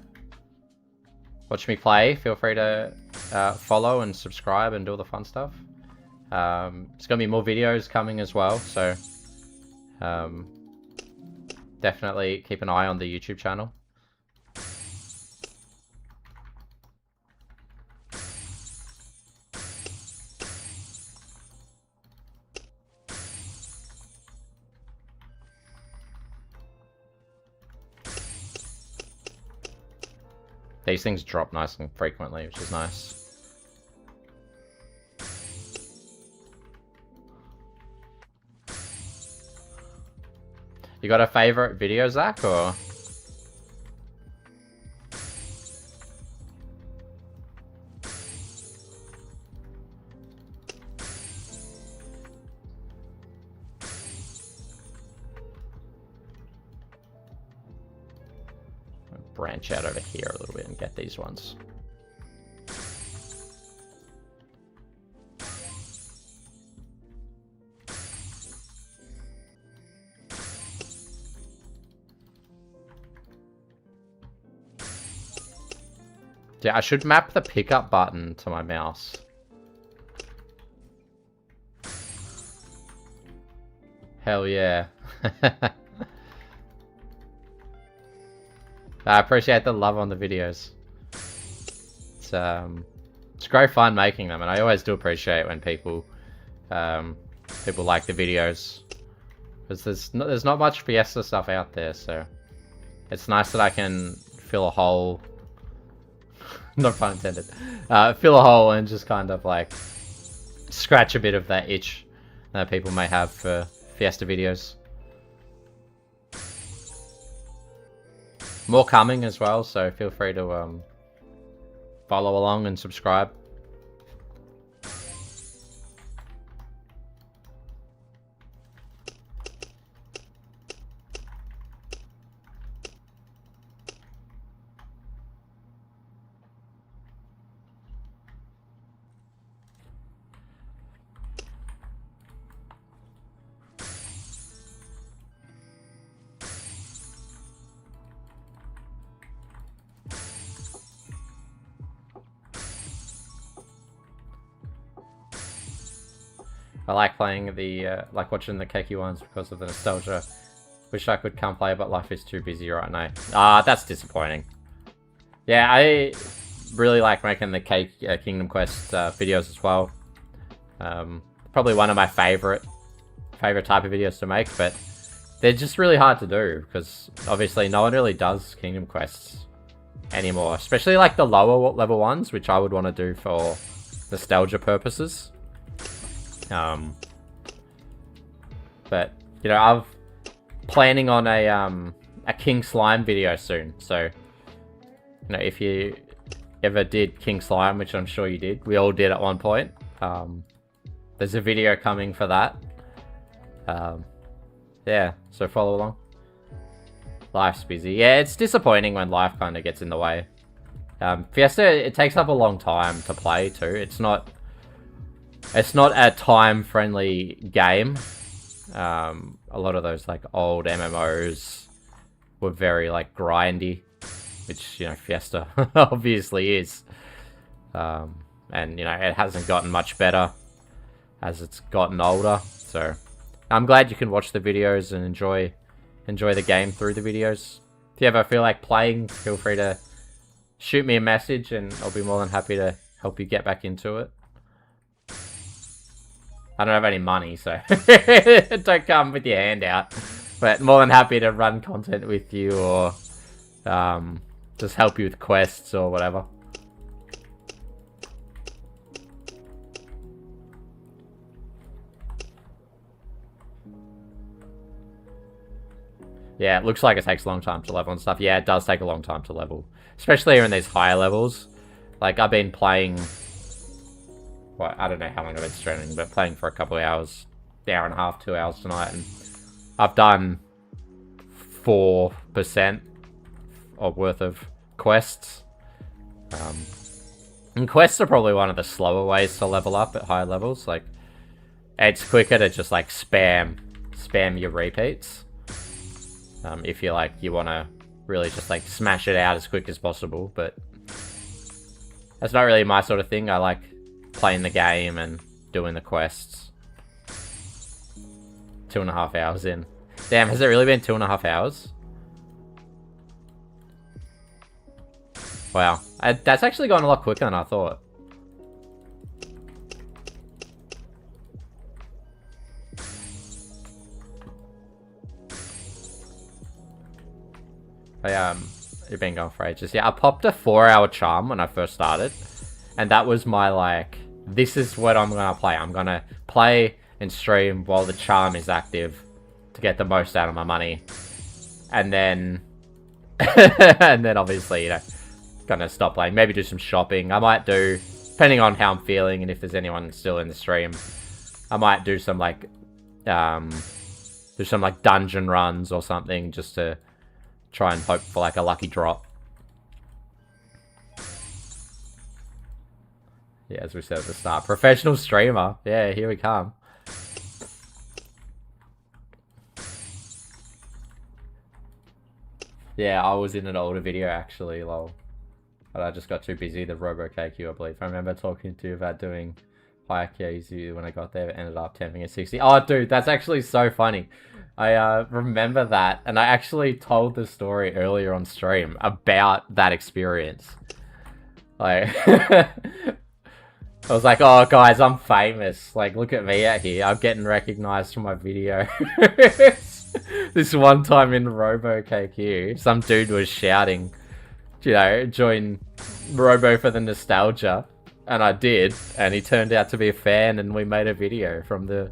watch me play, feel free to follow and subscribe and do all the fun stuff. There's gonna be more videos coming as well, so definitely keep an eye on the YouTube channel. These things drop nice and frequently, which is nice. You got a favorite video, Zach, or? Branch out over here a little bit and get these ones. Yeah, I should map the pickup button to my mouse. Hell yeah. I appreciate the love on the videos. It's great fun making them, and I always do appreciate when people people like the videos, because there's not much Fiesta stuff out there, so it's nice that I can fill a hole. No pun intended. Fill a hole and just kind of like scratch a bit of that itch that people may have for Fiesta videos. More coming as well, so feel free to follow along and subscribe. I like playing the, like watching the Keiki ones because of the nostalgia. Wish I could come play, but life is too busy right now. Ah, that's disappointing. Yeah, I really like making the Kingdom Quest videos as well. Probably one of my favorite type of videos to make, but they're just really hard to do because obviously no one really does Kingdom Quests anymore, especially like the lower level ones, which I would want to do for nostalgia purposes. But you know, I'm planning on a King Slime video soon, so you know, if you ever did King Slime, which I'm sure you did, we all did at one point, there's a video coming for that. Yeah, so follow along. Life's busy. Yeah, it's disappointing when life kind of gets in the way. Fiesta, it takes up a long time to play too. It's not a time-friendly game. A lot of those like old MMOs were very like grindy, which, you know, Fiesta obviously is. And you know, it hasn't gotten much better as it's gotten older. So I'm glad you can watch the videos and enjoy the game through the videos. If you ever feel like playing, feel free to shoot me a message and I'll be more than happy to help you get back into it. I don't have any money, so don't come with your hand out. But more than happy to run content with you or just help you with quests or whatever. Yeah, it looks like it takes a long time to level and stuff. Yeah, it does take a long time to level. Especially in these higher levels. Like, I've been playing... Well, I don't know how long I've been streaming, but playing for a couple of hours. An hour and a half, 2 hours tonight. And I've done 4% of worth of quests. And quests are probably one of the slower ways to level up at higher levels. Like, it's quicker to just, like, spam your repeats. If you want to really just like smash it out as quick as possible, but that's not really my sort of thing. I like playing the game and doing the quests. 2.5 hours in. Damn, has it really been 2.5 hours? Wow, that's actually gone a lot quicker than I thought. You've been going for ages. Yeah, I popped a 4-hour charm when I first started. And that was my, like, this is what I'm going to play. I'm going to play and stream while the charm is active to get the most out of my money. And then, and then obviously, you know, gonna stop playing. Maybe do some shopping. I might do, depending on how I'm feeling and if there's anyone still in the stream, I might do some, like, dungeon runs or something just to try and hope for like a lucky drop. Yeah, as we said at the start, professional streamer. Yeah, here we come. Yeah, I was in an older video actually, lol. But I just got too busy, the Robo KQ, I believe. I remember talking to you about doing higher KZ when I got there, but ended up temping at 60. Oh, dude, that's actually so funny. I remember that, and I actually told the story earlier on stream about that experience. Like, I was like, oh, guys, I'm famous. Like, look at me out here. I'm getting recognized for my video. This one time in Robo KQ, some dude was shouting, you know, join Robo for the nostalgia. And I did, and he turned out to be a fan, and we made a video from the,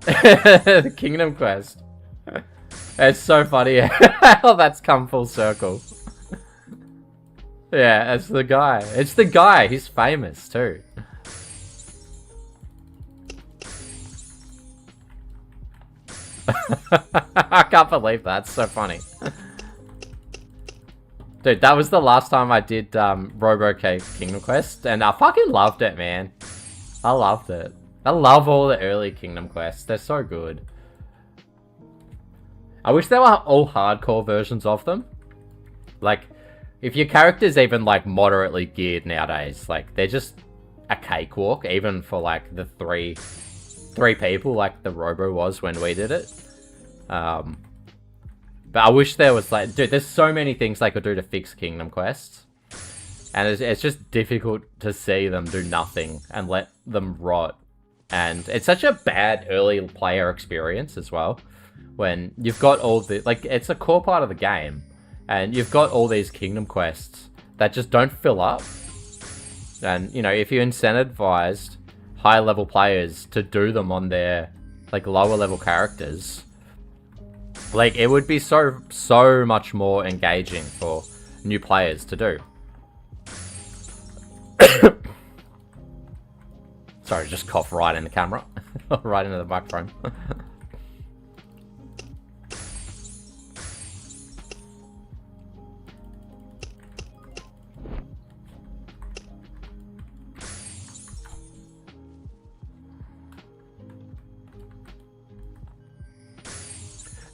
the Kingdom Quest. It's so funny how that's come full circle. Yeah, it's the guy. It's the guy. He's famous too. I can't believe that. It's so funny. Dude, that was the last time I did Robo Kingdom Quest, and I fucking loved it, man. I loved it. I love all the early Kingdom Quests. They're so good. I wish there were all hardcore versions of them. Like, if your character's even, like, moderately geared nowadays, like, they're just a cakewalk, even for, like, the 3 3 people like the Robo was when we did it. But I wish there was like, dude, there's so many things they could do to fix Kingdom Quests. And it's just difficult to see them do nothing and let them rot. And it's such a bad early player experience as well. When you've got all the, like, it's a core part of the game. And you've got all these Kingdom Quests that just don't fill up. And, you know, if you incentivized high level players to do them on their, like, lower level characters, like, it would be so much more engaging for new players to do. Sorry, just cough right in the camera. Right into the microphone.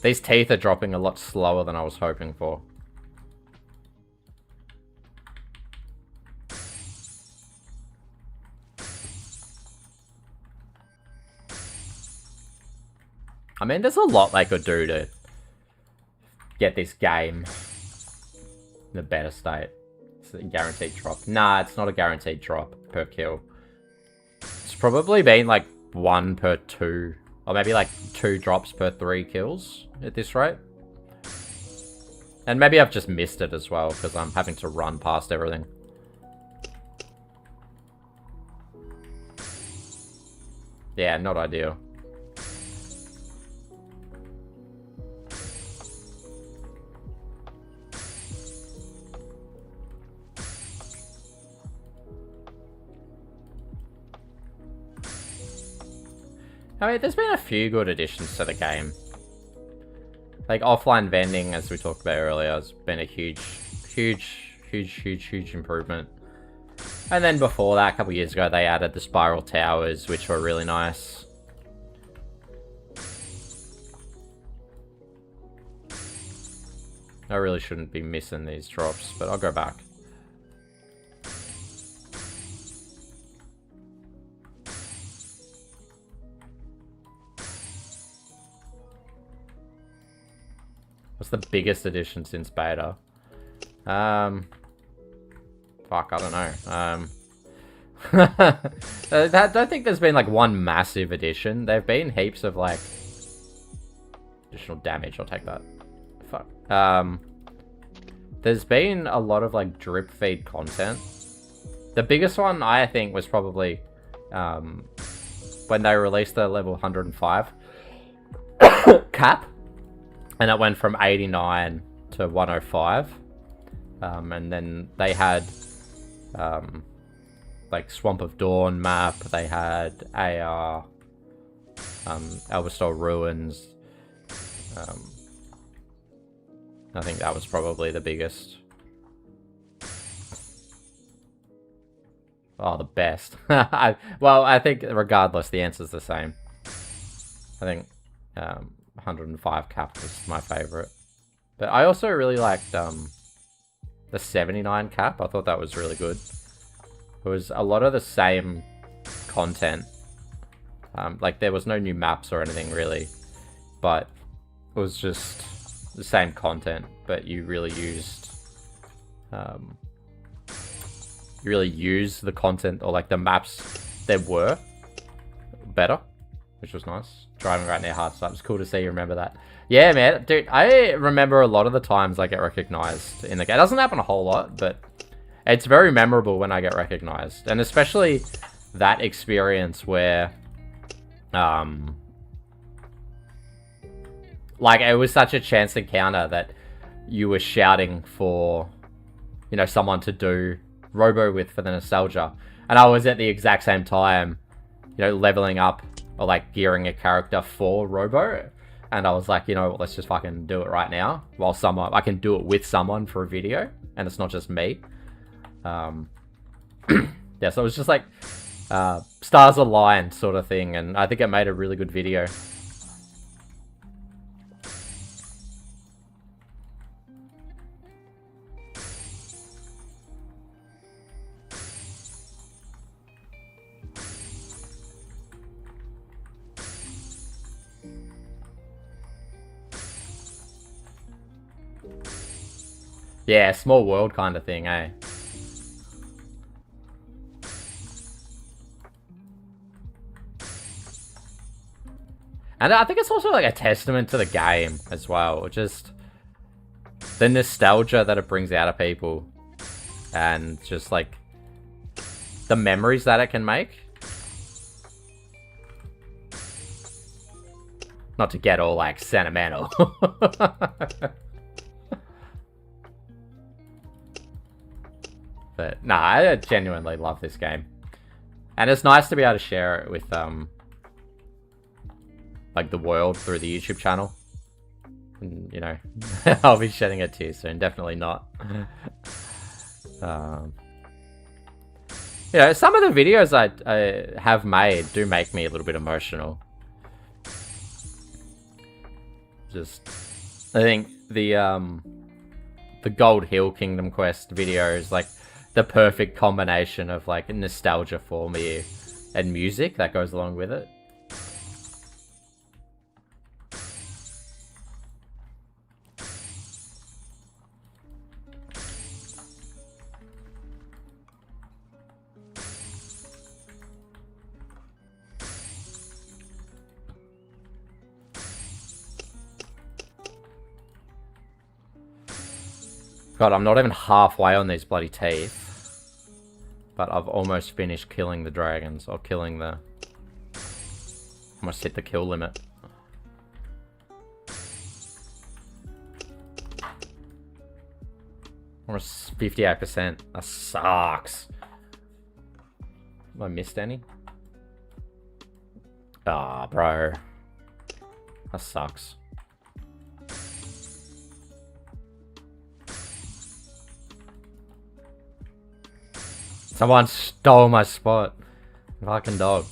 These teeth are dropping a lot slower than I was hoping for. I mean, there's a lot they could do to get this game in a better state. It's a guaranteed drop. Nah, it's not a guaranteed drop per kill. It's probably been like 1 per 2, or maybe like 2 drops per 3 kills at this rate. And maybe I've just missed it as well, because I'm having to run past everything. Yeah, not ideal. I mean, there's been a few good additions to the game. Like, offline vending, as we talked about earlier, has been a huge improvement. And then before that, a couple of years ago, they added the spiral towers, which were really nice. I really shouldn't be missing these drops, but I'll go back. What's the biggest addition since beta? Fuck, I don't know. I don't think there's been like one massive addition. There've been heaps of like additional damage. I'll take that. Fuck. There's been a lot of like drip feed content. The biggest one I think was probably when they released the level 105 cap. And it went from 89 to 105. And then they had like Swamp of Dawn map. They had AR, Elverstor Ruins. I think that was probably the biggest. Oh, the best. Well, I think regardless, the answer's the same. I think 105 cap was my favorite. But I also really liked the 79 cap. I thought that was really good. It was a lot of the same content. Like, there was no new maps or anything, really. But it was just the same content, but you really used... you really used the content, or like the maps there were better, which was nice. Driving right near Hearthstone. It's cool to see you remember that. Yeah, man. Dude, I remember a lot of the times I get recognized in the game. It doesn't happen a whole lot, but it's very memorable when I get recognized. And especially that experience where, like, it was such a chance encounter that you were shouting for, you know, someone to do Robo with for the nostalgia. And I was at the exact same time, you know, leveling up or like gearing a character for Robo, and I was like, you know, let's just fucking do it right now while I can do it with someone for a video, and it's not just me. Yeah, so it was just like stars aligned sort of thing, and I think it made a really good video. Yeah, small world kind of thing, eh? And I think it's also like a testament to the game as well. Just the nostalgia that it brings out of people. And just like the memories that it can make. Not to get all like sentimental. But nah, I genuinely love this game. And it's nice to be able to share it with like the world through the YouTube channel. And, you know, I'll be shedding a tear soon. Definitely not. You know, some of the videos I have made do make me a little bit emotional. Just, I think the Gold Hill Kingdom Quest video is like the perfect combination of like nostalgia for me and music that goes along with it. God, I'm not even halfway on these bloody teeth. But I've almost finished killing the dragons. Or killing the... Almost hit the kill limit. Almost 58%. That sucks. Have I missed any? Ah, bro. That sucks. Someone stole my spot. Fucking dog.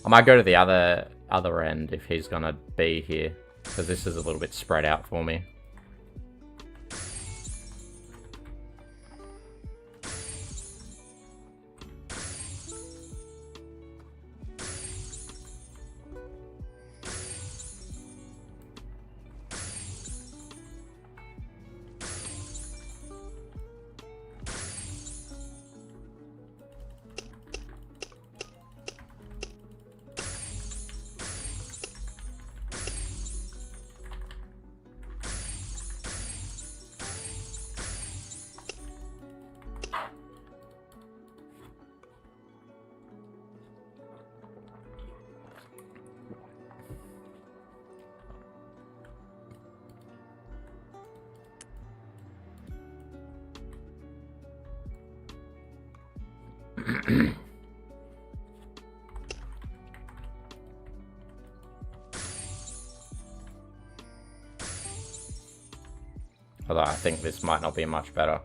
I might go to the other end if he's gonna be here, because this is a little bit spread out for me. Although I think this might not be much better.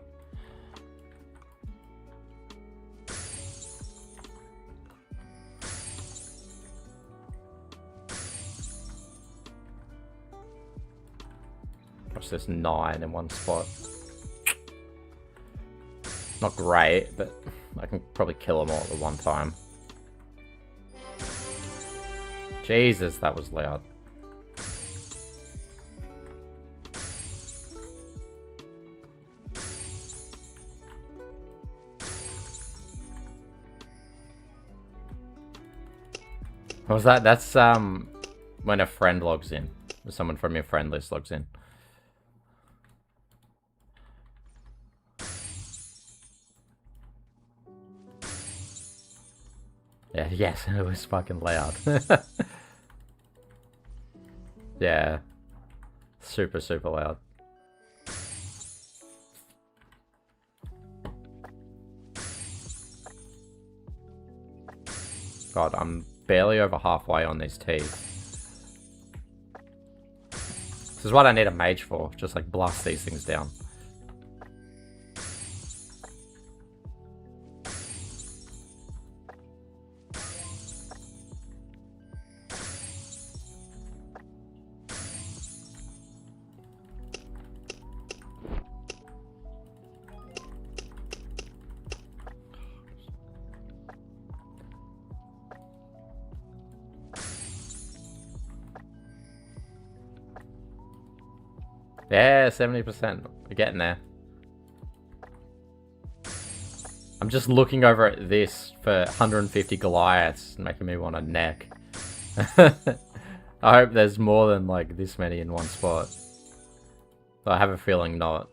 What's this? 9 in one spot. Not great, but I can probably kill them all at the one time. Jesus, that was loud. What was that? That's when a friend logs in. Or someone from your friend list logs in. Yeah, yes, it was fucking loud. Yeah. Super, super loud. God, I'm barely over halfway on these teeth. This is what I need a mage for. Just like blast these things down. Yeah, 70%. We're getting there. I'm just looking over at this for 150 Goliaths, making me want a neck. I hope there's more than like this many in one spot. But I have a feeling not.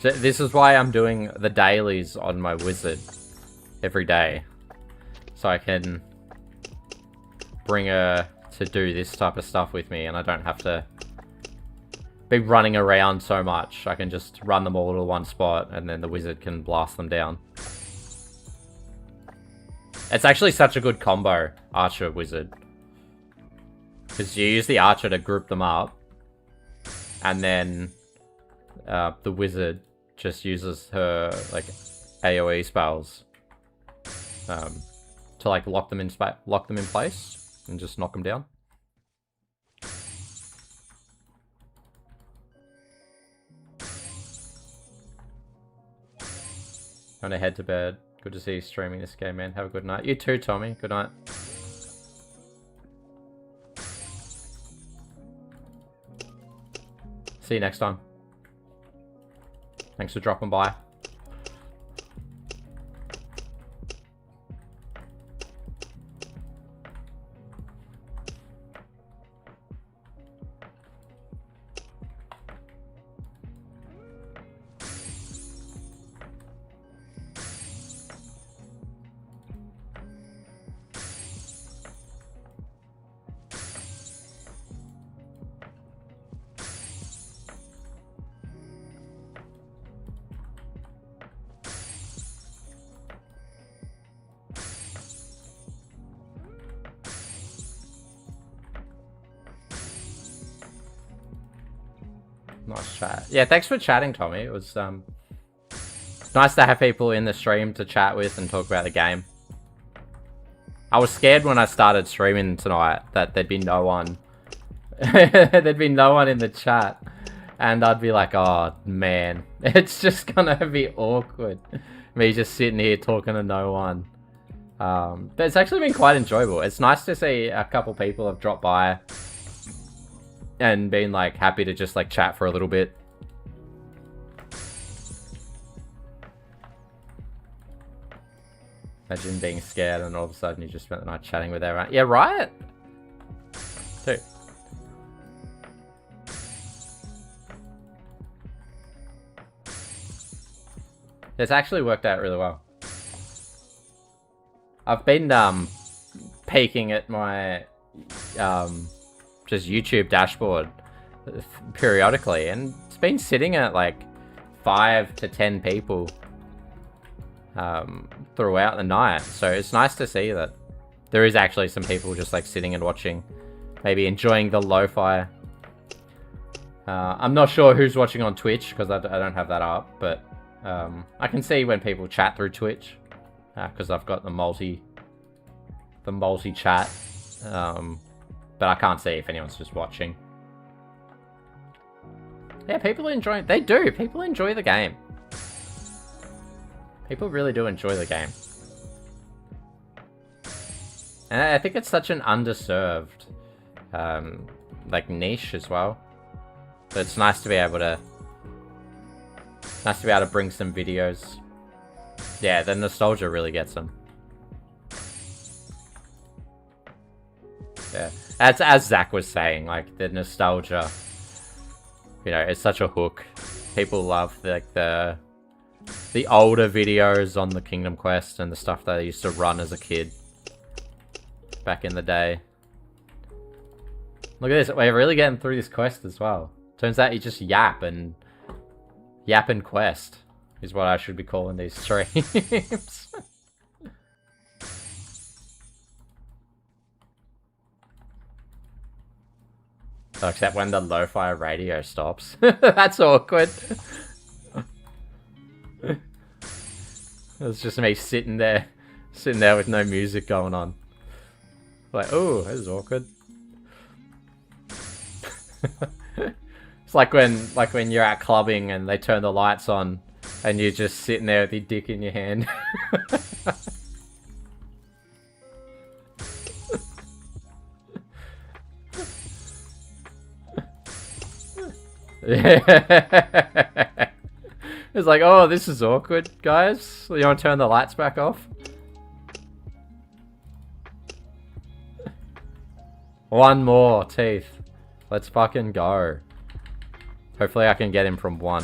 So this is why I'm doing the dailies on my wizard every day. So I can bring her to do this type of stuff with me and I don't have to be running around so much. I can just run them all to one spot and then the wizard can blast them down. It's actually such a good combo, archer wizard. Because you use the archer to group them up and then the wizard just uses her like AoE spells to like lock them in place and just knock them down. Gonna head to bed. Good to see you streaming this game, man. Have a good night. You too, Tommy. Good night. See you next time. Thanks for dropping by. Nice chat. Yeah, thanks for chatting, Tommy. It was nice to have people in the stream to chat with and talk about the game. I was scared when I started streaming tonight that there'd be no one. There'd be no one in the chat. And I'd be like, oh, man. It's just gonna be awkward. Me just sitting here talking to no one. But it's actually been quite enjoyable. It's nice to see a couple people have dropped by and being like happy to just like chat for a little bit. Imagine being scared and all of a sudden you just spent the night chatting with everyone. Yeah, right? Dude. It's actually worked out really well. I've been peeking at my just YouTube dashboard periodically, and it's been sitting at like 5 to 10 people throughout the night. So it's nice to see that there is actually some people just like sitting and watching, maybe enjoying the lo-fi. I'm not sure who's watching on Twitch because I don't have that up, but I can see when people chat through Twitch because I've got the multi chat. But I can't see if anyone's just watching. Yeah, people enjoy... They do. People enjoy the game. People really do enjoy the game. And I think it's such an underserved like niche as well. So it's nice to be able to... bring some videos. Yeah, the nostalgia really gets them. Yeah. As Zach was saying, like the nostalgia, you know, it's such a hook. People love like the older videos on the Kingdom Quest and the stuff that I used to run as a kid back in the day. Look at this, we're really getting through this quest as well. Turns out you just yap and quest is what I should be calling these streams. Except when the lo-fi radio stops. That's awkward. It's just me sitting there with no music going on. Like, oh, this is awkward. It's like when you're out clubbing and they turn the lights on and you're just sitting there with your dick in your hand. Yeah. It's like, oh, this is awkward, guys. You want to turn the lights back off? One more teeth. Let's fucking go. Hopefully I can get him from one.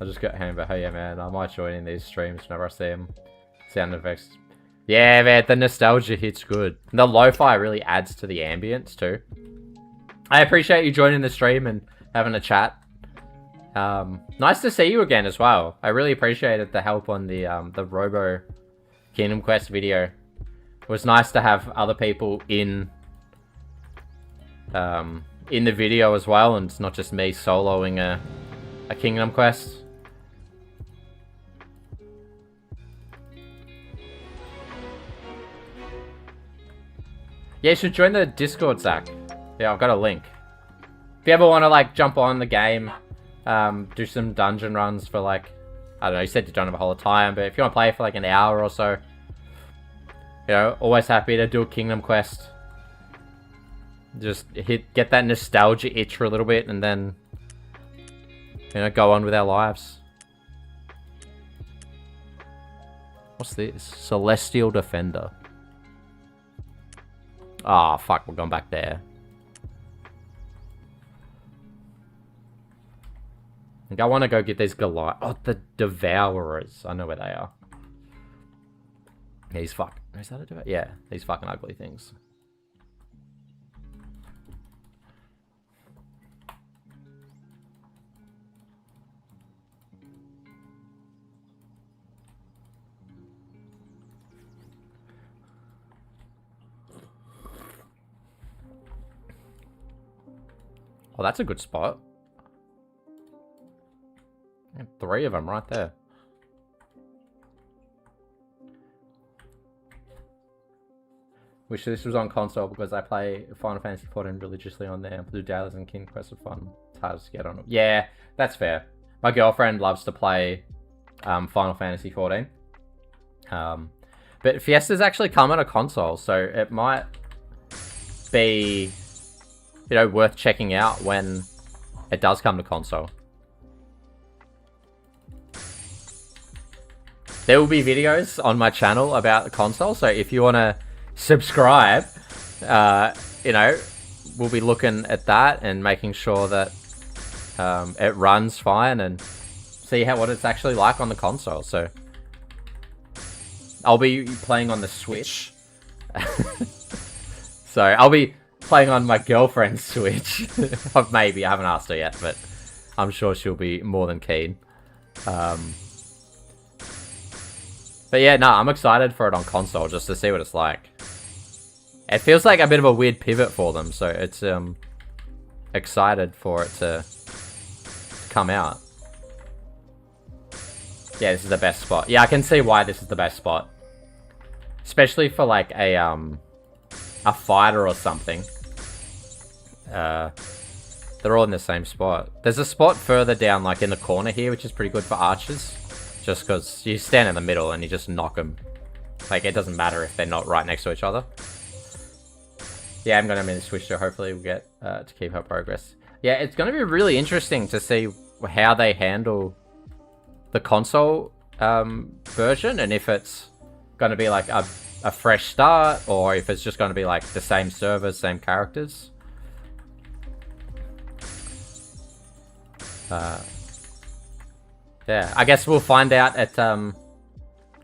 I just got home, but hey, yeah, man, I might join in these streams whenever I see them. Sound effects. Yeah, man, the nostalgia hits good. The lo-fi really adds to the ambience too. I appreciate you joining the stream and having a chat. Nice to see you again as well. I really appreciated the help on the Robo Kingdom Quest video. It was nice to have other people in the video as well, and it's not just me soloing a Kingdom Quest. Yeah, you should join the Discord, Zach. Yeah, I've got a link. If you ever want to, like, jump on the game, do some dungeon runs for, like, I don't know, you said you don't have a whole time, but if you want to play for, like, an hour or so, you know, always happy to do a Kingdom Quest. Just get that nostalgia itch for a little bit, and then, you know, go on with our lives. What's this? Celestial Defender. Ah, oh, fuck, we're going back there. I think I want to go get these Goliath. Oh, the Devourers. I know where they are. These fuck. Is that a Devourer? Yeah, these fucking ugly things. Oh, that's a good spot. 3 of them right there. Wish this was on console because I play Final Fantasy XIV religiously on there. Blue Dallas and King Quest are fun. It's hard to get on it. Yeah, that's fair. My girlfriend loves to play Final Fantasy XIV. But Fiesta's actually come on a console, so it might be, you know, worth checking out when it does come to console. There will be videos on my channel about the console, so if you want to subscribe, you know, we'll be looking at that and making sure that it runs fine and see what it's actually like on the console. So I'll be playing on the Switch. So I'll be playing on my girlfriend's Switch. Maybe, I haven't asked her yet, but I'm sure she'll be more than keen. But yeah, no, I'm excited for it on console just to see what it's like. It feels like a bit of a weird pivot for them, so it's excited for it to come out. Yeah, this is the best spot. Yeah, I can see why this is the best spot. Especially for like a fighter or something. They're all in the same spot. There's a spot further down, like in the corner here, which is pretty good for archers. Just because you stand in the middle and you just knock them. Like, it doesn't matter if they're not right next to each other. Yeah, I'm going to switch to hopefully we'll get to keep our progress. Yeah, it's going to be really interesting to see how they handle the console version. And if it's going to be like a fresh start, or if it's just going to be like the same servers, same characters. Yeah, I guess we'll find out at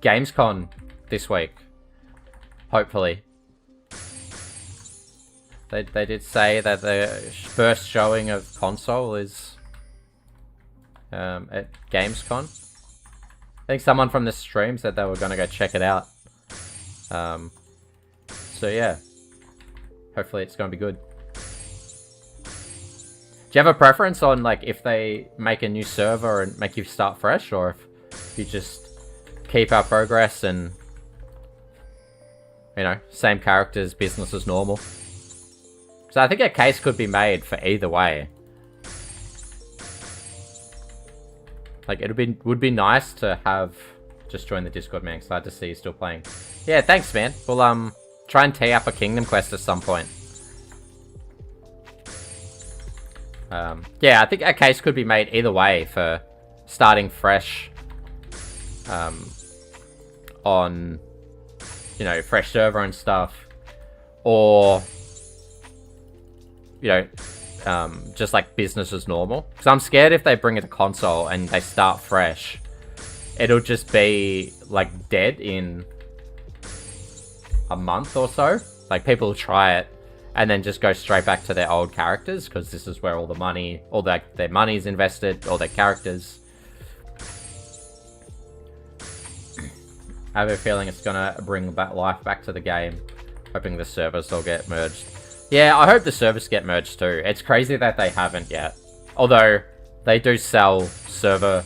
Gamescom this week. Hopefully. They did say that the first showing of console is at Gamescom. I think someone from the stream said they were going to go check it out. So yeah, hopefully it's going to be good. Do you have a preference on like if they make a new server and make you start fresh, or if you just keep our progress and, you know, same characters, business as normal. So I think a case could be made for either way. Like, would be nice to have... Just join the Discord, man. Glad to see you still playing. Yeah, thanks, man. We'll, try and tee up a Kingdom Quest at some point. Yeah, I think a case could be made either way for starting fresh on, you know, fresh server and stuff, or, you know, just like business as normal. Because I'm scared if they bring it to console and they start fresh, it'll just be like dead in a month or so. Like, people will try it and then just go straight back to their old characters, because this is where all the money, all their money is invested, all their characters. I have a feeling it's gonna bring back life back to the game. Hoping the servers will get merged. Yeah, I hope the servers get merged too. It's crazy that they haven't yet. Although, they do sell server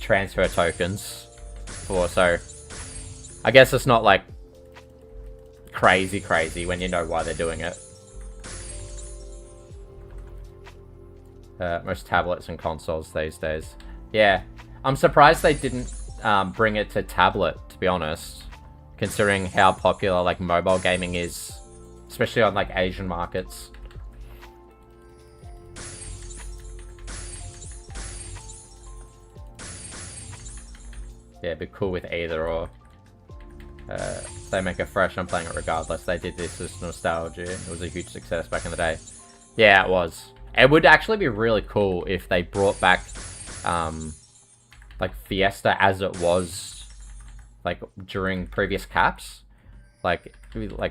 transfer tokens for, so I guess it's not like crazy when you know why they're doing it. Most tablets and consoles these days. Yeah, I'm surprised they didn't bring it to tablet, to be honest, considering how popular like mobile gaming is, especially on like Asian markets. Yeah, it'd be cool with either or. They make it fresh, I'm playing it regardless. They did this as nostalgia. It was a huge success back in the day. Yeah, it was. It would actually be really cool if they brought back like Fiesta as it was like during previous caps. Like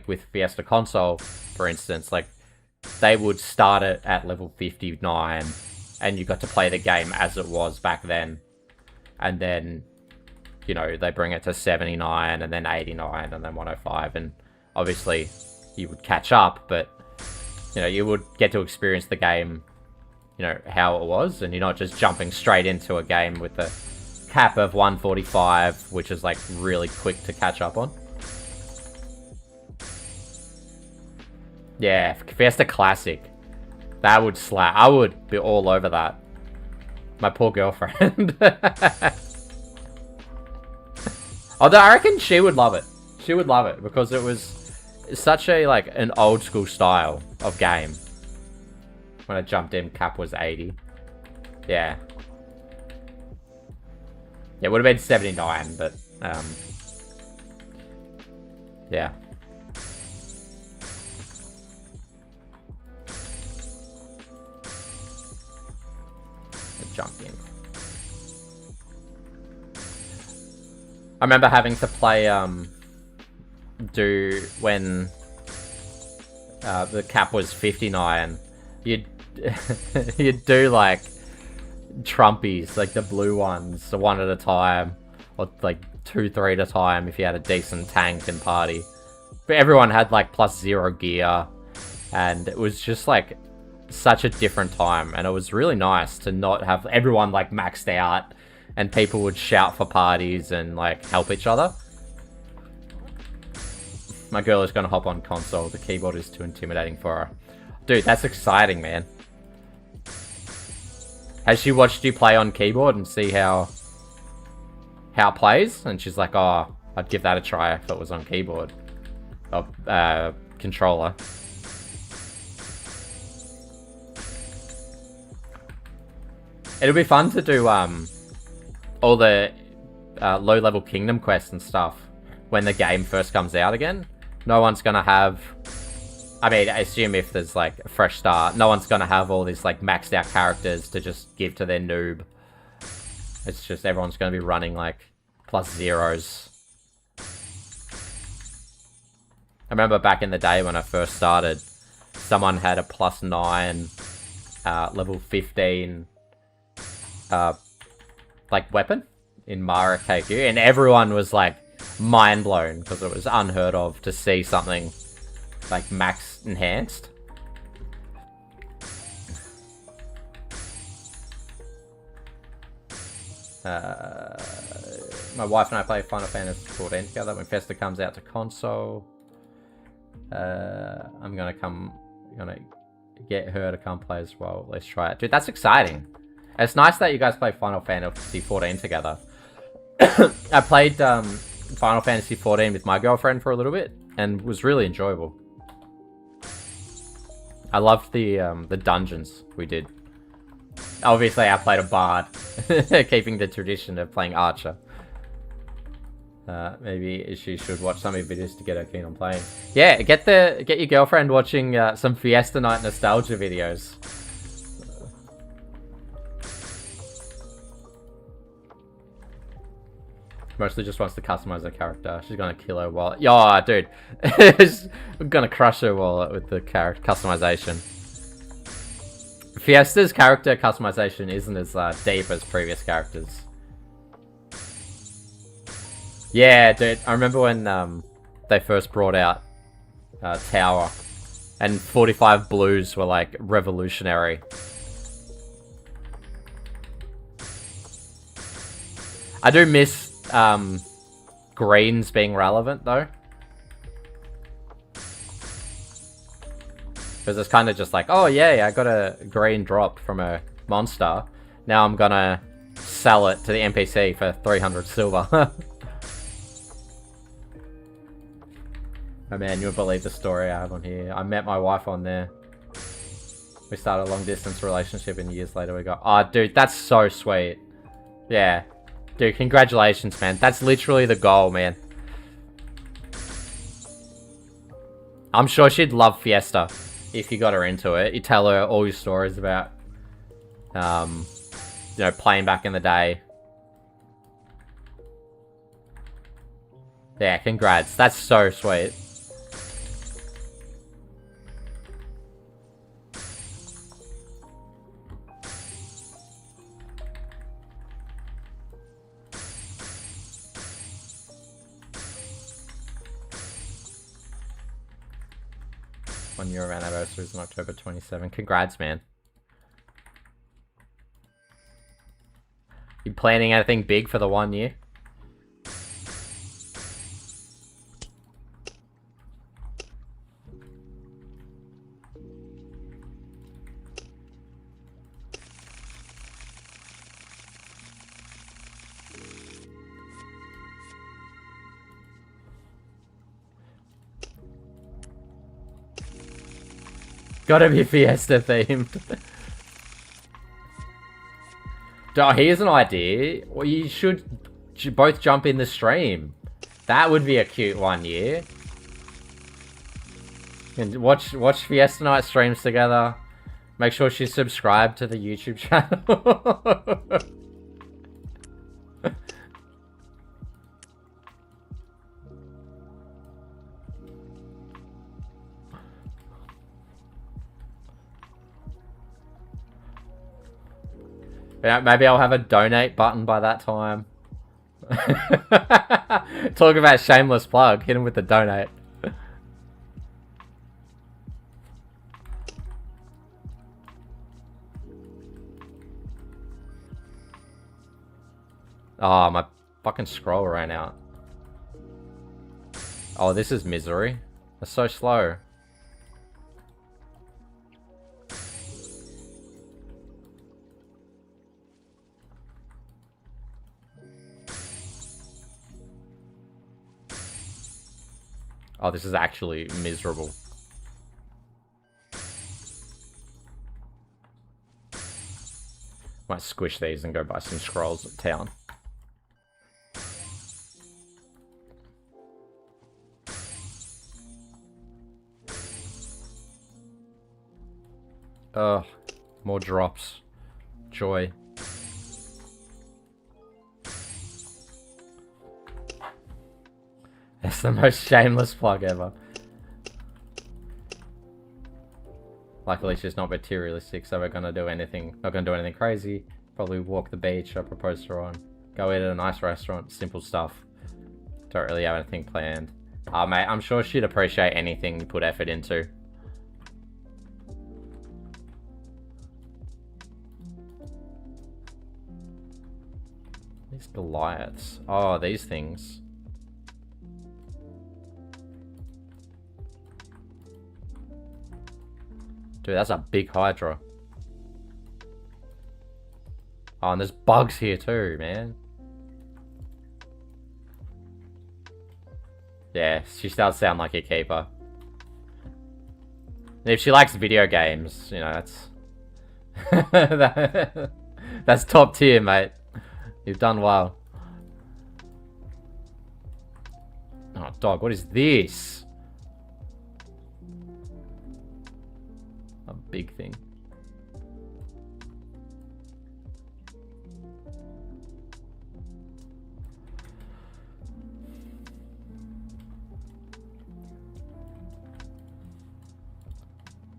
with Fiesta console, for instance, like they would start it at level 59 and you got to play the game as it was back then. And then, you know, they bring it to 79 and then 89 and then 105, and obviously you would catch up, but you know, you would get to experience the game, you know, how it was, and you're not just jumping straight into a game with the cap of 145, which is like really quick to catch up on. Yeah, Fiesta Classic. That would slap. I would be all over that. My poor girlfriend. Although I reckon she would love it. She would love it because it was such a like an old school style of game. When I jumped in, cap was 80. Yeah. Yeah, it would have been 79, but yeah. Jump in. I remember having to play when the cap was 59. You'd you'd do like Trumpies, like the blue ones, one at a time, or like 2-3 at a time if you had a decent tank and party. But everyone had like +0 gear, and it was just like such a different time, and it was really nice to not have everyone like maxed out, and people would shout for parties and like help each other. My girl is gonna hop on console. The keyboard is too intimidating for her. Dude, that's exciting, man. Has she watched you play on keyboard and see how it plays? And she's like, oh, I'd give that a try if it was on keyboard. Or controller. It'll be fun to do all the low-level kingdom quests and stuff when the game first comes out again. No one's gonna have... I mean, I assume if there's like a fresh start, no one's gonna have all these like maxed out characters to just give to their noob. It's just everyone's gonna be running like +0s. I remember back in the day when I first started, someone had a +9 level 15 like weapon in Mara KQ, and everyone was like mind blown because it was unheard of to see something like max enhanced. my wife and I play Final Fantasy 14 together when Fiesta comes out to console. I'm gonna get her to come play as well. Let's try it. Dude, that's exciting. It's nice that you guys play Final Fantasy 14 together. I played Final Fantasy 14 with my girlfriend for a little bit and was really enjoyable. I loved the dungeons we did. Obviously, I played a bard, keeping the tradition of playing archer. Maybe she should watch some of your videos to get her keen on playing. Yeah, get your girlfriend watching some Fiesta Night nostalgia videos. Mostly just wants to customize her character. She's gonna kill her wallet. Yo, dude, I'm gonna crush her wallet with the character customization. Fiesta's character customization isn't as deep as previous characters. Yeah, dude, I remember when they first brought out Tower, and 45 blues were like revolutionary. I do miss greens being relevant though, because it's kind of just like, oh yeah, I got a green dropped from a monster, now I'm gonna sell it to the NPC for 300 silver. Oh man, you would believe the story I have on here. I met my wife on there. We started a long distance relationship and years later we got... Oh dude, that's so sweet. Yeah. Dude, congratulations, man. That's literally the goal, man. I'm sure she'd love Fiesta if you got her into it. You tell her all your stories about, you know, playing back in the day. Yeah, congrats. That's so sweet. One year of anniversary is on October 27. Congrats, man. You planning anything big for the 1 year? Gotta be Fiesta themed. Oh, here's an idea. Well, you should both jump in the stream. That would be a cute 1 year. And watch Fiesta Night streams together. Make sure she's subscribed to the YouTube channel. Yeah, maybe I'll have a donate button by that time. Talk about shameless plug. Hit him with the donate. Oh, my fucking scroll ran out. Oh, this is misery. It's so slow. Oh, this is actually miserable. Might squish these and go buy some scrolls at town. Ugh, more drops. Joy. It's the most shameless plug ever. Luckily she's not materialistic, so we're gonna do anything, not gonna do anything crazy. Probably walk the beach I proposed to her on. Go eat at a nice restaurant, simple stuff. Don't really have anything planned. Oh mate, I'm sure she'd appreciate anything you put effort into. These Goliaths. Oh, these things. Dude, that's a big Hydra. Oh, and there's bugs here too, man. Yeah, she does sound like a keeper. And if she likes video games, you know, that's... that's top tier, mate. You've done well. Oh, dog, what is this? A big thing.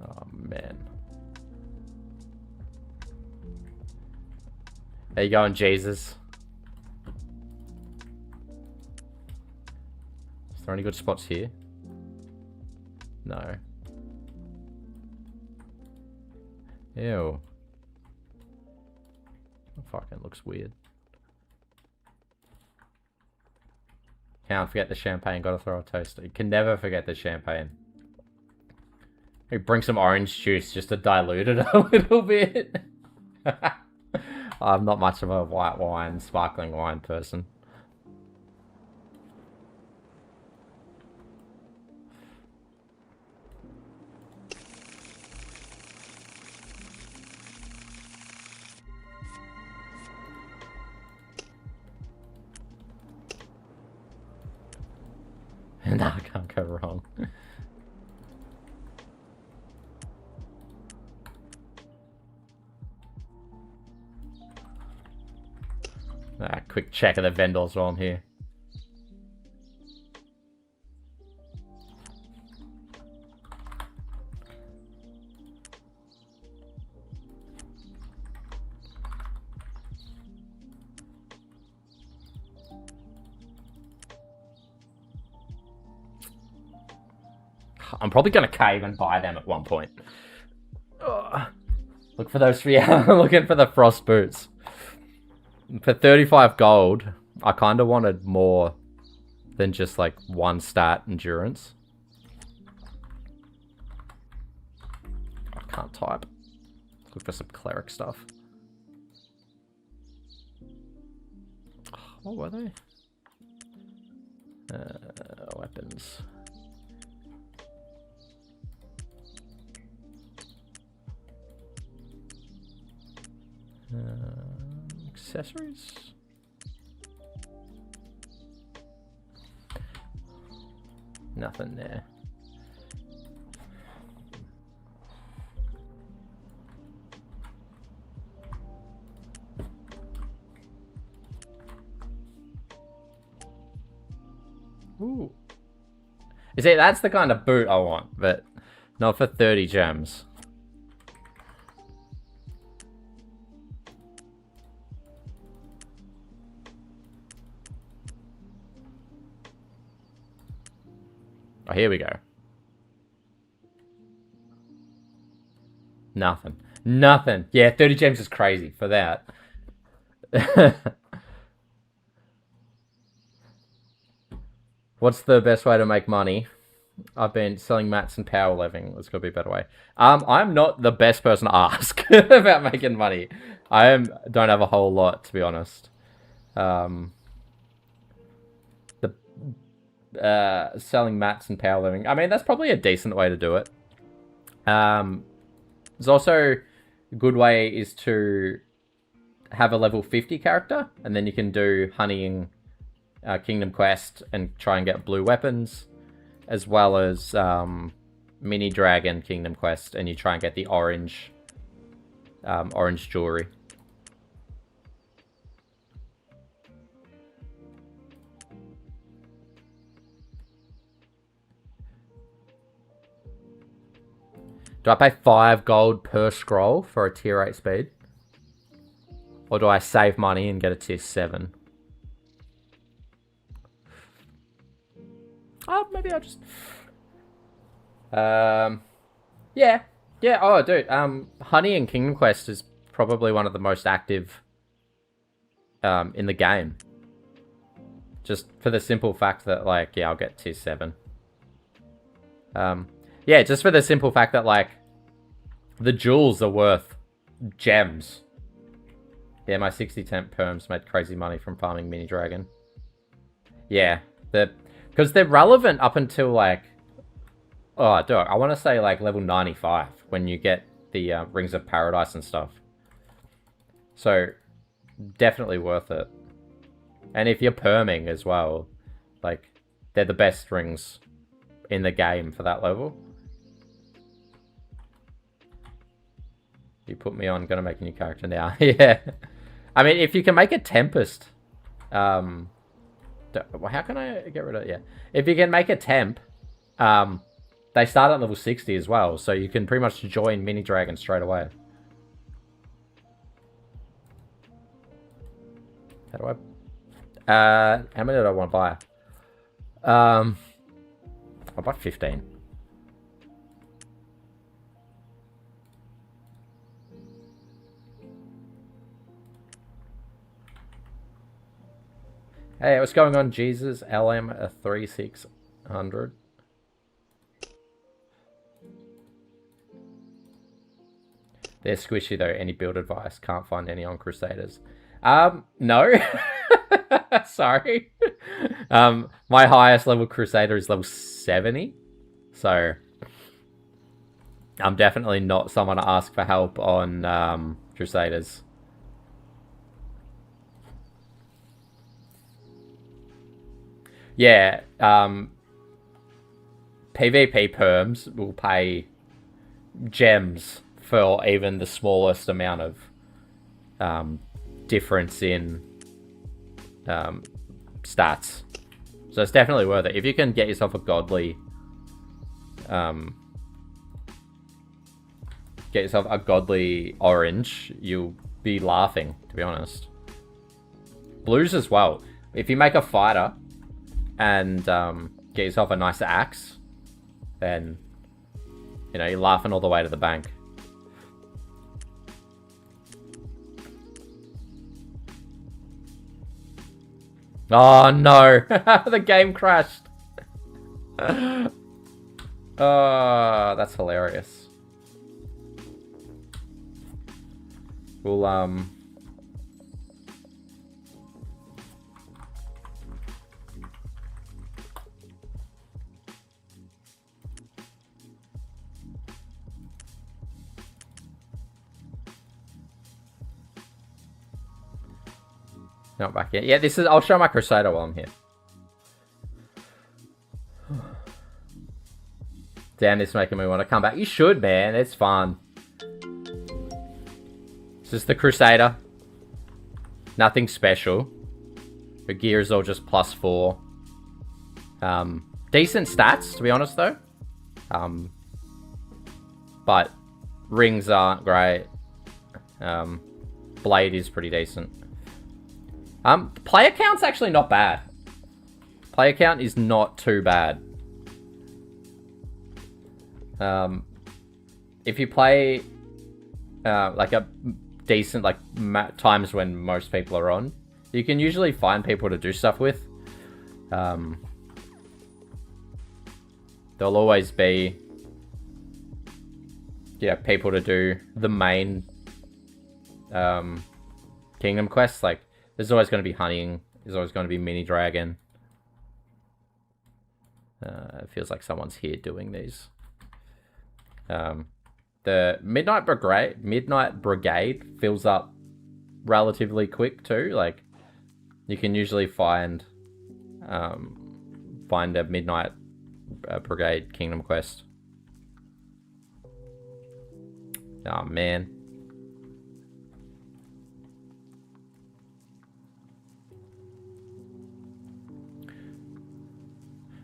Oh, man. How you going, Jesus? Is there any good spots here? No. Ew. Fucking looks weird. Can't forget the champagne, gotta throw a toaster. You can never forget the champagne. Maybe bring some orange juice just to dilute it a little bit. I'm not much of a white wine, sparkling wine person. Nah, I can't go wrong. Quick check of the vendors while I'm here. I'm probably going to cave and buy them at one point. Ugh. Look for those, yeah, looking for the frost boots. For 35 gold, I kind of wanted more than just like one stat endurance. I can't type. Look for some cleric stuff. What were they? Weapons. Accessories? Nothing there. Ooh. You see, that's the kind of boot I want, but not for 30 gems. Oh, here we go. Nothing. Nothing. Yeah, 30 gems is crazy for that. What's the best way to make money? I've been selling mats and power living. There's got to be a better way. I'm not the best person to ask about making money. Don't have a whole lot, to be honest. Selling mats and power living. I mean, that's probably a decent way to do it. There's also a good way is to have a level 50 character, and then you can do honeying Kingdom Quest and try and get blue weapons, as well as mini dragon Kingdom Quest, and you try and get the orange jewelry. Do I pay 5 gold per scroll for a tier 8 speed? Or do I save money and get a tier 7? Oh, maybe I'll just... Yeah. Yeah, oh, dude. Honey and Kingdom Quest is probably one of the most active in the game. Just for the simple fact that, like, yeah, I'll get tier 7. Yeah, just for the simple fact that, like, the jewels are worth gems. Yeah, my 60 temp perms made crazy money from farming Mini Dragon. Yeah, because they're relevant up until, like, oh, dude, I want to say, like, level 95 when you get the Rings of Paradise and stuff. So, definitely worth it. And if you're perming as well, like, they're the best rings in the game for that level. You put me on, gonna make a new character now. Yeah. I mean, if you can make a Tempest, how can I get rid of it? Yeah. If you can make a Temp, they start at level 60 as well, so you can pretty much join Mini Dragon straight away. How do I... how many did I want to buy? I'll buy 15. Hey, what's going on, Jesus? LM a 3600. They're squishy though. Any build advice? Can't find any on Crusaders. No. Sorry. My highest level Crusader is level 70. So I'm definitely not someone to ask for help on Crusaders. Yeah, PvP perms will pay gems for even the smallest amount of difference in stats. So it's definitely worth it. If you can get yourself a godly orange, you'll be laughing, to be honest. Blues as well. If you make a fighter and get yourself a nice axe, then, you know, you're laughing all the way to the bank. Oh no, the game crashed. Oh, that's hilarious. We'll not back yet. Yeah, this is. I'll show my Crusader while I'm here. Damn, this is making me want to come back. You should, man. It's fun. This is the Crusader. Nothing special. The gear is all just +4. Decent stats, to be honest, though. But rings aren't great. Blade is pretty decent. Player count's actually not bad. Player count is not too bad. If you play like a decent, like, times when most people are on, you can usually find people to do stuff with. There'll always be, yeah, people to do the main kingdom quests. Like, there's always going to be hunting. There's always going to be Mini Dragon. It feels like someone's here doing these. The Midnight Brigade fills up relatively quick too. Like, you can usually find a Midnight Brigade Kingdom quest. Oh man.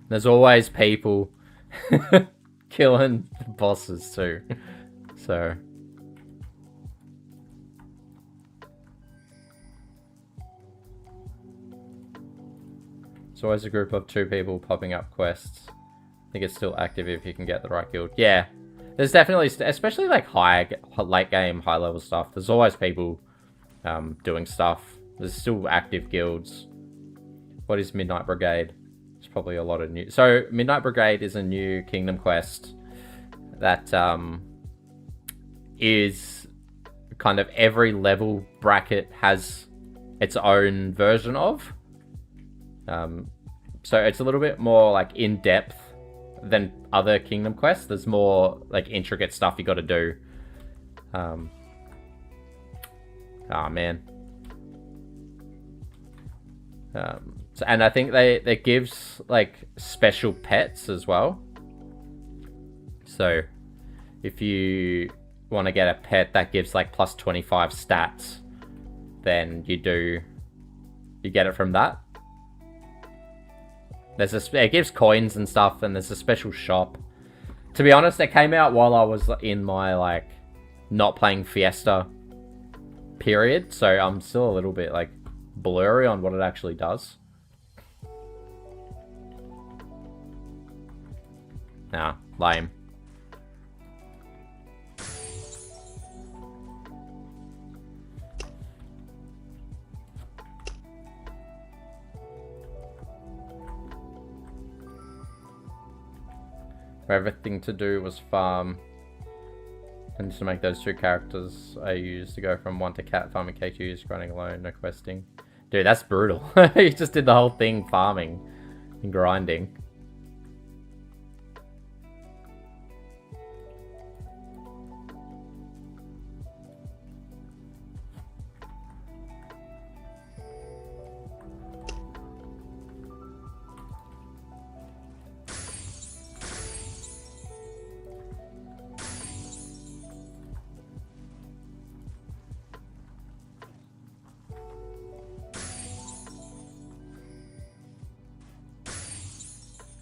There's always people killing bosses too. So it's always a group of 2 people popping up quests. I think it's still active if you can get the right guild. Yeah, there's definitely, especially like late game, high level stuff. There's always people doing stuff There's still active guilds. What is Midnight Brigade? It's probably a lot of new... So, Midnight Brigade is a new Kingdom Quest that is kind of every level bracket has its own version of. So it's a little bit more like in-depth than other Kingdom Quests. There's more like intricate stuff you got to do. Oh man. So, and I think they gives like special pets as well. So if you want to get a pet that gives like plus 25 stats, then you get it from that. It gives coins and stuff, and there's a special shop. To be honest, it came out while I was in my like not playing Fiesta period, so I'm still a little bit like blurry on what it actually does. Nah, lame. Everything to do was farm. And to make those two characters I used to go from 1 to cat farming K2s, grinding alone, no questing. Dude, that's brutal. You just did the whole thing farming and grinding.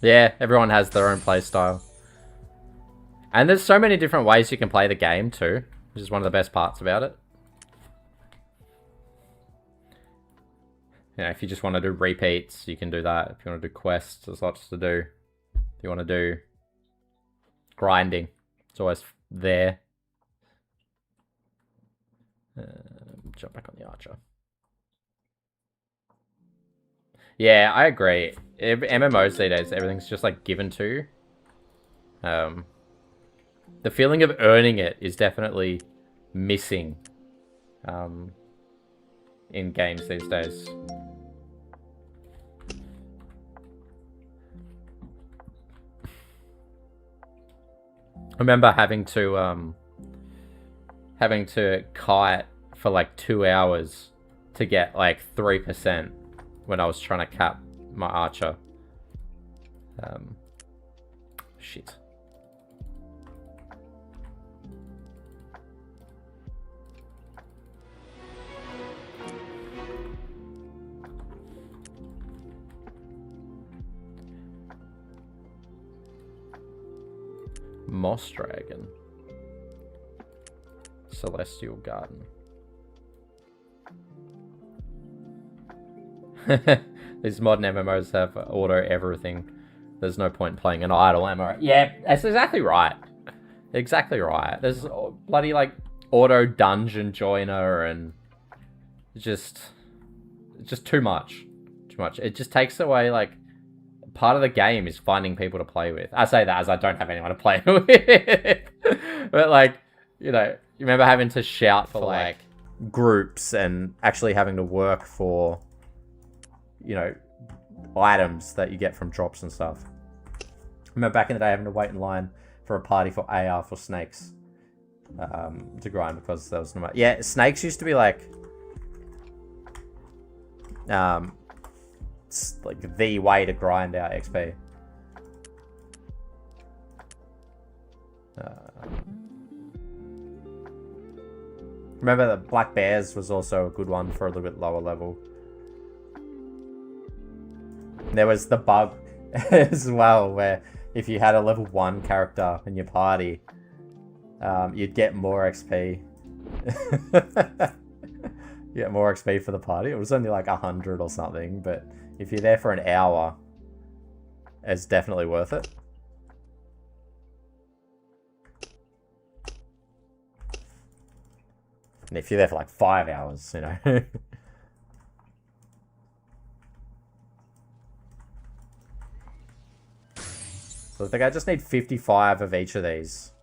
Yeah, everyone has their own playstyle. And there's so many different ways you can play the game too, which is one of the best parts about it. Yeah, if you just want to do repeats, you can do that. If you want to do quests, there's lots to do. If you want to do grinding, it's always there. Jump back on the archer. Yeah, I agree. MMOs these days, everything's just like given to you. The feeling of earning it is definitely missing in games these days. I remember having to kite for like 2 hours to get like 3% when I was trying to cap my archer. Shit. Moss Dragon. Celestial Garden. These modern MMOs have auto everything. There's no point in playing an idle MMO. Yeah, that's exactly right. Exactly right. There's bloody like auto dungeon joiner and just too much. Too much. It just takes away like part of the game is finding people to play with. I say that as I don't have anyone to play with. But like, you know, you remember having to shout for like groups and actually having to work for, you know, items that you get from drops and stuff. I remember back in the day having to wait in line for a party for AR for snakes to grind because there was no... Yeah, snakes used to be like it's like the way to grind out XP. Remember the Black Bears was also a good one for a little bit lower level. There was the bug as well, where if you had a level 1 character in your party, you'd get more XP. You get more XP for the party. It was only like 100 or something, but if you're there for an hour, it's definitely worth it. And if you're there for like 5 hours, you know. So I think I just need 55 of each of these.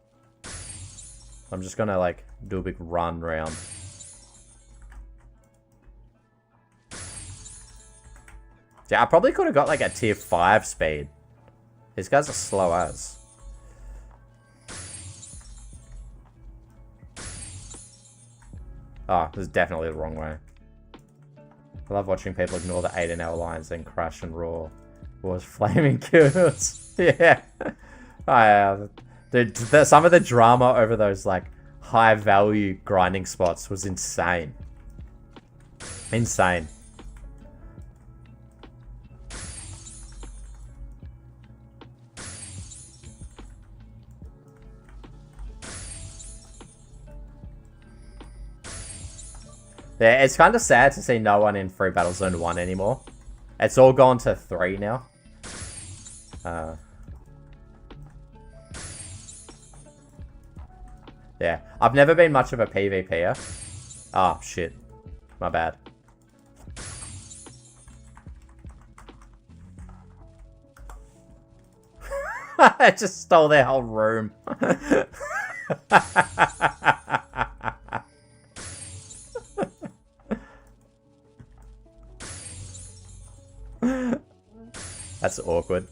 I'm just gonna like do a big run round. Yeah, I probably could have got like a tier 5 speed. These guys are slow as. Oh, this is definitely the wrong way. I love watching people ignore the 18-hour lines, then crash and roar. Was flaming kills. Yeah. Dude, some of the drama over those like high value grinding spots was insane. Insane. Yeah, it's kind of sad to see no one in Free Battle Zone 1 anymore. It's all gone to 3 now. Yeah, I've never been much of a PvPer. Oh, shit. My bad. I just stole their whole room. That's awkward.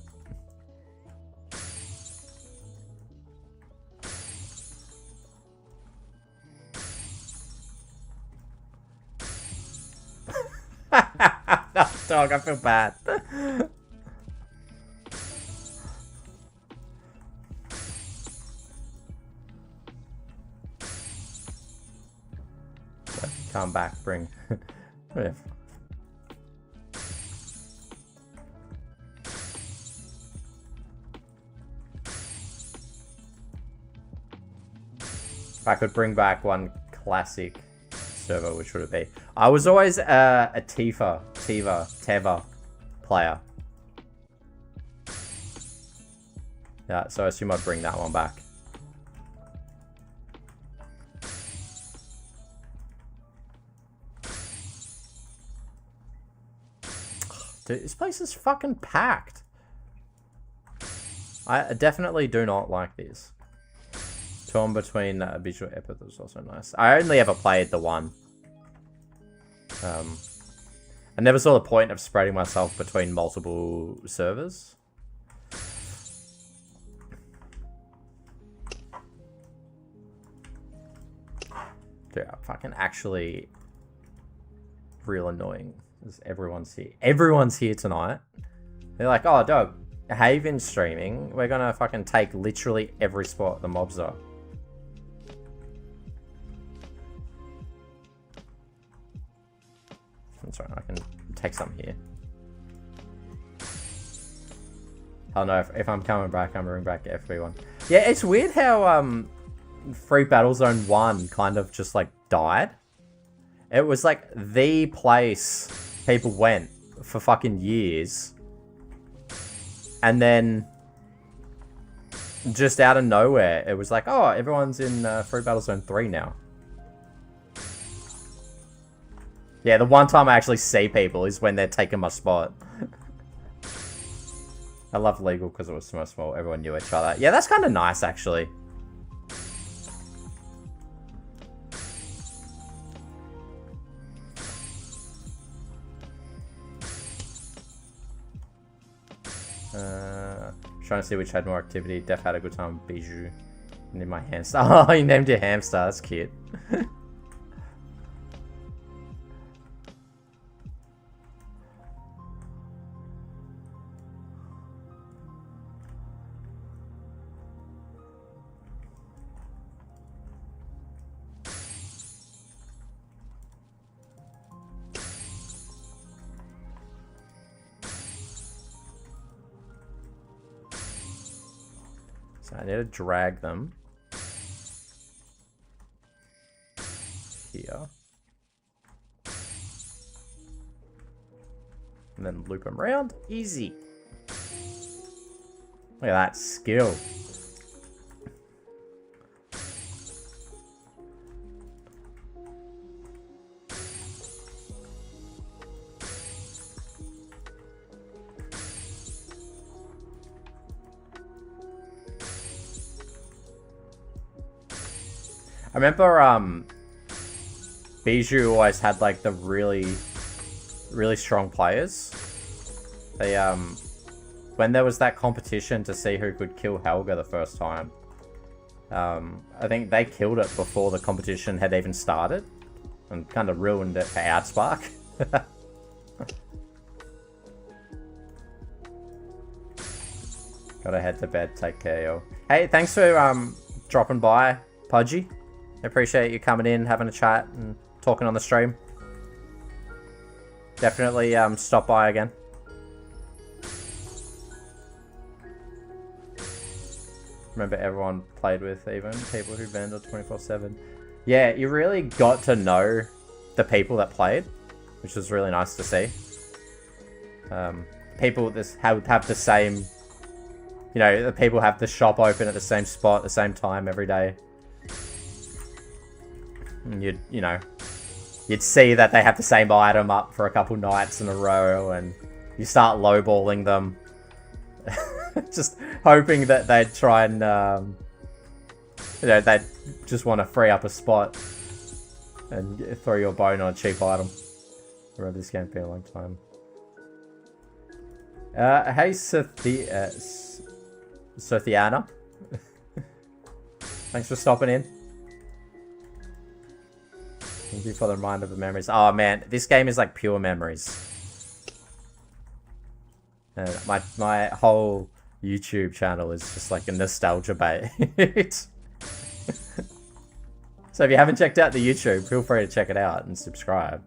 No, dog, I feel bad. Come back, bring. If I could bring back one classic server, which would it be? I was always a Teva player. Yeah, so I assume I'd bring that one back. Dude, this place is fucking packed. I definitely do not like this. Torn between Visual Epith was also nice. I only ever played the one. I never saw the point of spreading myself between multiple servers. Dude, fucking actually real annoying. Everyone's here. Everyone's here tonight. They're like, oh, dog, Haven's streaming. We're gonna fucking take literally every spot the mobs are. That's right, I can take some here. I don't know if I'm coming back, I'm bringing back everyone. Yeah, it's weird how Free Battle Zone 1 kind of just like died. It was like the place people went for fucking years. And then just out of nowhere, it was like, oh, everyone's in Free Battle Zone 3 now. Yeah, the one time I actually see people is when they're taking my spot. I love Legal because it was so small. Everyone knew each other. Yeah, that's kind of nice, actually. Trying to see which had more activity. Def had a good time. Bijou. Named my hamster. Oh, you named your hamster. That's cute. So I need to drag them here. And then loop them around. Easy. Look at that skill. I remember Bijou always had like the really strong players. They when there was that competition to see who could kill Helga the first time, I think they killed it before the competition had even started and kind of ruined it for Outspark. Gotta head to bed, take care, yo. Hey, thanks for dropping by, Pudgy. I appreciate you coming in, having a chat, and talking on the stream. Definitely stop by again. Remember everyone played with, even people who vendor 24/7. Yeah, you really got to know the people that played, which was really nice to see. People that have the same, you know, the people have the shop open at the same spot at the same time every day. And you'd see that they have the same item up for a couple nights in a row, and you start lowballing them. Just hoping that they'd try and, they'd just want to free up a spot and throw you a bone on a cheap item. I remember this game being a long time. Hey, Sothiana. Thanks for stopping in. Thank you for the reminder of the memories. Oh man, this game is like pure memories. And my whole YouTube channel is just like a nostalgia bait. So if you haven't checked out the YouTube, feel free to check it out and subscribe.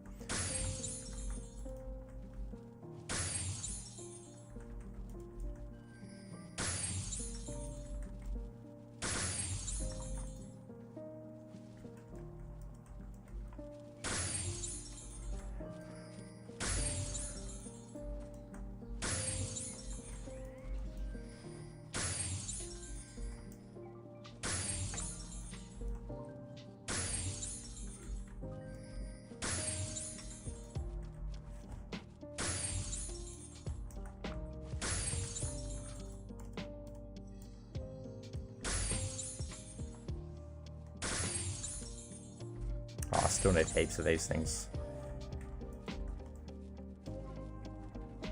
Still need heaps of these things.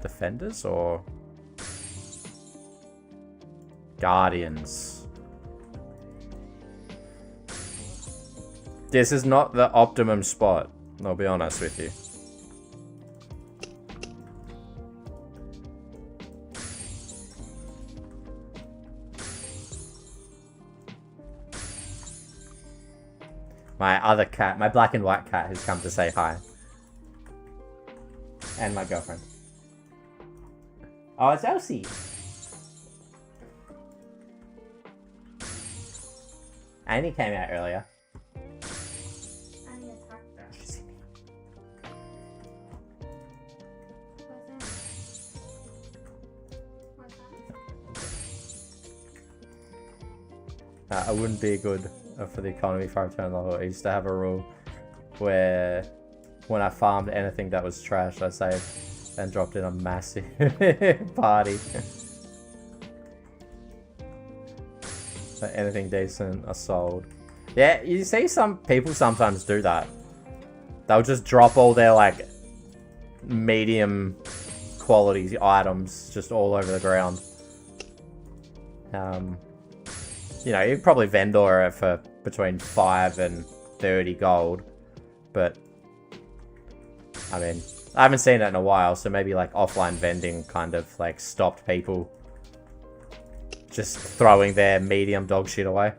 Defenders or Guardians? This is not the optimum spot, I'll be honest with you. My other cat, my black and white cat, has come to say hi. And my girlfriend. Oh, it's Elsie. Annie came out earlier. Annie attacked her. I wouldn't be good for the economy if I returned level. I used to have a rule where when I farmed anything that was trash, I saved and dropped in a massive party. So anything decent, I sold. Yeah, you see some people sometimes do that. They'll just drop all their like medium quality items just all over the ground. You know, you'd probably vendor it for between 5 and 30 gold. But, I mean, I haven't seen it in a while, so maybe like offline vending kind of like stopped people just throwing their medium dog shit away.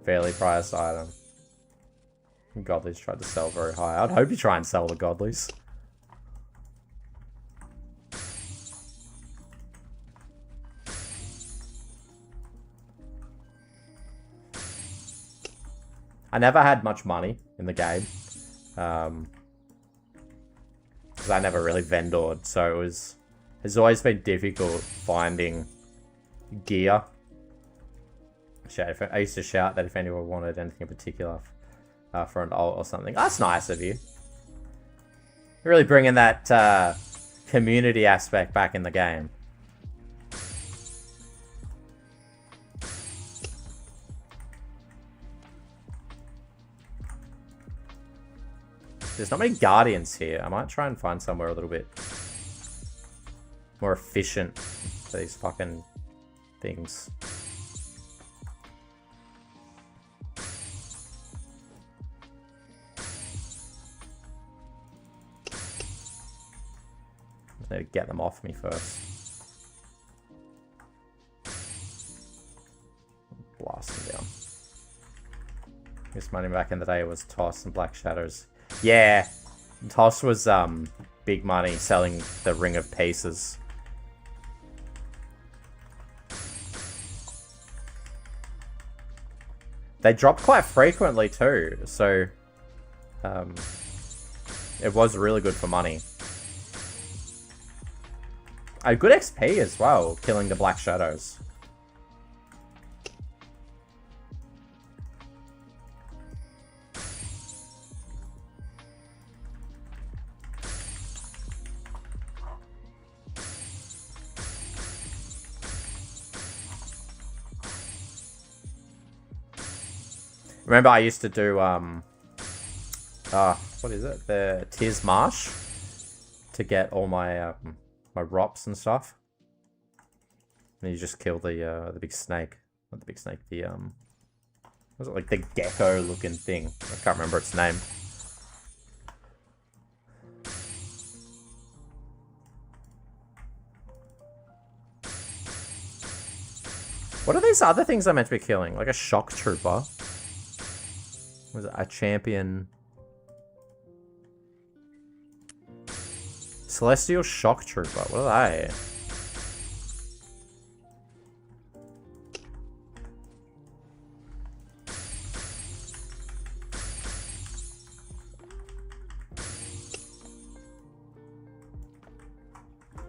Fairly priced item. Godlies tried to sell very high. I'd hope you try and sell the Godlies. I never had much money in the game. Because I never really vendored, so it's always been difficult finding gear. I used to shout that if anyone wanted anything in particular, for an ult or something. That's nice of you. Really bringing that community aspect back in the game. There's not many guardians here. I might try and find somewhere a little bit more efficient for these fucking things. I need to get them off me first. Blast them down. This money back in the day was Toss and Black Shadows. Yeah, Toss was big money selling the Ring of Pieces. They dropped quite frequently too, so it was really good for money. A good XP as well, killing the Black Shadows. Remember I used to do, what is it? The Tears Marsh to get all my, my ROPs and stuff. And you just kill the big snake. Not the big snake, the, was it like the gecko looking thing? I can't remember its name. What are these other things I'm meant to be killing? Like a shock trooper? Was it a champion? Celestial Shock Trooper. What are they?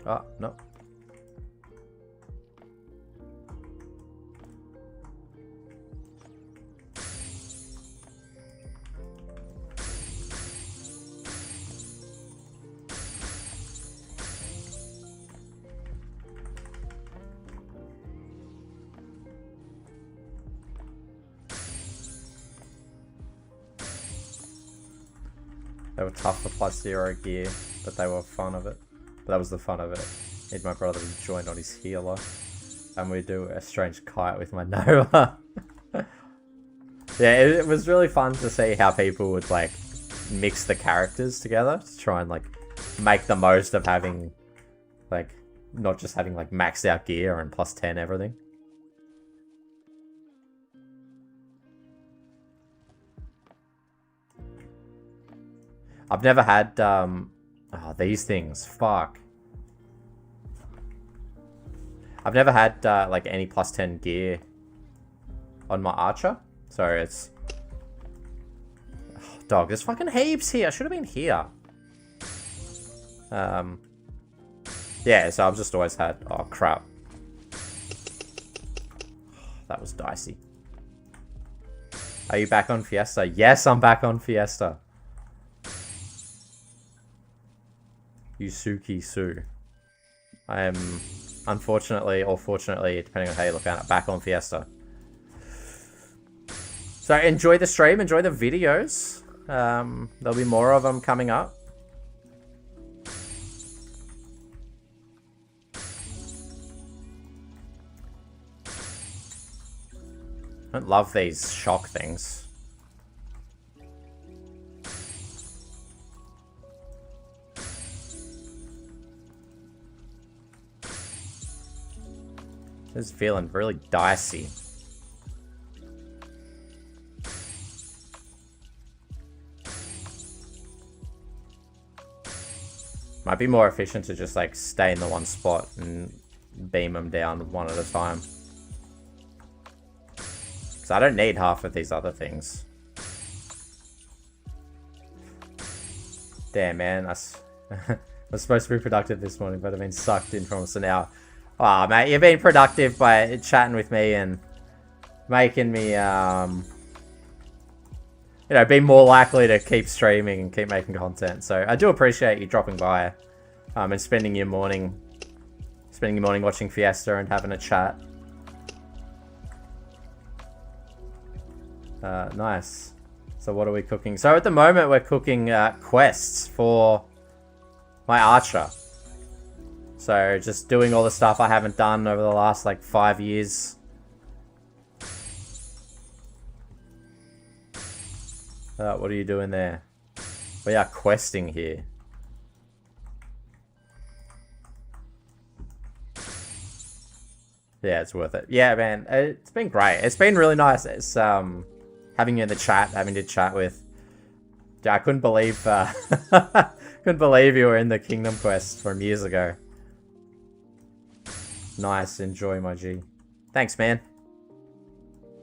Oh, no. They were tough for +0 gear, but they were fun of it. But that was the fun of it. Need my brother to join on his healer. And we do a strange kite with my Nova. Yeah, it was really fun to see how people would like mix the characters together to try and like make the most of having like not just having like maxed out gear and +10 everything. I've never had, these things, fuck. I've never had, like, any +10 gear on my Archer. So it's... Oh, dog, there's fucking heaps here. I should have been here. Yeah, so I've just always had... Oh, crap. That was dicey. Are you back on Fiesta? Yes, I'm back on Fiesta. Yusuke Su. I am, unfortunately, or fortunately, depending on how you look at it, back on Fiesta. So enjoy the stream, enjoy the videos. There'll be more of them coming up. I don't love these shock things. This is feeling really dicey. Might be more efficient to just like stay in the one spot and beam them down one at a time. So I don't need half of these other things. Damn, man. I was supposed to be productive this morning, but I've been sucked in from us an hour. Oh, mate, you've been productive by chatting with me and making me, you know, be more likely to keep streaming and keep making content. So I do appreciate you dropping by, and spending your morning watching Fiesta and having a chat. Nice. So what are we cooking? So at the moment we're cooking quests for my archer. So just doing all the stuff I haven't done over the last like 5 years. What are you doing there? We are questing here. Yeah, it's worth it. Yeah, man, it's been great. It's been really nice. It's having you in the chat, having to chat with. Yeah, I couldn't believe couldn't believe you were in the Kingdom Quest from years ago. Nice, enjoy my G. Thanks, man.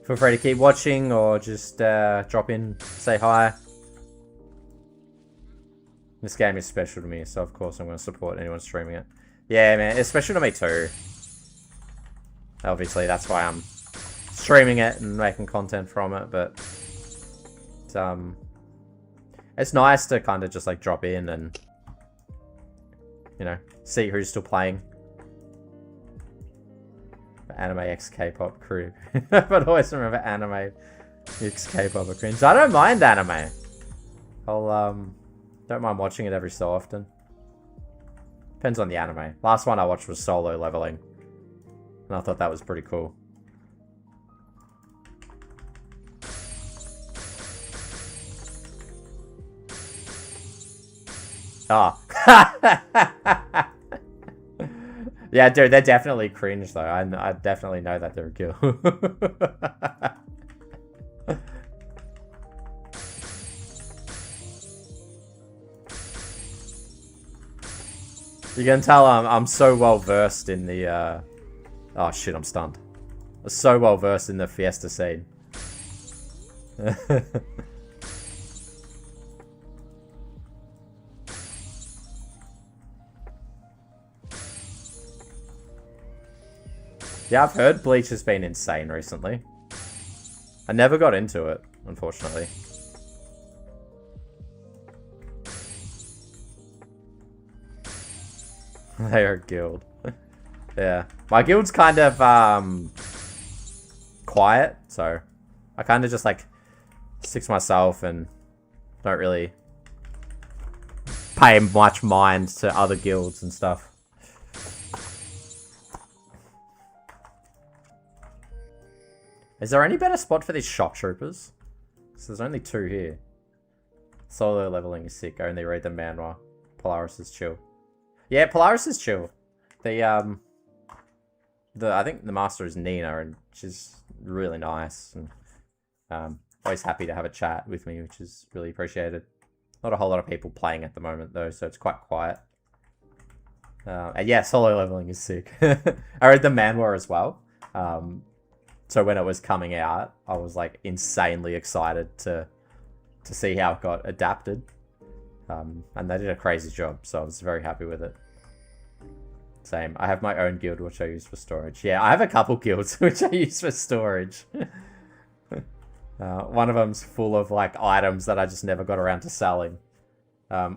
Feel free to keep watching or just drop in, say hi. This game is special to me, so of course I'm going to support anyone streaming it. Yeah, man, it's special to me too. Obviously, that's why I'm streaming it and making content from it, but it's nice to kind of just like drop in and, you know, see who's still playing. Anime X K-pop crew. But always remember anime X K-pop are cringe. I don't mind anime. I'll don't mind watching it every so often. Depends on the anime. Last one I watched was Solo Leveling, and I thought that was pretty cool. Ah. Yeah, dude, they're definitely cringe, though. I definitely know that they're a kill. You can tell I'm so well versed in the... Oh, shit, I'm stunned. I'm so well versed in the Fiesta scene. Yeah, I've heard Bleach has been insane recently. I never got into it, unfortunately. They are a guild. Yeah. My guild's kind of quiet, so I kind of just like stick to myself and don't really pay much mind to other guilds and stuff. Is there any better spot for these shock troopers? Because there's only 2 here. Solo leveling is sick. I only read the manhwa. Polaris is chill. Yeah, Polaris is chill. I think the master is Nina, and she's really nice. And always happy to have a chat with me, which is really appreciated. Not a whole lot of people playing at the moment, though, so it's quite quiet. And yeah, solo leveling is sick. I read the manhwa as well. So when it was coming out, I was like insanely excited to see how it got adapted. And they did a crazy job, so I was very happy with it. Same. I have my own guild, which I use for storage. Yeah, I have a couple guilds, which I use for storage. One of them's full of like items that I just never got around to selling.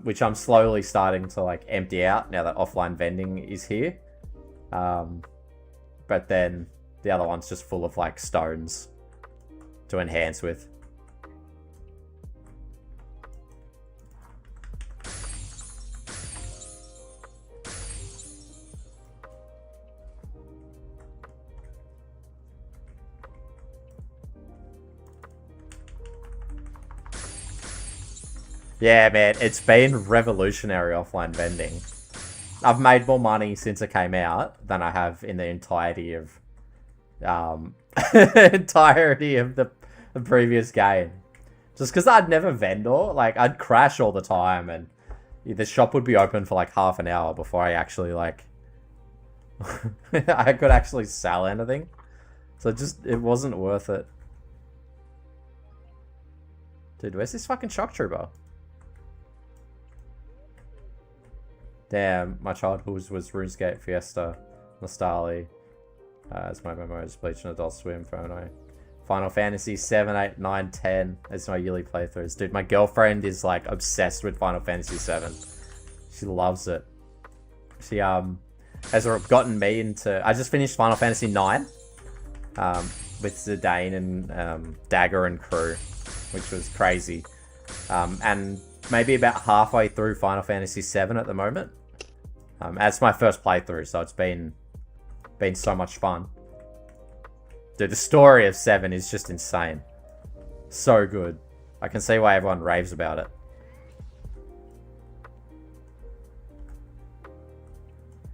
Which I'm slowly starting to like empty out now that offline vending is here. But then the other one's just full of like stones to enhance with. Yeah, man, it's been revolutionary offline vending. I've made more money since it came out than I have in the entirety of the previous game. Just because I'd never vendor, like I'd crash all the time, and the shop would be open for like half an hour before I actually like I could actually sell anything. So it wasn't worth it. Dude, where's this fucking shock trooper? Damn, my childhood was RuneScape, Fiesta, Nostali, as my memories, Bleach and Adult Swim, Phono. Final Fantasy 7, 8, 9, 10 as my yearly playthroughs. Dude, my girlfriend is like obsessed with Final Fantasy 7. She loves it. She has gotten me into... I just finished Final Fantasy 9 with Zidane and Dagger and crew, which was crazy. And maybe about halfway through Final Fantasy 7 at the moment. That's my first playthrough, so it's been so much fun. Dude, the story of 7 is just insane. So good. I can see why everyone raves about it.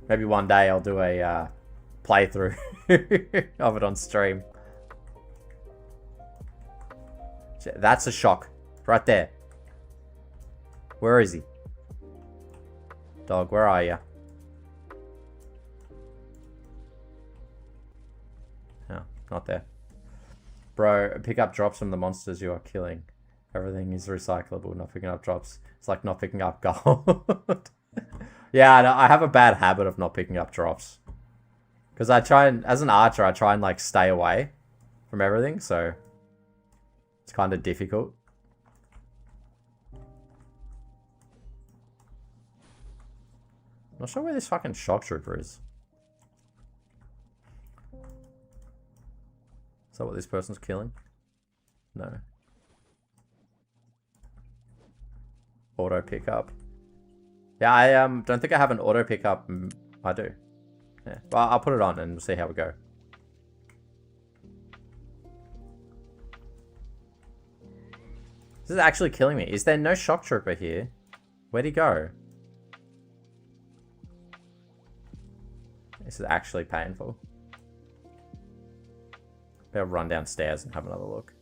Maybe one day I'll do a playthrough of it on stream. That's a shock. Right there. Where is he? Dog, where are you? No, not there. Bro, pick up drops from the monsters you are killing. Everything is recyclable. Not picking up drops. It's like not picking up gold. Yeah, I have a bad habit of not picking up drops. Because I try and, as an archer, I try and like stay away from everything, so it's kind of difficult. Not sure where this fucking shock trooper is. Is that what this person's killing? No. Auto pickup. Yeah, I don't think I have an auto pickup. I do. Yeah. Well, I'll put it on and we'll see how we go. This is actually killing me. Is there no shock trooper here? Where'd he go? This is actually painful. Maybe I'll run downstairs and have another look.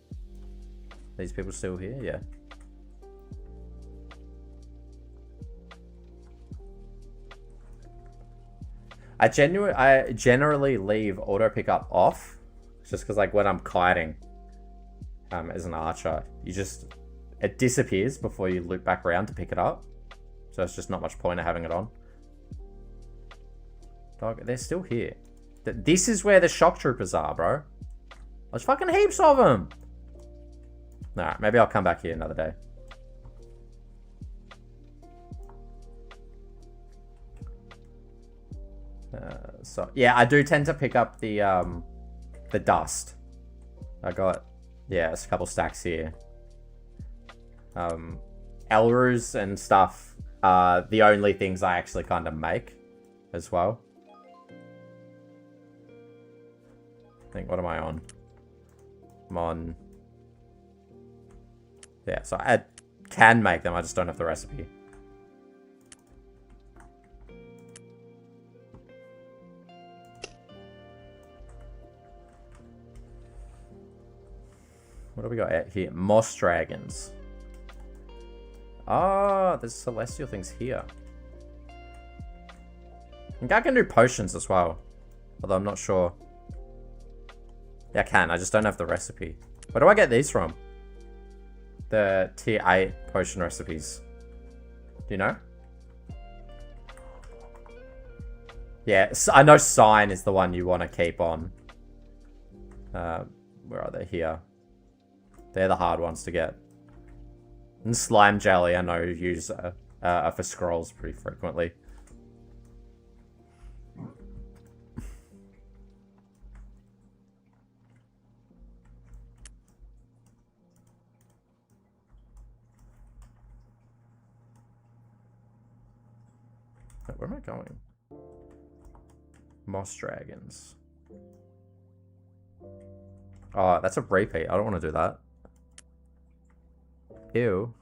These people still here? Yeah. I generally leave auto pickup off, just because like when I'm kiting, as an archer, it disappears before you loop back around to pick it up, so it's just not much point of having it on. Dog, they're still here. This is where the shock troopers are, bro. There's fucking heaps of them. Alright, maybe I'll come back here another day. So yeah, I do tend to pick up the dust. I got, yeah, it's a couple stacks here. Elrus and stuff are the only things I actually kind of make as well. I think, what am I on? I'm on... Yeah, so I can make them, I just don't have the recipe. What do we got out here? Moss dragons. Ah, there's celestial things here. I think I can do potions as well. Although I'm not sure. Yeah, I can. I just don't have the recipe. Where do I get these from? The tier 8 potion recipes. Do you know? Yeah, I know Sign is the one you want to keep on. Where are they? Here. They're the hard ones to get. And Slime Jelly, I know, use for scrolls pretty frequently. Where am I going? Moss dragons. Oh, that's a repeat. I don't want to do that. Ew.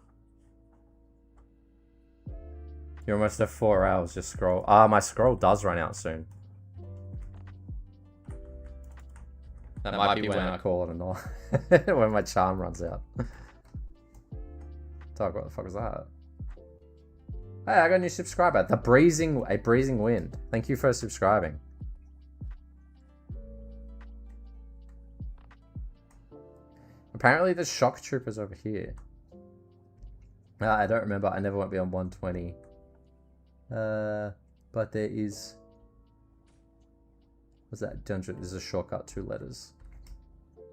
You're almost at 4 hours, just scroll. Ah, my scroll does run out soon. That might be when I call it a night. When my charm runs out. Dog, what the fuck was that? Hey, I got a new subscriber. A breezing wind. Thank you for subscribing. Apparently there's shock troopers over here. I don't remember. I never went beyond 120. But there is... What's that? Dungeon. There's a shortcut, 2 letters.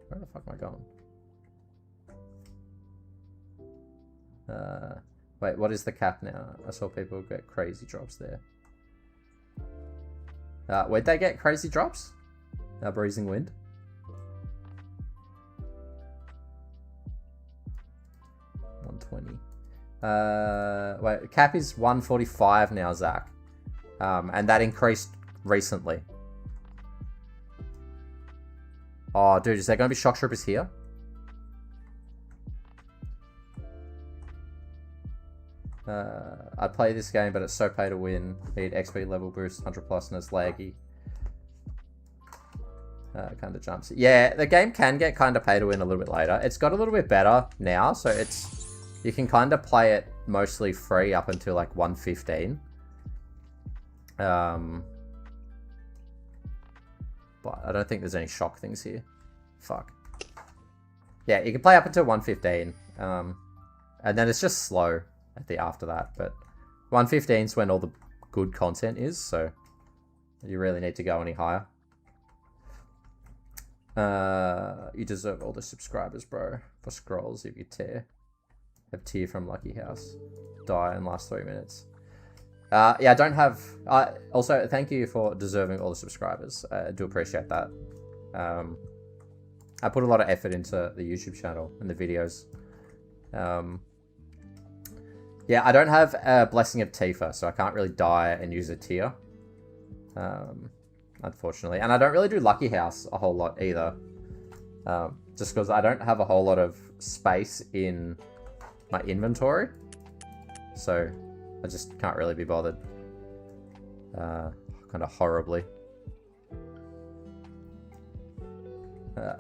Where the fuck am I going? Wait, what is the cap now? I saw people get crazy drops there. Where'd they get crazy drops? Breezing Wind. Wait, cap is 145 now, Zach. And that increased recently. Oh, dude, is there going to be shock troopers here? I'd play this game, but it's so pay to win. Need XP level boost, 100 plus, and it's laggy. Kind of jumps. Yeah, the game can get kind of pay to win a little bit later. It's got a little bit better now, so you can kind of play it mostly free up until like 115. But I don't think there's any shock things here. Fuck. Yeah, you can play up until 115. And then it's just slow after that. But 115 is when all the good content is, so you really need to go any higher. You deserve all the subscribers, bro. For scrolls if you tear. Have tier from Lucky House. Die in last 3 minutes. Yeah, I don't have... also, thank you for deserving all the subscribers. I do appreciate that. I put a lot of effort into the YouTube channel and the videos. Yeah, I don't have a Blessing of Tifa, so I can't really die and use a tier. Unfortunately. And I don't really do Lucky House a whole lot either. Just because I don't have a whole lot of space in my inventory. So I just can't really be bothered. Kind of horribly.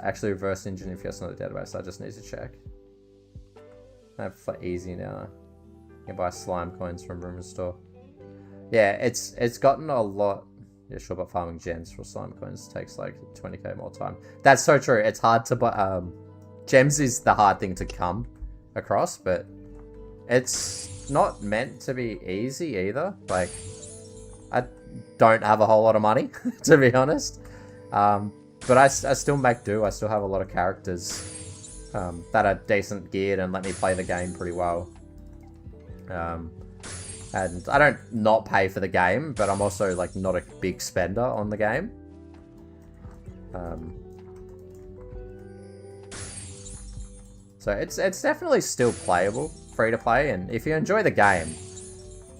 Actually, reverse engine if you're not a database. I just need to check. I have for easy now. You can buy slime coins from Rumor Store. Yeah, it's gotten a lot. Yeah, sure, but farming gems for slime coins takes like 20k more time. That's so true. It's hard to buy. Gems is the hard thing to come across, but it's not meant to be easy either. Like, I don't have a whole lot of money, to be honest. But I still make do. I still have a lot of characters that are decent geared and let me play the game pretty well. And I don't not pay for the game, but I'm also like not a big spender on the game. So it's definitely still playable, free to play, and if you enjoy the game,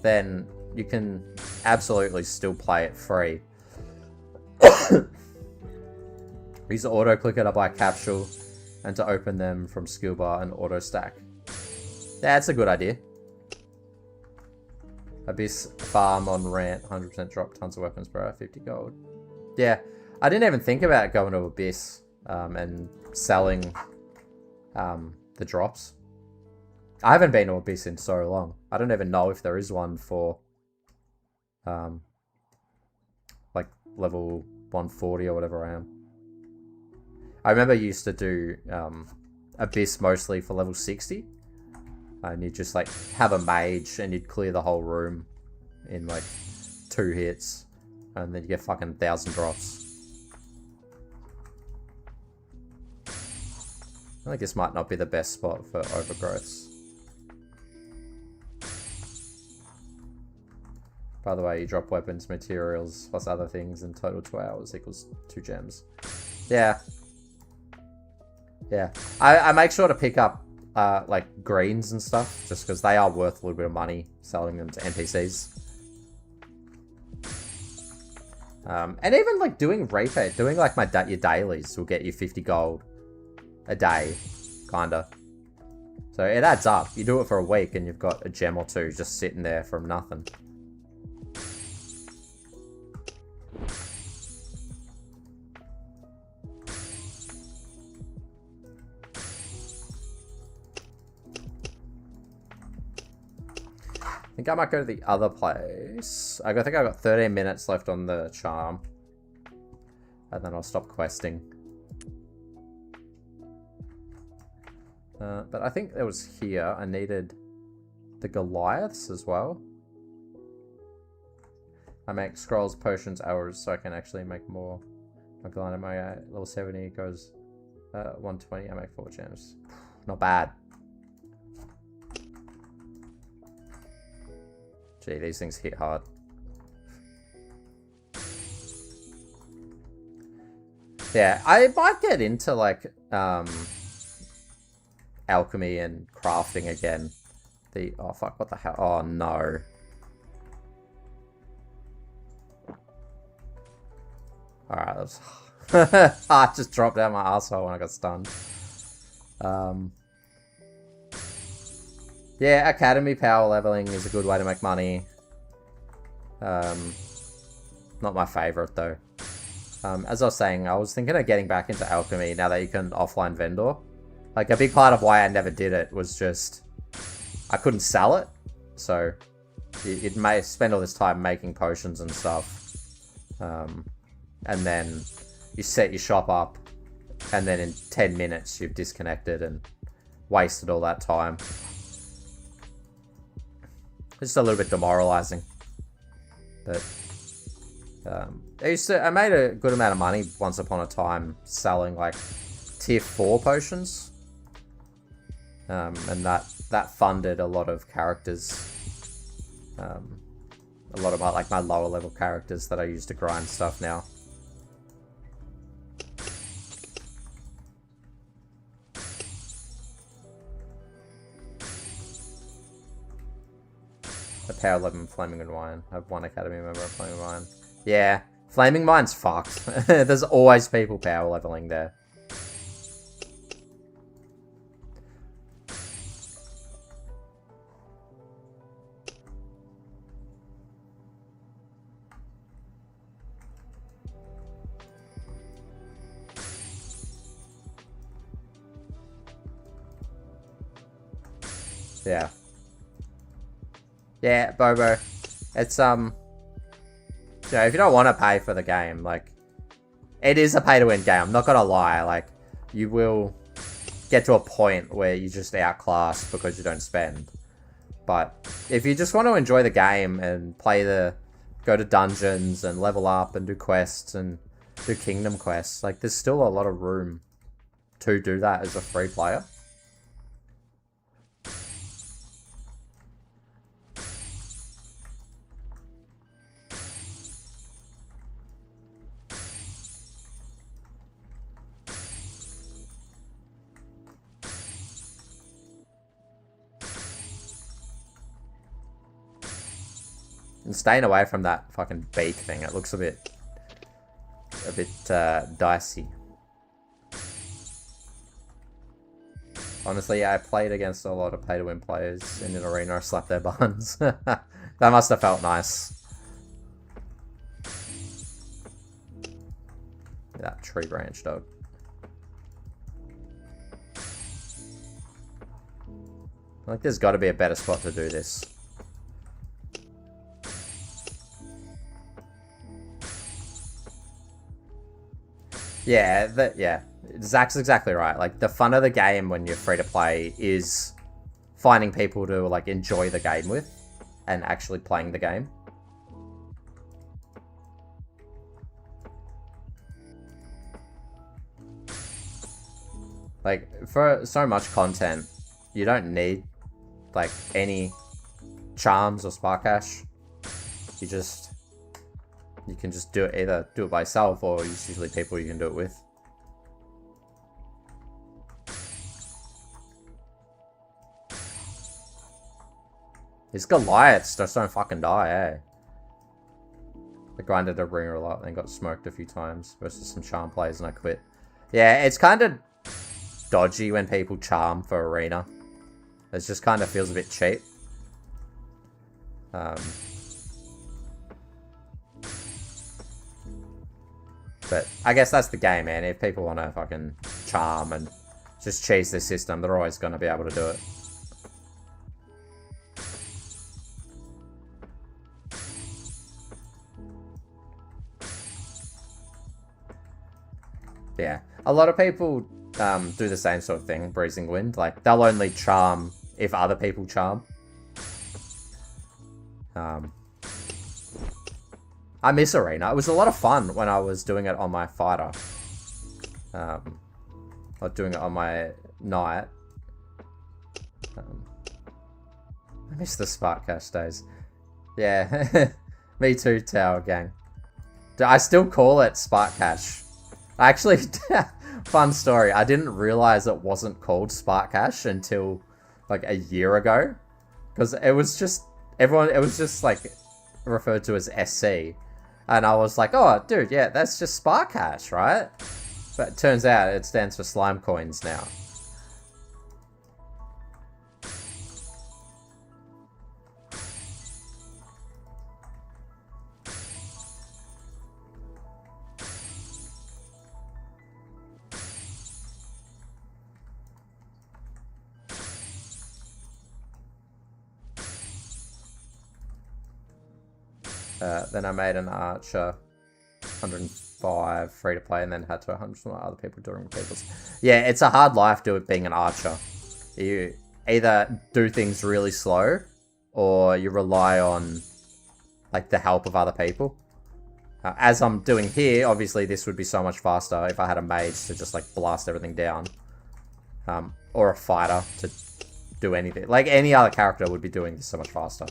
then you can absolutely still play it free. Use the auto clicker to buy capsule and to open them from skill bar and auto stack. Yeah, that's a good idea. Abyss farm on rant, 100% drop, tons of weapons, bro, 50 gold. Yeah, I didn't even think about going to Abyss and selling the drops. I haven't been to Abyss in so long. I don't even know if there is one for like level 140 or whatever I am. I remember I used to do Abyss mostly for level 60. And you'd just like have a mage and you'd clear the whole room in like 2 hits. And then you get fucking 1,000 drops. I think this might not be the best spot for overgrowths. By the way, you drop weapons, materials, plus other things in total 2 hours equals 2 gems. Yeah. Yeah. I make sure to pick up like greens and stuff, just because they are worth a little bit of money selling them to NPCs. And even like doing repair, doing like your dailies will get you 50 gold a day, kinda. So it adds up. You do it for a week and you've got a gem or 2 just sitting there from nothing. I think I might go to the other place. I think I've got 13 minutes left on the charm. And then I'll stop questing. But I think there was here. I needed the Goliaths as well. I make scrolls, potions, hours, so I can actually make more. My Goliath, my level 70 goes 120, I make 4 gems. Not bad. Gee, these things hit hard. Yeah, I might get into like alchemy and crafting again. Oh fuck, what the hell? Oh no. Alright, let's I just dropped out my asshole when I got stunned. Yeah, academy power leveling is a good way to make money. Not my favorite though. As I was saying, I was thinking of getting back into alchemy now that you can offline vendor. Like, a big part of why I never did it was just I couldn't sell it. So it may spend all this time making potions and stuff. And then you set your shop up, and then in 10 minutes you've disconnected and wasted all that time. It's just a little bit demoralizing. But I made a good amount of money once upon a time selling like tier 4 potions. And that funded a lot of characters. A lot of my lower level characters that I use to grind stuff now. A power 11 Flaming Wine. I have one academy member of Flaming Wine. Yeah, Flaming Mine's fucked. There's always people power leveling there. Yeah. Yeah, Bobo. It's, you know, if you don't want to pay for the game, like, it is a pay-to-win game, I'm not gonna lie, like, you will get to a point where you just outclass because you don't spend. But if you just want to enjoy the game and go to dungeons and level up and do quests and do kingdom quests, like, there's still a lot of room to do that as a free player. And staying away from that fucking beak thing, it looks a bit dicey. Honestly, yeah, I played against a lot of pay-to-win players in an arena. I slapped their buns. That must have felt nice. That tree branch, dog. Like, there's got to be a better spot to do this. Yeah, yeah. Zach's exactly right. Like, the fun of the game when you're free to play is finding people to, like, enjoy the game with and actually playing the game. Like, for so much content, you don't need, like, any charms or spark ash. You can just do it, either do it by yourself or use usually people you can do it with. These Goliaths just don't fucking die, eh? I grinded arena a lot and got smoked a few times versus some charm players and I quit. Yeah, it's kind of dodgy when people charm for arena. It just kind of feels a bit cheap. But I guess that's the game, man. If people want to fucking charm and just cheese the system, they're always going to be able to do it. Yeah. A lot of people do the same sort of thing, Breezing Wind. Like, they'll only charm if other people charm. I miss Arena. It was a lot of fun when I was doing it on my fighter. I or doing it on my knight. I miss the Spark Cash days. Yeah, me too, Tower Gang. I still call it Spark Cash. Actually, fun story. I didn't realize it wasn't called Spark Cash until like a year ago, because it was just it was just like referred to as SC, and I was like, oh, dude, yeah, that's just Spark Cash, right? But it turns out it stands for Slime Coins now. Then I made an Archer, 105 free to play, and then had to 100 from other people doing people's. Yeah, it's a hard life being an Archer. You either do things really slow, or you rely on like the help of other people. As I'm doing here, obviously this would be so much faster if I had a mage to just like blast everything down, or a fighter to do anything. Like any other character would be doing this so much faster.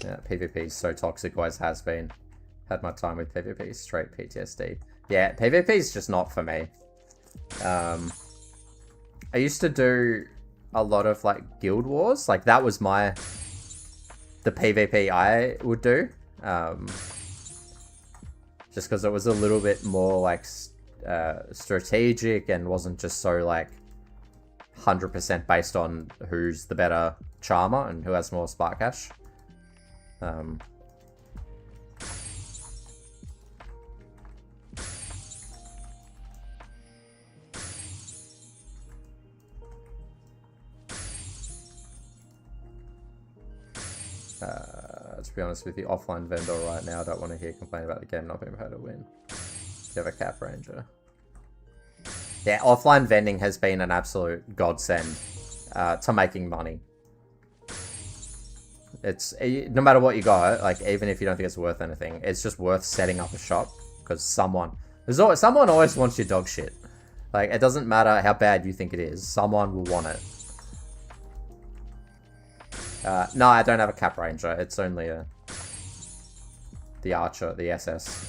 Yeah, PvP is so toxic, always has been. Had my time with PvP, straight PTSD. Yeah, PvP is just not for me. I used to do a lot of like Guild Wars. Like that was the PvP I would do. Just because it was a little bit more like strategic and wasn't just so like 100% based on who's the better charmer and who has more Spark Cash. To be honest with you, offline vendor right now, I don't want to hear complain about the game not being able to win. You have a Cap Ranger. Yeah, offline vending has been an absolute godsend to making money. It's no matter what you got, like even if you don't think it's worth anything, it's just worth setting up a shop because someone always wants your dog shit. Like it doesn't matter how bad you think it is, someone will want it. No, I don't have a Cap Ranger. It's only the Archer, the SS.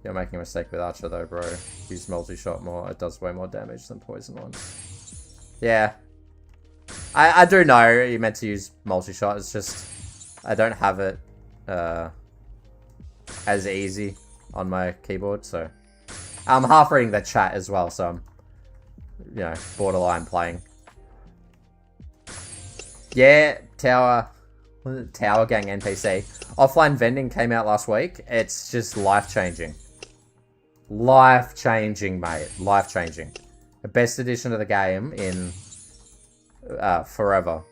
You're making a mistake with Archer though, bro. Use multi-shot more. It does way more damage than poison ones. Yeah. I do know you meant to use multi-shot. It's just I don't have it as easy on my keyboard, so I'm half reading the chat as well, so I'm, you know, borderline playing. Yeah, Tower Gang NPC. Offline vending came out last week. It's just life-changing. Life-changing, mate. Life-changing. The best edition of the game in forever.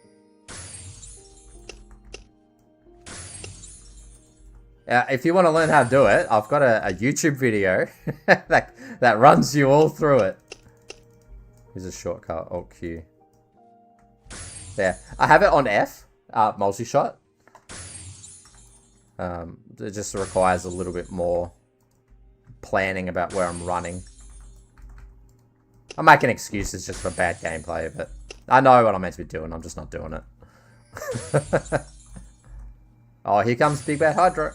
If you want to learn how to do it, I've got a YouTube video that runs you all through it. Here's a shortcut, Alt Q. Yeah, I have it on F, multi-shot. It just requires a little bit more planning about where I'm running. I'm making excuses just for bad gameplay, but I know what I'm meant to be doing, I'm just not doing it. Oh, here comes Big Bad Hydro.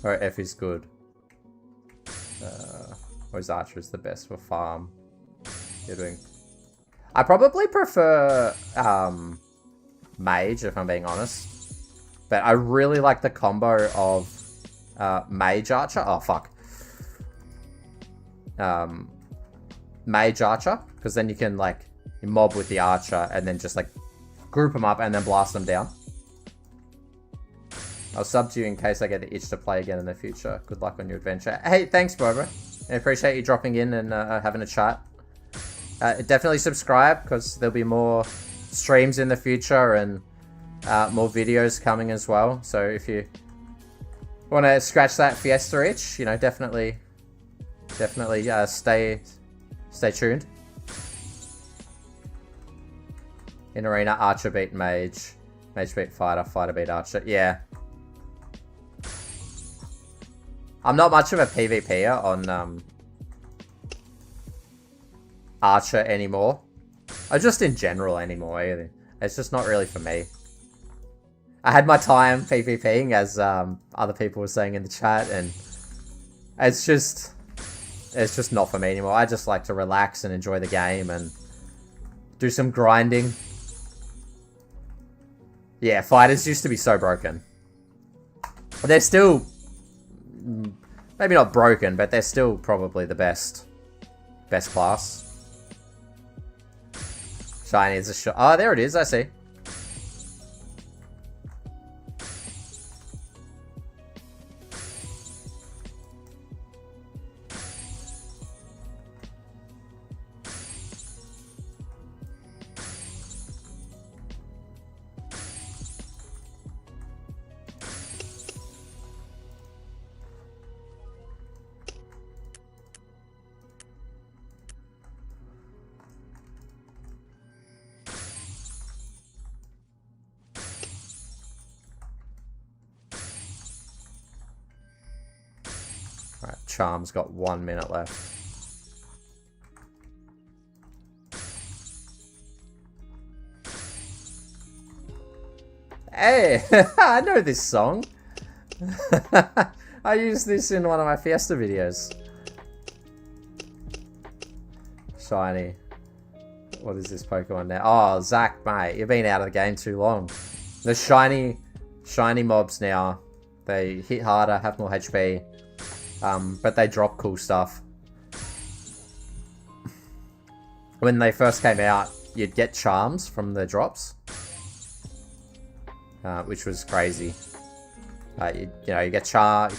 Or F is good. Or is Archer is the best for farm? You're doing. I probably prefer Mage if I'm being honest, but I really like the combo of Mage Archer. Oh fuck. Mage Archer, because then you can like mob with the Archer and then just like group them up and then blast them down. I'll sub to you in case I get the itch to play again in the future. Good luck on your adventure. Hey, thanks, Barbara. I appreciate you dropping in and having a chat. Definitely subscribe, because there'll be more streams in the future and more videos coming as well. So if you want to scratch that Fiesta itch, you know, definitely stay tuned. In arena, Archer beat Mage. Mage beat Fighter. Fighter beat Archer. Yeah. I'm not much of a PvPer on Archer anymore. Or just in general anymore. Either. It's just not really for me. I had my time PvPing, as other people were saying in the chat, and it's just not for me anymore. I just like to relax and enjoy the game and do some grinding. Yeah, fighters used to be so broken. They're still, maybe not broken, but they're still probably the best class. Shiny is a shot. Oh, there it is. I see. Charm's got 1 minute left. Hey, I know this song. I used this in one of my Fiesta videos. Shiny. What is this Pokemon now? Oh, Zach, mate, you've been out of the game too long. The shiny mobs now, they hit harder, have more HP. But they drop cool stuff. When they first came out, you'd get charms from the drops, which was crazy. You get I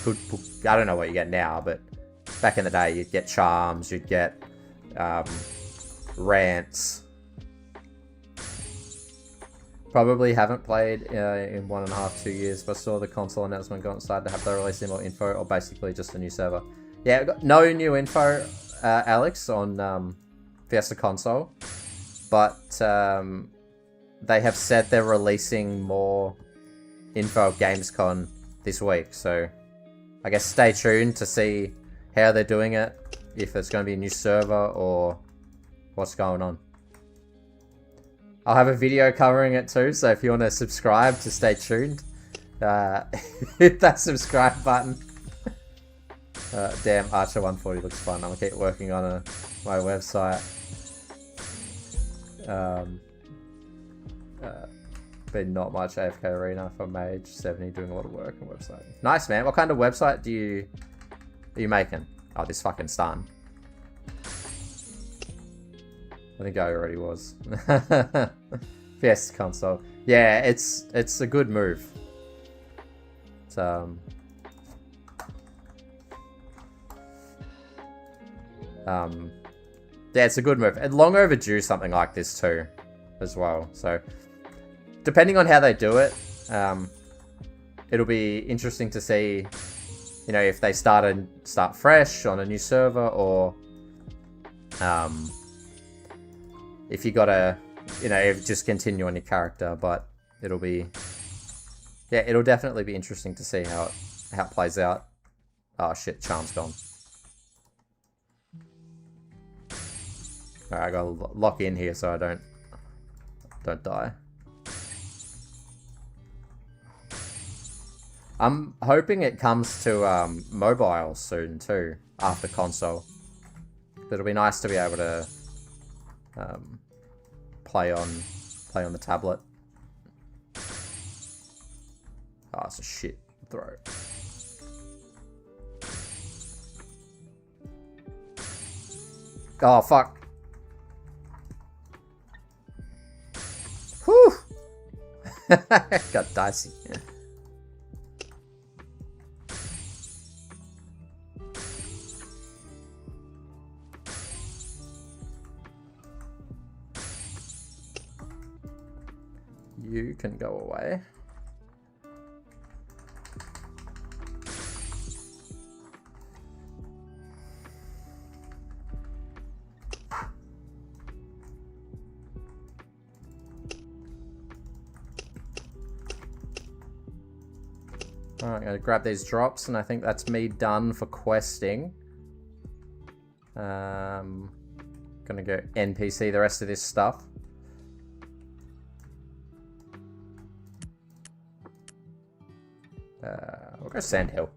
don't know what you get now, but back in the day, you'd get charms, you'd get rants. Probably haven't played in 1.5 to 2 years, but saw the console announcement go inside to have they release any more info, or basically just a new server. Yeah, got no new info, Alex, on Fiesta console, but they have said they're releasing more info of Gamescom this week, so I guess stay tuned to see how they're doing it, if it's going to be a new server or what's going on. I'll have a video covering it too, so if you want to subscribe to stay tuned, hit that subscribe button. Damn, Archer 140 looks fun. I'm going to keep working on my website. Been not much AFK Arena for Mage 70, doing a lot of work on website. Nice, man. What kind of website are you making? Oh, this fucking stun. I think I already was. Fiesta console. Yeah, it's a good move. It's yeah, it's a good move. And long overdue something like this too, as well. So depending on how they do it, it'll be interesting to see, you know, if they start fresh on a new server, or if you gotta, you know, just continue on your character. But it'll definitely be interesting to see how it plays out. Oh shit, Charm's gone. Alright, I gotta lock in here so I don't die. I'm hoping it comes to mobile soon too, after console. It'll be nice to be able to play on the tablet. Oh, it's a shit throw. Oh fuck. Whew. Got dicey. You can go away. Alright, I'm gonna grab these drops, and I think that's me done for questing. Gonna go NPC the rest of this stuff. We'll go Sandhill.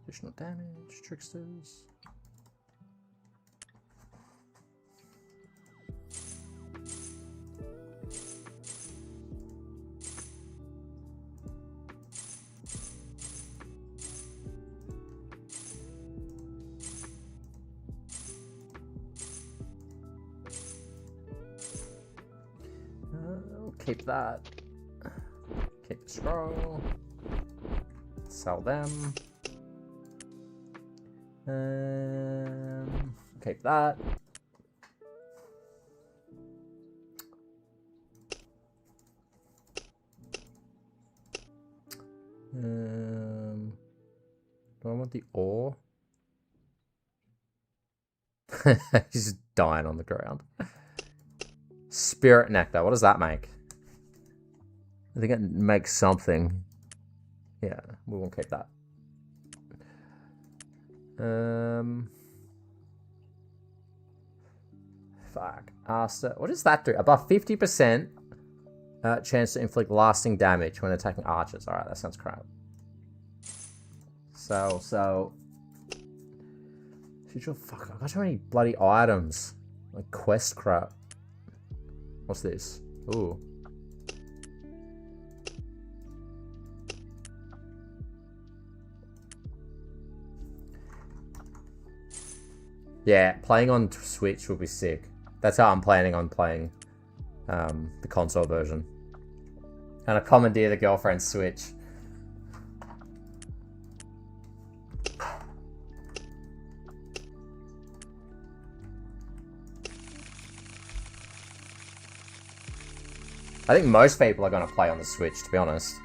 Additional damage, tricksters. We'll keep that. Keep the scroll. Sell them. Keep that. Do I want the ore? He's just dying on the ground. Spirit nectar. What does that make? I think it makes something. Yeah, we won't keep that. Fuck. What does that do? Above 50% chance to inflict lasting damage when attacking archers. Alright, that sounds crap. So. Fuck, I've got so many bloody items. Like quest crap. What's this? Ooh. Yeah, playing on Switch will be sick. That's how I'm planning on playing the console version. And I commandeer the girlfriend's Switch. I think most people are going to play on the Switch, to be honest.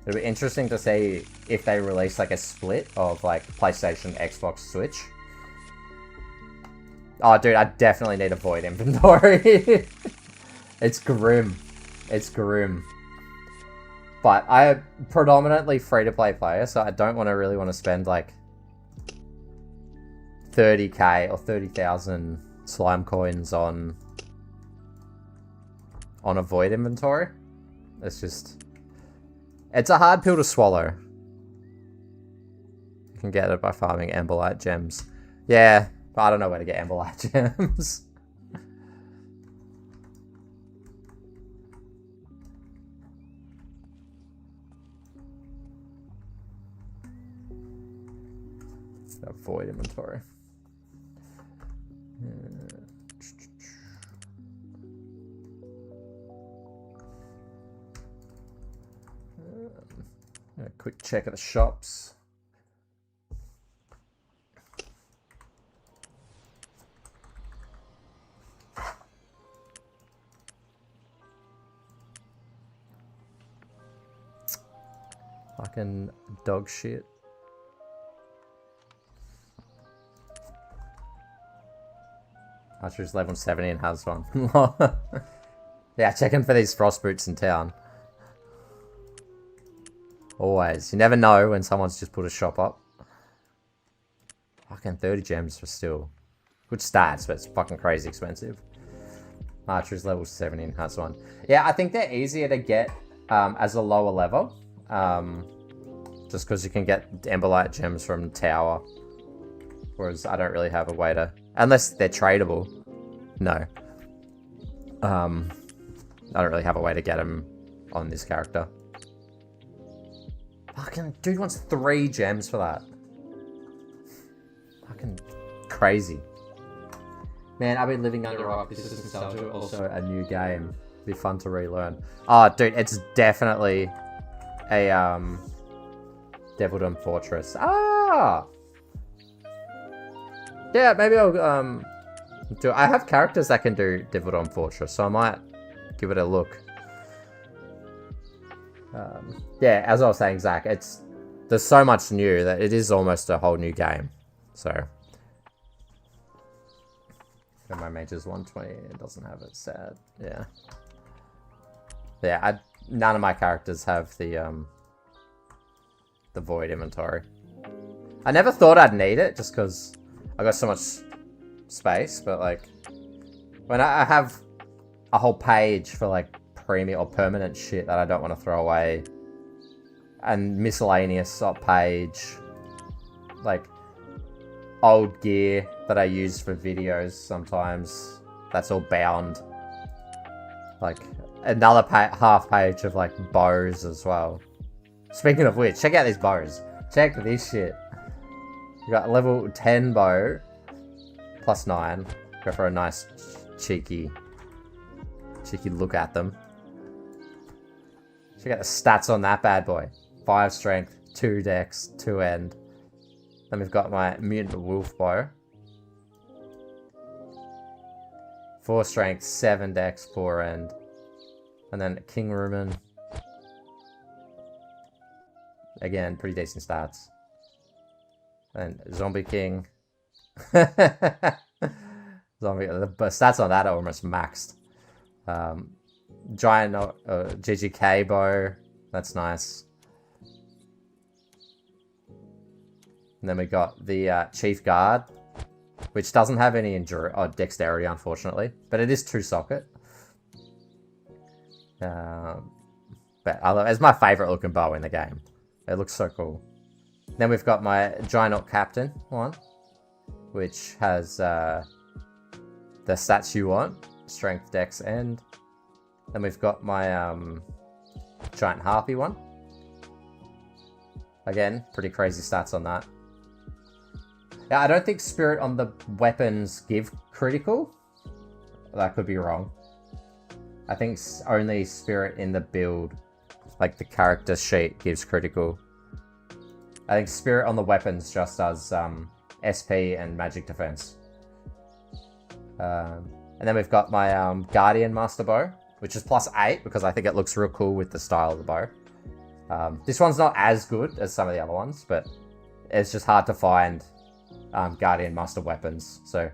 It'll be interesting to see if they release like a split of like PlayStation, Xbox, Switch. Oh, dude, I definitely need a void inventory. It's grim. It's grim. But I am predominantly free-to-play player, so I don't really want to spend like 30k or 30,000 slime coins on a void inventory. It's a hard pill to swallow. You can get it by farming Emberlight gems. Yeah, but I don't know where to get Emberlight gems. A void inventory. A quick check at the shops. Fucking dog shit. Archer's level 70 and has one. Yeah, checking for these frost boots in town. Always. You never know when someone's just put a shop up. Fucking 30 gems for still. Good stats, but it's fucking crazy expensive. Archer's level 70 and has one. Yeah, I think they're easier to get as a lower level. Just because you can get Emberlight gems from Tower. Whereas I don't really have a way to... Unless they're tradable. No. I don't really have a way to get them on this character. Fucking dude wants 3 gems for that. Fucking crazy. Man, I've been living under a rock. This is nostalgia. Also a new game. Be fun to relearn. Oh, dude, it's definitely a Devildom Fortress. Ah. Yeah, maybe I'll do. I have characters that can do Devildom Fortress, so I might give it a look. Yeah, as I was saying, Zach, there's so much new that it is almost a whole new game. So. My mage is 120, it doesn't have it sad. Yeah. Yeah, none of my characters have the void inventory. I never thought I'd need it just because I got so much space, but like when I have a whole page for like premium or permanent shit that I don't want to throw away and miscellaneous page, like old gear that I use for videos sometimes, that's all bound. Like another half page of like bows as well. Speaking of which, check out these bows. Check this shit. You got level 10 bow plus 9. Go for a nice cheeky look at them. Check out the stats on that bad boy. 5 strength, 2 dex, 2 end. Then we've got my mutant wolf bow. 4 strength, 7 dex, 4 end. And then King Rumen. Again, pretty decent stats. And Zombie King. The stats on that are almost maxed. Giant GGK bow. That's nice. And then we got the Chief Guard, which doesn't have any dexterity, unfortunately, but it is 2 socket. But it's my favorite looking bow in the game. It looks so cool. Then we've got my Giant Orc Captain one, which has the stats you want: strength, dex, end. Then we've got my Giant Harpy one. Again, pretty crazy stats on that. Yeah, I don't think Spirit on the weapons give critical. That could be wrong. I think only Spirit in the build, like the character sheet, gives critical. I think Spirit on the weapons just does SP and magic defense. And then we've got my Guardian Master Bow, which is plus 8 because I think it looks real cool with the style of the bow. This one's not as good as some of the other ones, but it's just hard to find Guardian Master weapons. So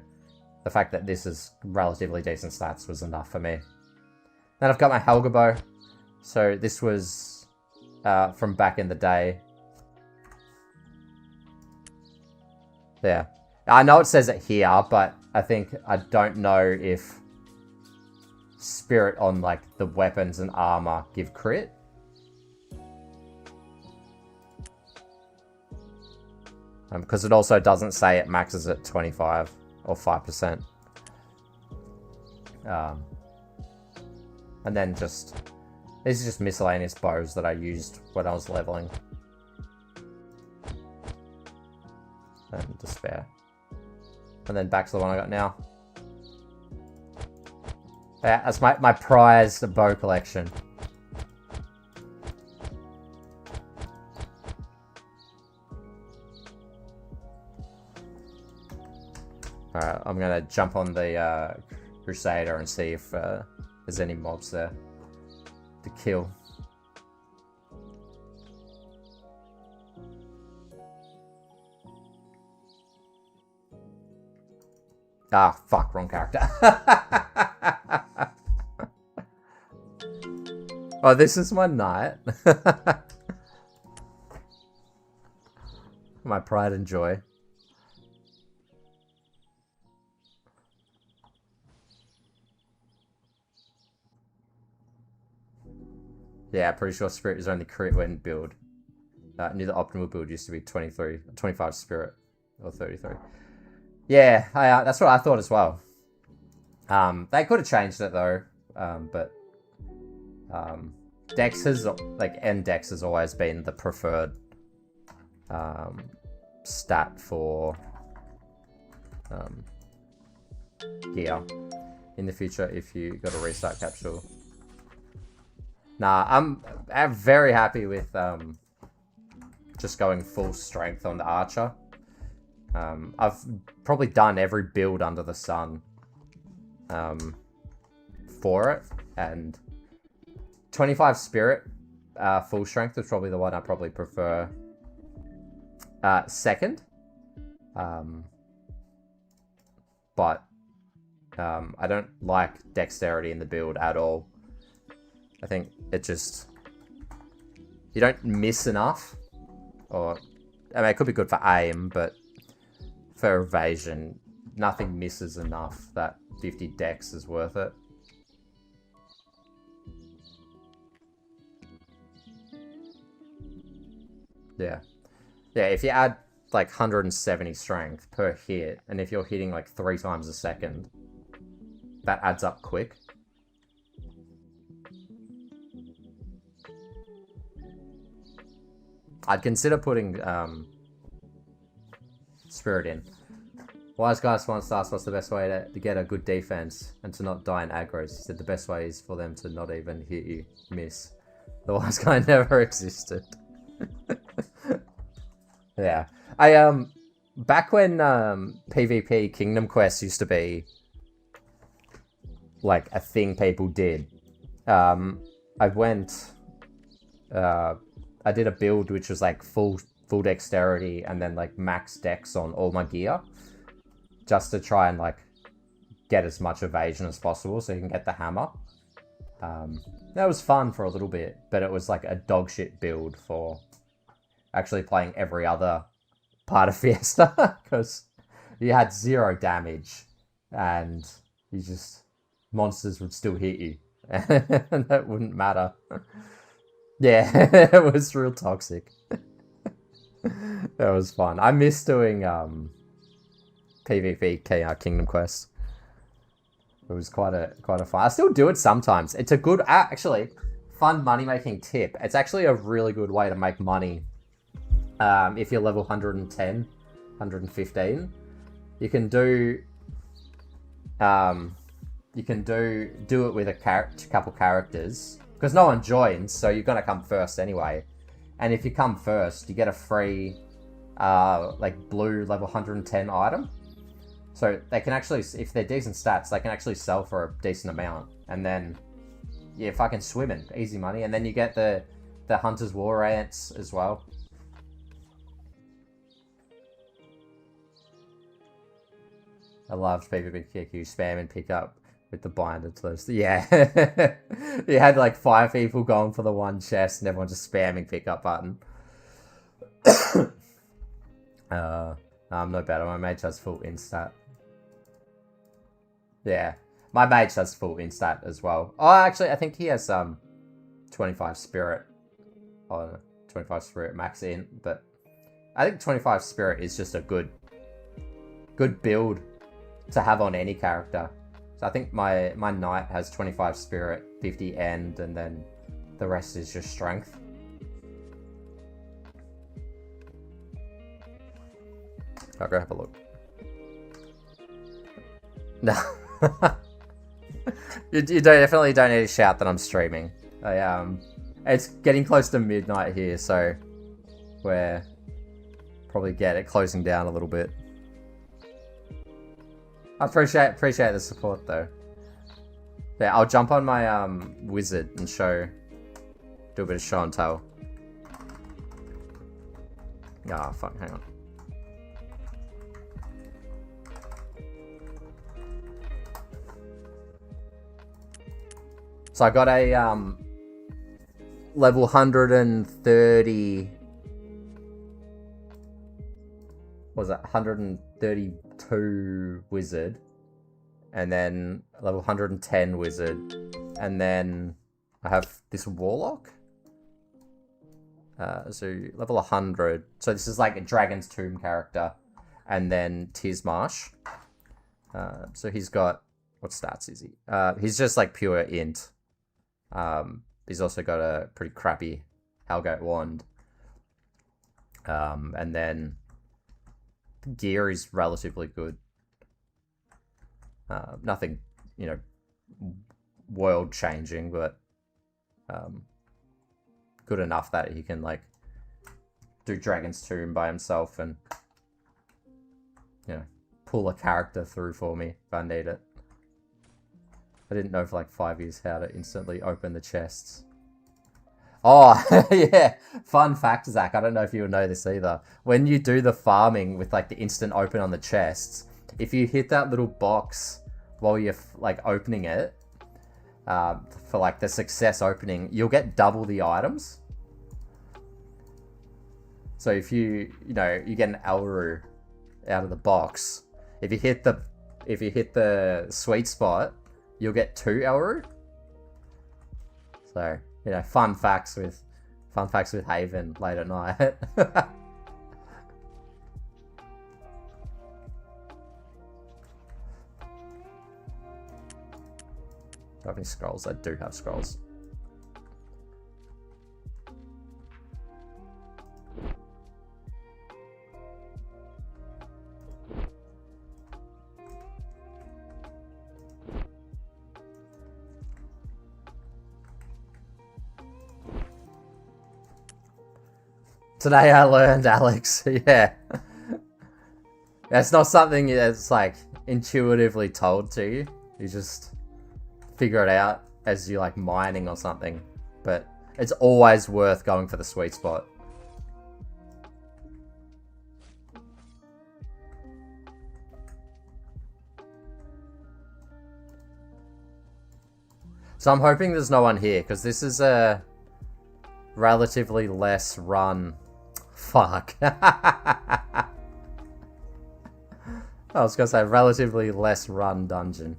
the fact that this is relatively decent stats was enough for me. Then I've got my Helga Bow. So this was from back in the day. Yeah. I know it says it here, but I don't know if Spirit on like the weapons and armor give crit. Because it also doesn't say it maxes at 25 or 5%. And then these are just miscellaneous bows that I used when I was leveling. And Despair. And then back to the one I got now. Yeah, that's my prized bow collection. Alright, I'm gonna jump on the Crusader and see if there's any mobs there to kill. Ah, fuck, wrong character. Oh, this is my knight. My pride and joy. Yeah, pretty sure Spirit is only crit when build. Knew the optimal build used to be 25 Spirit, or 33. Yeah, that's what I thought as well. They could have changed it though, but Dex has, End Dex has always been the preferred stat for gear in the future if you got a restart capsule. Nah, I'm very happy with just going full strength on the archer. I've probably done every build under the sun for it, and 25 spirit full strength is probably the one I probably prefer second. But I don't like dexterity in the build at all. I think it just... You don't miss enough. Or, I mean, it could be good for aim, but for evasion, nothing misses enough that 50 dex is worth it. Yeah. Yeah, if you add like 170 strength per hit, and if you're hitting like 3 times a second, that adds up quick. I'd consider putting Spirit in. Wise Guys once asked what's the best way to get a good defense and to not die in aggros. He said the best way is for them to not even hit you, miss. The Wise Guy never existed. Yeah. Back when PvP Kingdom Quest used to be like a thing people did, I did a build which was like full dexterity and then like max dex on all my gear, just to try and like get as much evasion as possible so you can get the hammer. That was fun for a little bit, but it was like a dogshit build for actually playing every other part of Fiesta, because you had 0 damage and you just... monsters would still hit you and that wouldn't matter. Yeah, it was real toxic. That was fun. I miss doing PvP Kingdom Quest. It was quite a fun. I still do it sometimes. It's a good, actually, fun money-making tip. It's actually a really good way to make money. If you're level 110, 115, you can do it with a couple characters, because no one joins, so you're gonna come first anyway. And if you come first, you get a free like blue level 110 item. So they can actually, if they're decent stats, they can actually sell for a decent amount. And then you're fucking swimming, easy money. And then you get the Hunter's War Ants as well. I loved PvPQ spam and pick up with the binder to those. Yeah. You had like 5 people going for the one chest and everyone just spamming pickup button. I'm no better. My mage has full instat. Yeah. My mage has full instat as well. Oh, actually, I think he has 25 spirit. Oh, 25 spirit max in. But I think 25 spirit is just a good build to have on any character. So I think my knight has 25 spirit, 50 end, and then the rest is just strength. I'll go have a look. No. you definitely don't need to shout that I'm streaming. It's getting close to midnight here, so we're probably closing down a little bit. I appreciate the support though. Yeah, I'll jump on my wizard and do a bit of show and tell. Ah, fuck, hang on. So I got a level 130. What was that? 132 wizard, and then level 110 wizard, and then I have this warlock. So level 100. So this is like a Dragon's Tomb character, and then Tizmarsh. So he's got, what stats is he? He's just like pure int. He's also got a pretty crappy Hellgate wand. And then gear is relatively good. Nothing, you know, world changing, but good enough that he can like do Dragon's Tomb by himself and, you know, pull a character through for me if I need it. I didn't know for like 5 years how to instantly open the chests. Oh, yeah. Fun fact, Zach. I don't know if you would know this either. When you do the farming with like the instant open on the chests, if you hit that little box while you're like opening it, for like the success opening, you'll get double the items. So if you get an Elru out of the box, if you hit the sweet spot, you'll get 2 Elru. So, you know, fun facts with Haven late at night. Do I have any scrolls? I do have scrolls. Today I learned, Alex. Yeah. That's not something that's like intuitively told to you. You just figure it out as you like mining or something. But it's always worth going for the sweet spot. So I'm hoping there's no one here, because this is a relatively less run. Fuck. I was gonna say relatively less run dungeon.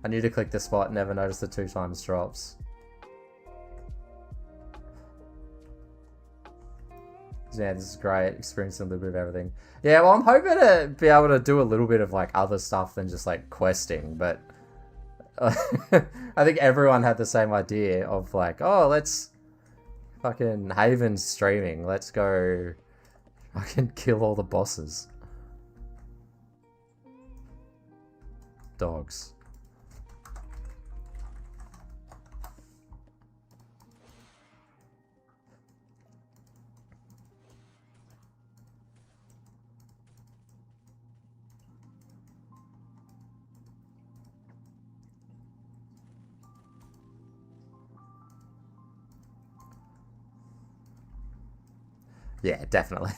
I need to click the spot, never notice the 2 times drops. Yeah, this is great. Experiencing a little bit of everything. Yeah, well, I'm hoping to be able to do a little bit of like other stuff than just like questing, but I think everyone had the same idea of like, oh, let's fucking Haven's streaming. Let's go fucking kill all the bosses. Dogs. Yeah, definitely.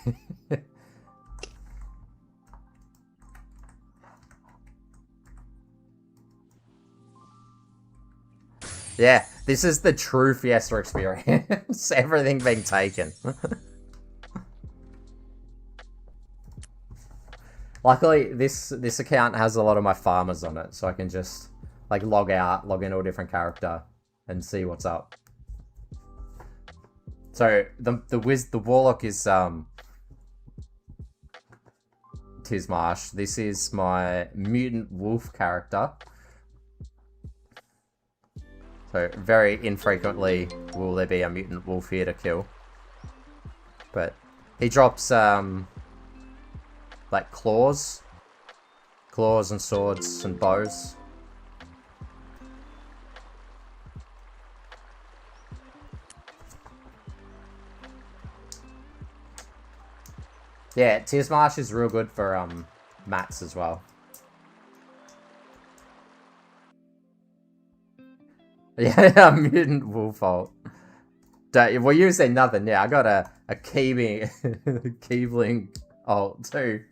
Yeah, this is the true Fiesta experience. Everything being taken. Luckily, this account has a lot of my farmers on it, so I can just like log out, log into a different character, and see what's up. So the warlock is Tizmarsh. This is my mutant wolf character. So very infrequently will there be a mutant wolf here to kill. But he drops like claws and swords and bows. Yeah, Tizmarsh is real good for mats as well. Yeah, mutant wolf ult. Well, you say nothing. Yeah, I got a Keebling ult too.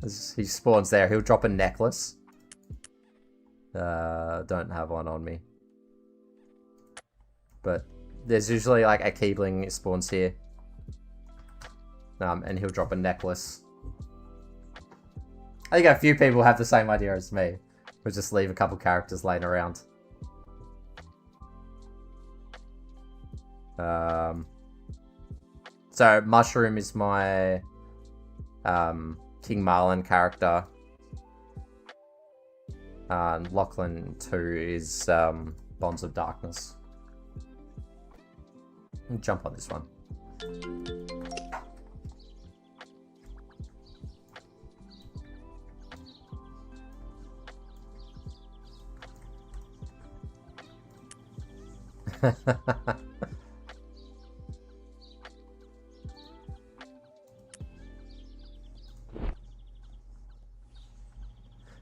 As he spawns there, he'll drop a necklace. Don't have one on me. But there's usually like a Keebling spawns here. And he'll drop a necklace. I think a few people have the same idea as me. We'll just leave a couple characters laying around. So Mushroom is my King Marlin character. Lachlan 2 is Bonds of Darkness. Jump on this one.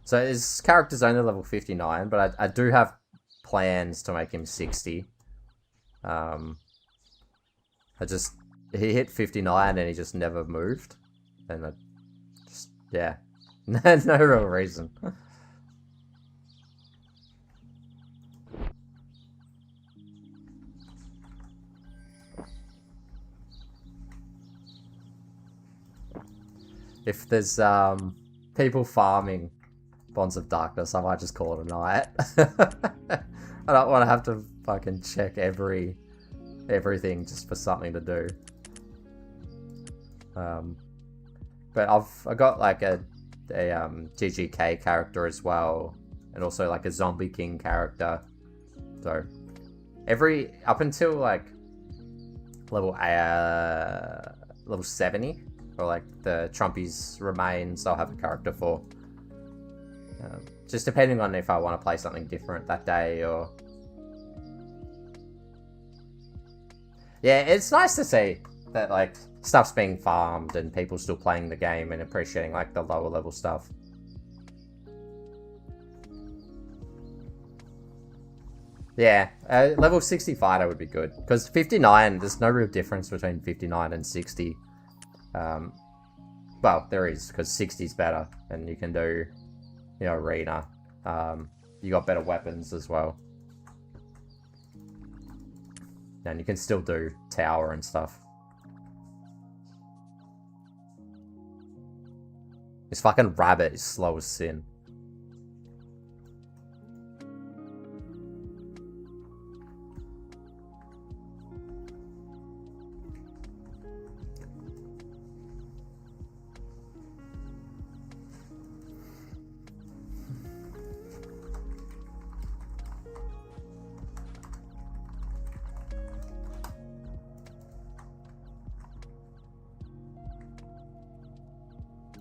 So his character's only level 59, but I do have plans to make him 60. He hit 59 and he just never moved. And yeah. No real reason. If there's people farming Bonds of Darkness, I might just call it a night. I don't want to have to fucking check everything just for something to do. But I got like a GGK character as well, and also like a Zombie King character. So up until like level 70, or like the Trumpies remains, I'll have a character for. Just depending on if I want to play something different that day, or yeah, it's nice to see that like stuff's being farmed and people still playing the game and appreciating like the lower level stuff. Yeah, level 60 fighter would be good, because 59, there's no real difference between 59 and 60. Well, there is, because 60's better, and you can do, you know, arena. You got better weapons as well. And you can still do tower and stuff. This fucking rabbit is slow as sin.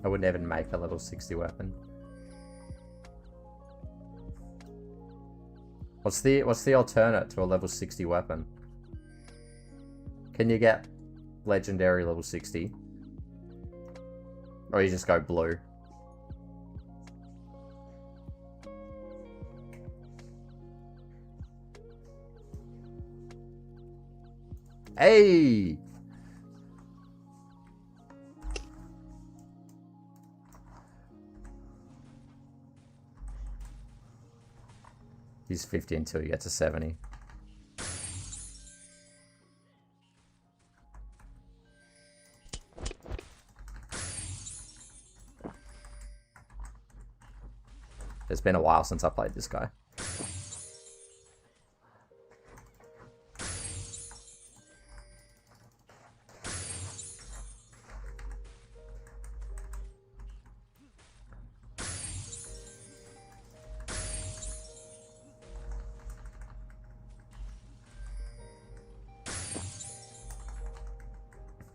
I wouldn't even make a level 60 weapon. What's the alternate to a level 60 weapon? Can you get legendary level 60? Or you just go blue? Hey! He's 50 until he gets to 70. It's been a while since I played this guy.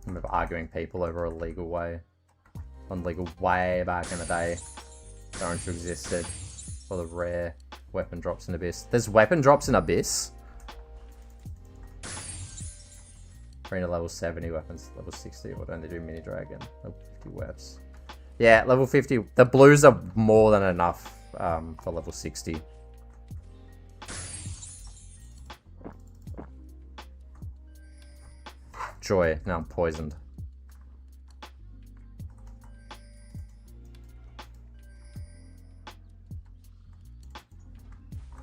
I remember arguing people over a legal way. Unlegal way back in the day. Orange existed for the rare weapon drops in Abyss. There's weapon drops in Abyss? Arena level 70, weapons level 60 would only do mini dragon. Level 50 weps. Yeah, level 50. The blues are more than enough for level 60. Joy. Now I'm poisoned.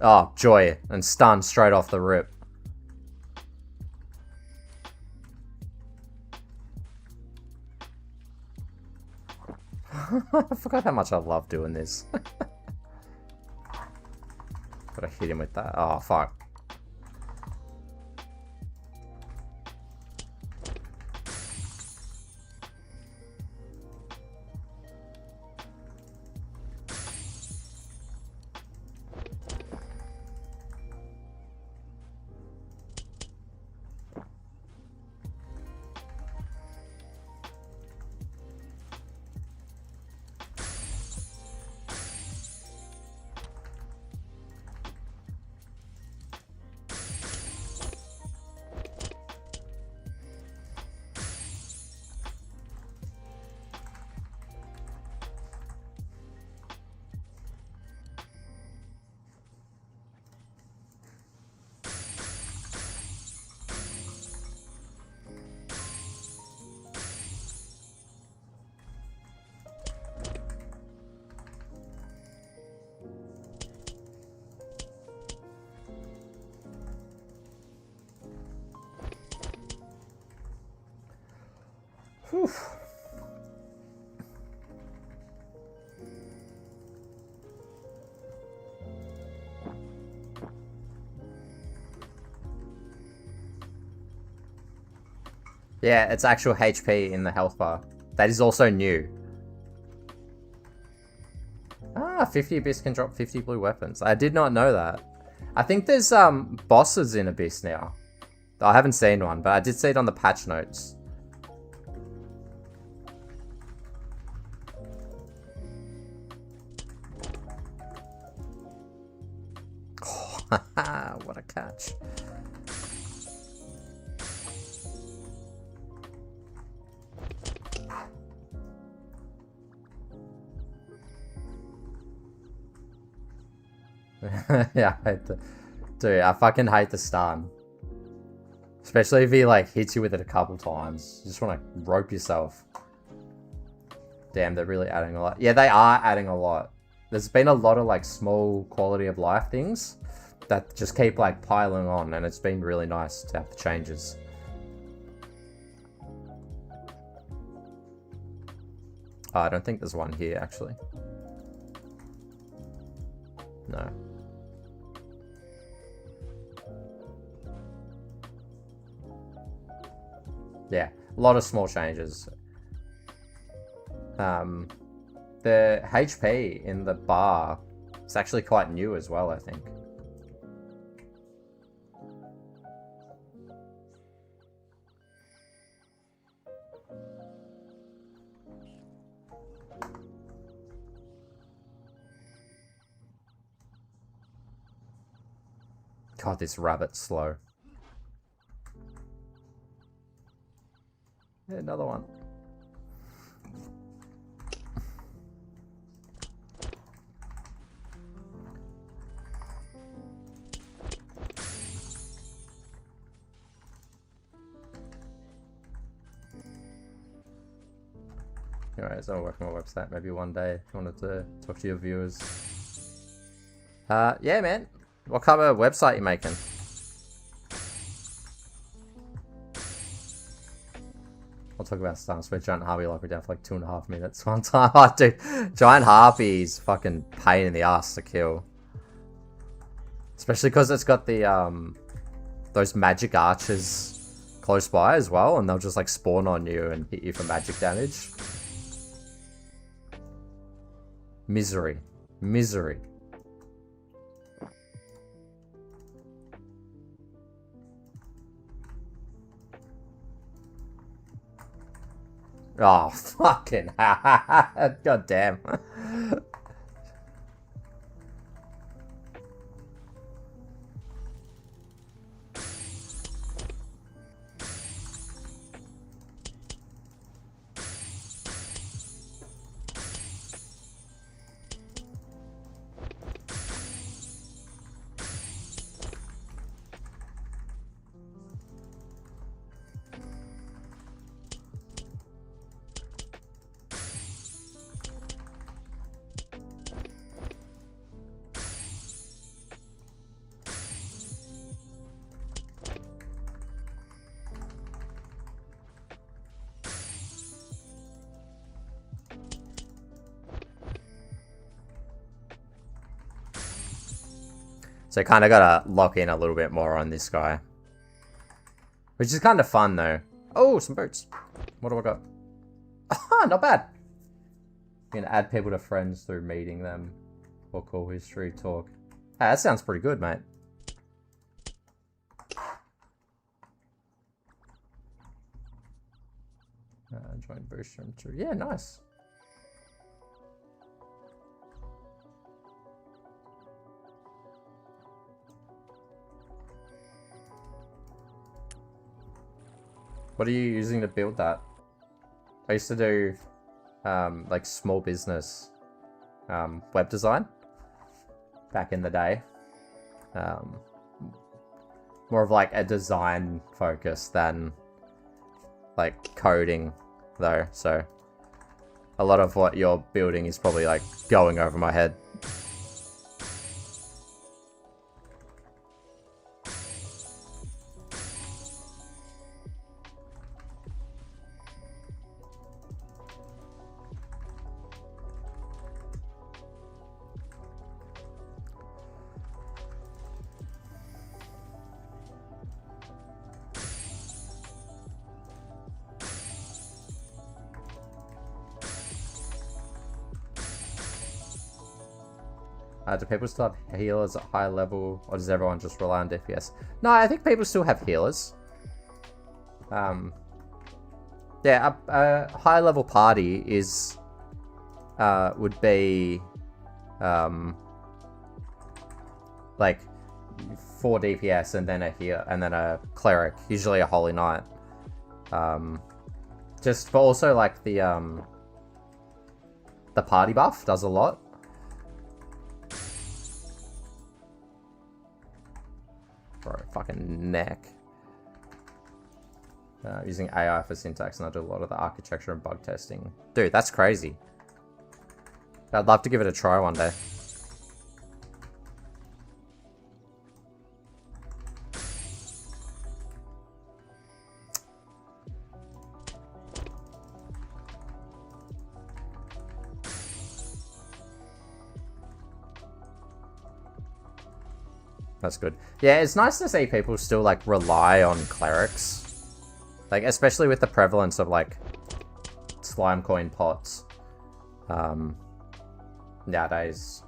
Oh, joy. And stun straight off the rip. I forgot how much I love doing this. Gotta hit him with that. Oh, fuck. Yeah, it's actual HP in the health bar. That is also new. Ah, 50 Abyss can drop 50 blue weapons. I did not know that. I think there's bosses in Abyss now. I haven't seen one, but I did see it on the patch notes. Oh, what a catch. Yeah, I hate the... Dude, I fucking hate the stun. Especially if he like hits you with it a couple times. You just want to rope yourself. Damn, they're really adding a lot. Yeah, they are adding a lot. There's been a lot of like small quality of life things that just keep like piling on, and it's been really nice to have the changes. Oh, I don't think there's one here actually. No. Yeah, a lot of small changes. The HP in the bar is actually quite new as well, I think. God, this rabbit's slow. Yeah, another one. Anyways, I'll work on my website maybe one day if you wanted to talk to your viewers. Yeah, man. What kind of website you making? I'll talk about Star Switch Giant Harpy like we're down for like 2.5 minutes one time. Oh, dude, Giant Harpy's fucking pain in the ass to kill. Especially because it's got the, those magic archers close by as well, and they'll just like spawn on you and hit you for magic damage. Misery. Misery. Oh, fucking god damn. So kind of gotta lock in a little bit more on this guy. Which is kind of fun though. Oh, some boots. What do I got? Ah, not bad. You can add people to friends through meeting them. Or call history, talk. Hey, that sounds pretty good, mate. Join booster and two. Yeah, nice. What are you using to build that? I used to do like small business web design back in the day. More of like a design focus than like coding though, so a lot of what you're building is probably like going over my head. Do people still have healers at high level, or does everyone just rely on DPS? No, I think people still have healers. Yeah, a high level party is would be like 4 DPS and then a heal and then a cleric, usually a holy knight. Just for also like the party buff does a lot. Bro, fucking neck. Using AI for syntax, and I do a lot of the architecture and bug testing. Dude, that's crazy. I'd love to give it a try one day. That's good. Yeah, it's nice to see people still, like, rely on clerics. Like, especially with the prevalence of, like, slime coin pots. Nowadays,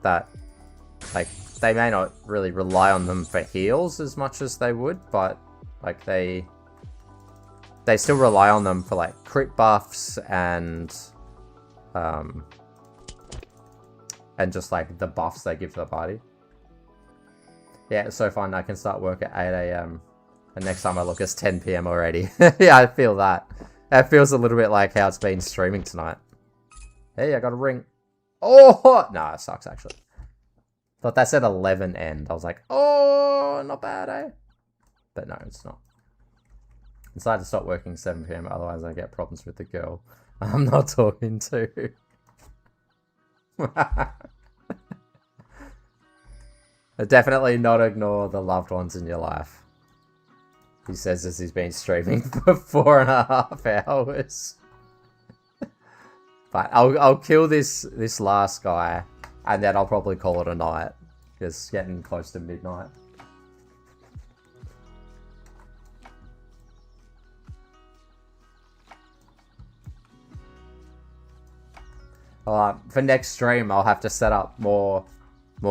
that, like, they may not really rely on them for heals as much as they would, but, like, they still rely on them for, like, crit buffs and just, like, the buffs they give to the party. Yeah, it's so fun. I can start work at 8 AM. And next time I look, it's 10 PM already. Yeah, I feel that. That feels a little bit like how it's been streaming tonight. Hey, I got a ring. Oh! Nah, it sucks, actually. Thought that said 11 end. I was like, oh, not bad, eh? But no, it's not. Decided to stop working 7 PM, otherwise I get problems with the girl I'm not talking to. Definitely not ignore the loved ones in your life. He says as he's been streaming for 4.5 hours. But I'll kill this last guy, and then I'll probably call it a night. It's getting close to midnight. For next stream, I'll have to set up more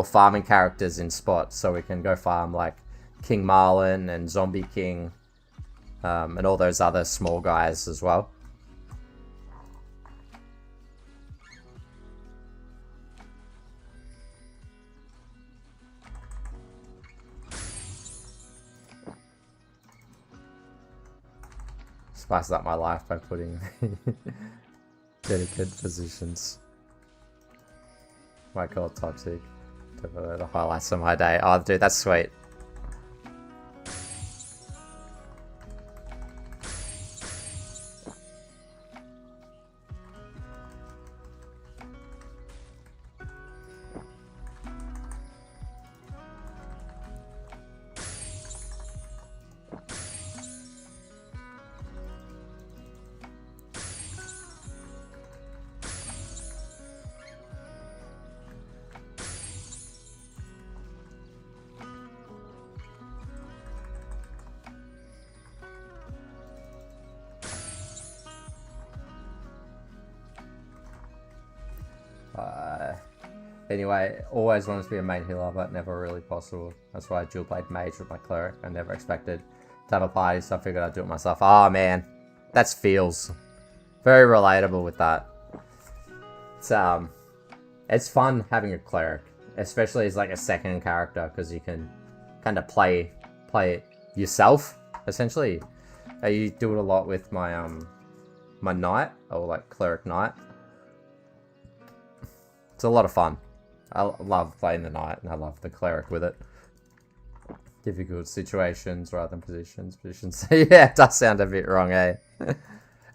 farming characters in spots so we can go farm like King Marlin and Zombie King and all those other small guys as well. Spices up my life by putting dedicated positions. Might call it toxic. The highlights of my day. Oh, dude, that's sweet. Anyway, always wanted to be a main healer, but never really possible. That's why I dual played mage with my cleric. I never expected to have a party, so I figured I'd do it myself. Oh man, that's feels very relatable with that. It's fun having a cleric, especially as like a second character, because you can kind of play it yourself essentially. I do it a lot with my my knight, or like cleric knight. It's a lot of fun. I love playing the knight, and I love the cleric with it. Difficult situations rather than positions. Positions. Yeah, it does sound a bit wrong, eh?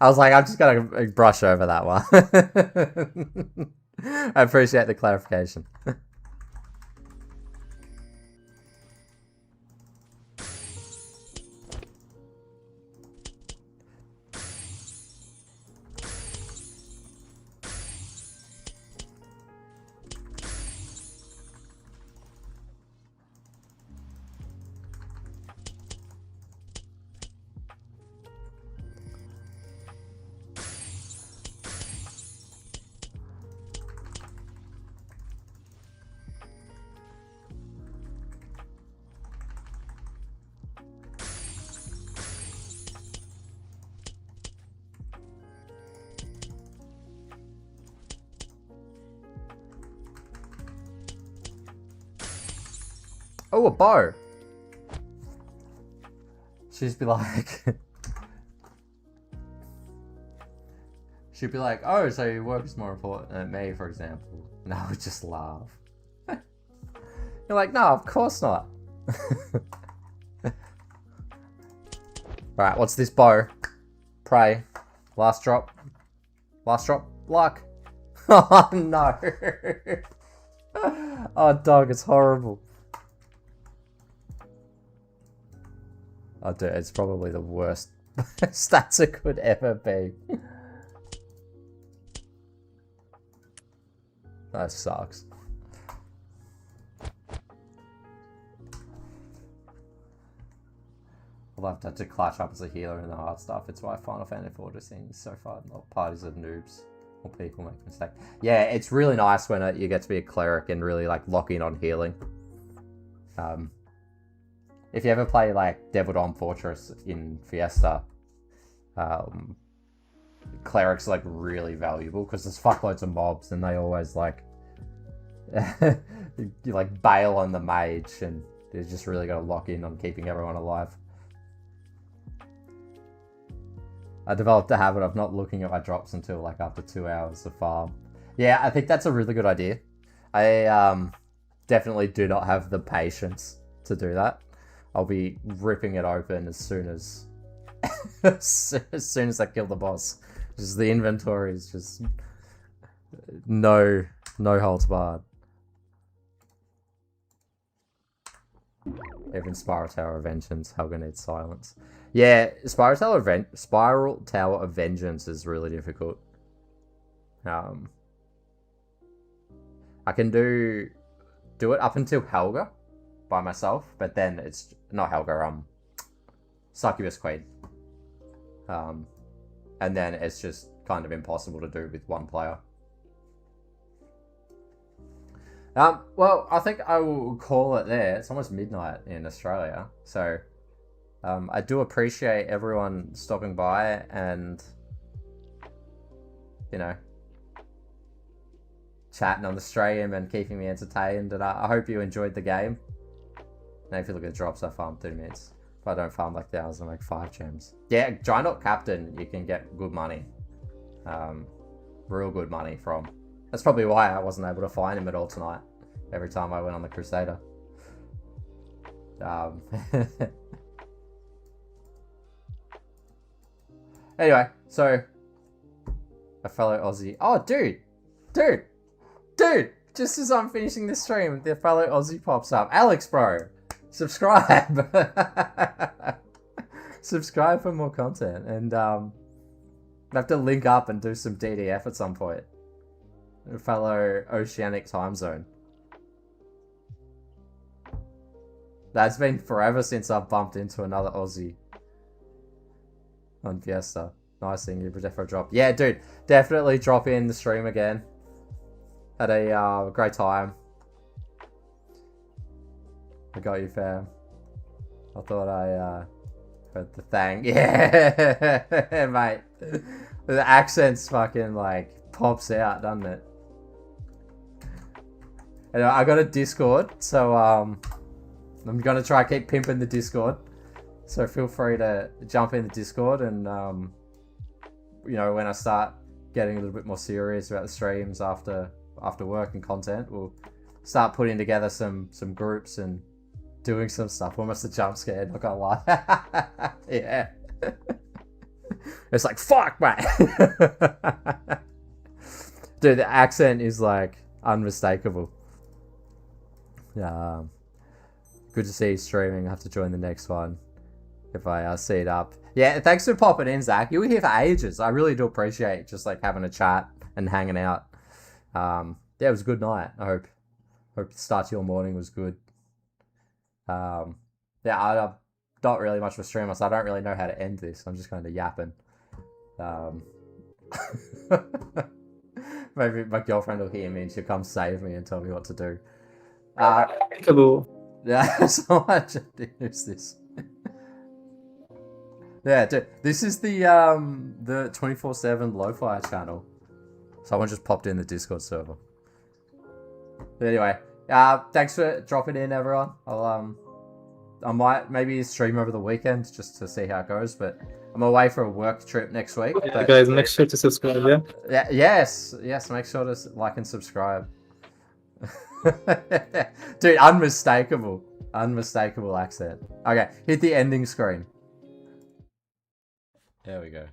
I was like, I'm just gonna brush over that one. I appreciate the clarification. Oh, a bow. She'd be like... She'd be like, oh, so your work is more important than me, for example. And I would just laugh. You're like, no, of course not. Alright, what's this bow? Pray. Last drop. Last drop. Luck. Oh, no. Oh, dog, it's horrible. Oh, dude, it's probably the worst stats it could ever be. That sucks. I'll have to clutch up as a healer in the hard stuff. It's why Final Fantasy 14 is so far not parties of noobs or people make mistakes. Yeah, it's really nice when you get to be a cleric and really like lock in on healing. If you ever play like Devil Dawn Fortress in Fiesta, clerics are like really valuable because there's fuckloads of mobs and they always like you like bail on the mage and you just really got to lock in on keeping everyone alive. I developed a habit of not looking at my drops until like after 2 hours of farm. Yeah, I think that's a really good idea. I definitely do not have the patience to do that. I'll be ripping it open as soon as as soon as I kill the boss. Just the inventory is just no holds barred. Even Spiral Tower of Vengeance, Helga needs silence. Yeah, Spiral Tower of Vengeance is really difficult. I can do it up until Helga by myself, but then it's not Helga, Succubus Queen. And then it's just kind of impossible to do with one player. Well, I think I will call it there. It's almost midnight in Australia, so I do appreciate everyone stopping by and, you know, chatting on the stream and keeping me entertained. And I hope you enjoyed the game. Now, if you look at the drops, I farmed 2 minutes. If I don't farm like those, I make 5 gems. Yeah, Giant Captain, you can get good money. Real good money from. That's probably why I wasn't able to find him at all tonight. Every time I went on the Crusader. Anyway, so a fellow Aussie. Oh, dude! Just as I'm finishing this stream, the fellow Aussie pops up. Alex, bro, subscribe. Subscribe for more content, and I have to link up and do some DDF at some point. A fellow Oceanic time zone. That's been forever since I've bumped into another Aussie on Fiesta. Nice thing, you defo drop. Yeah, dude, definitely drop in the stream again. Had a great time. I got you, fam. I thought I heard the thing. Yeah, mate. The accent's fucking like pops out, doesn't it? And I got a Discord, so I'm gonna try keep pimping the Discord. So feel free to jump in the Discord, and you know, when I start getting a little bit more serious about the streams after work and content, we'll start putting together some groups and doing some stuff. Almost a jump scare, not gonna lie. Yeah. It's like, fuck, mate. Dude, the accent is like unmistakable. Good to see you streaming. I have to join the next one if I see it up. Yeah, thanks for popping in, Zach. You were here for ages. I really do appreciate just like having a chat and hanging out. Yeah, it was a good night. I hope the start to your morning was good. Yeah, I'm not really much of a streamer, so I don't really know how to end this. I'm just kind of yapping. Maybe my girlfriend will hear me and she'll come save me and tell me what to do. Cool. Yeah, so much. Who's this? Yeah, dude, this is the 24/7 Lo-Fi channel. Someone just popped in the Discord server. But anyway, Thanks for dropping in, everyone. I might maybe stream over the weekend just to see how it goes, but I'm away for a work trip next week. Yeah, but... guys, make sure to subscribe, yeah? Yes, make sure to like and subscribe. Dude, unmistakable accent. Okay, hit the ending screen. There we go.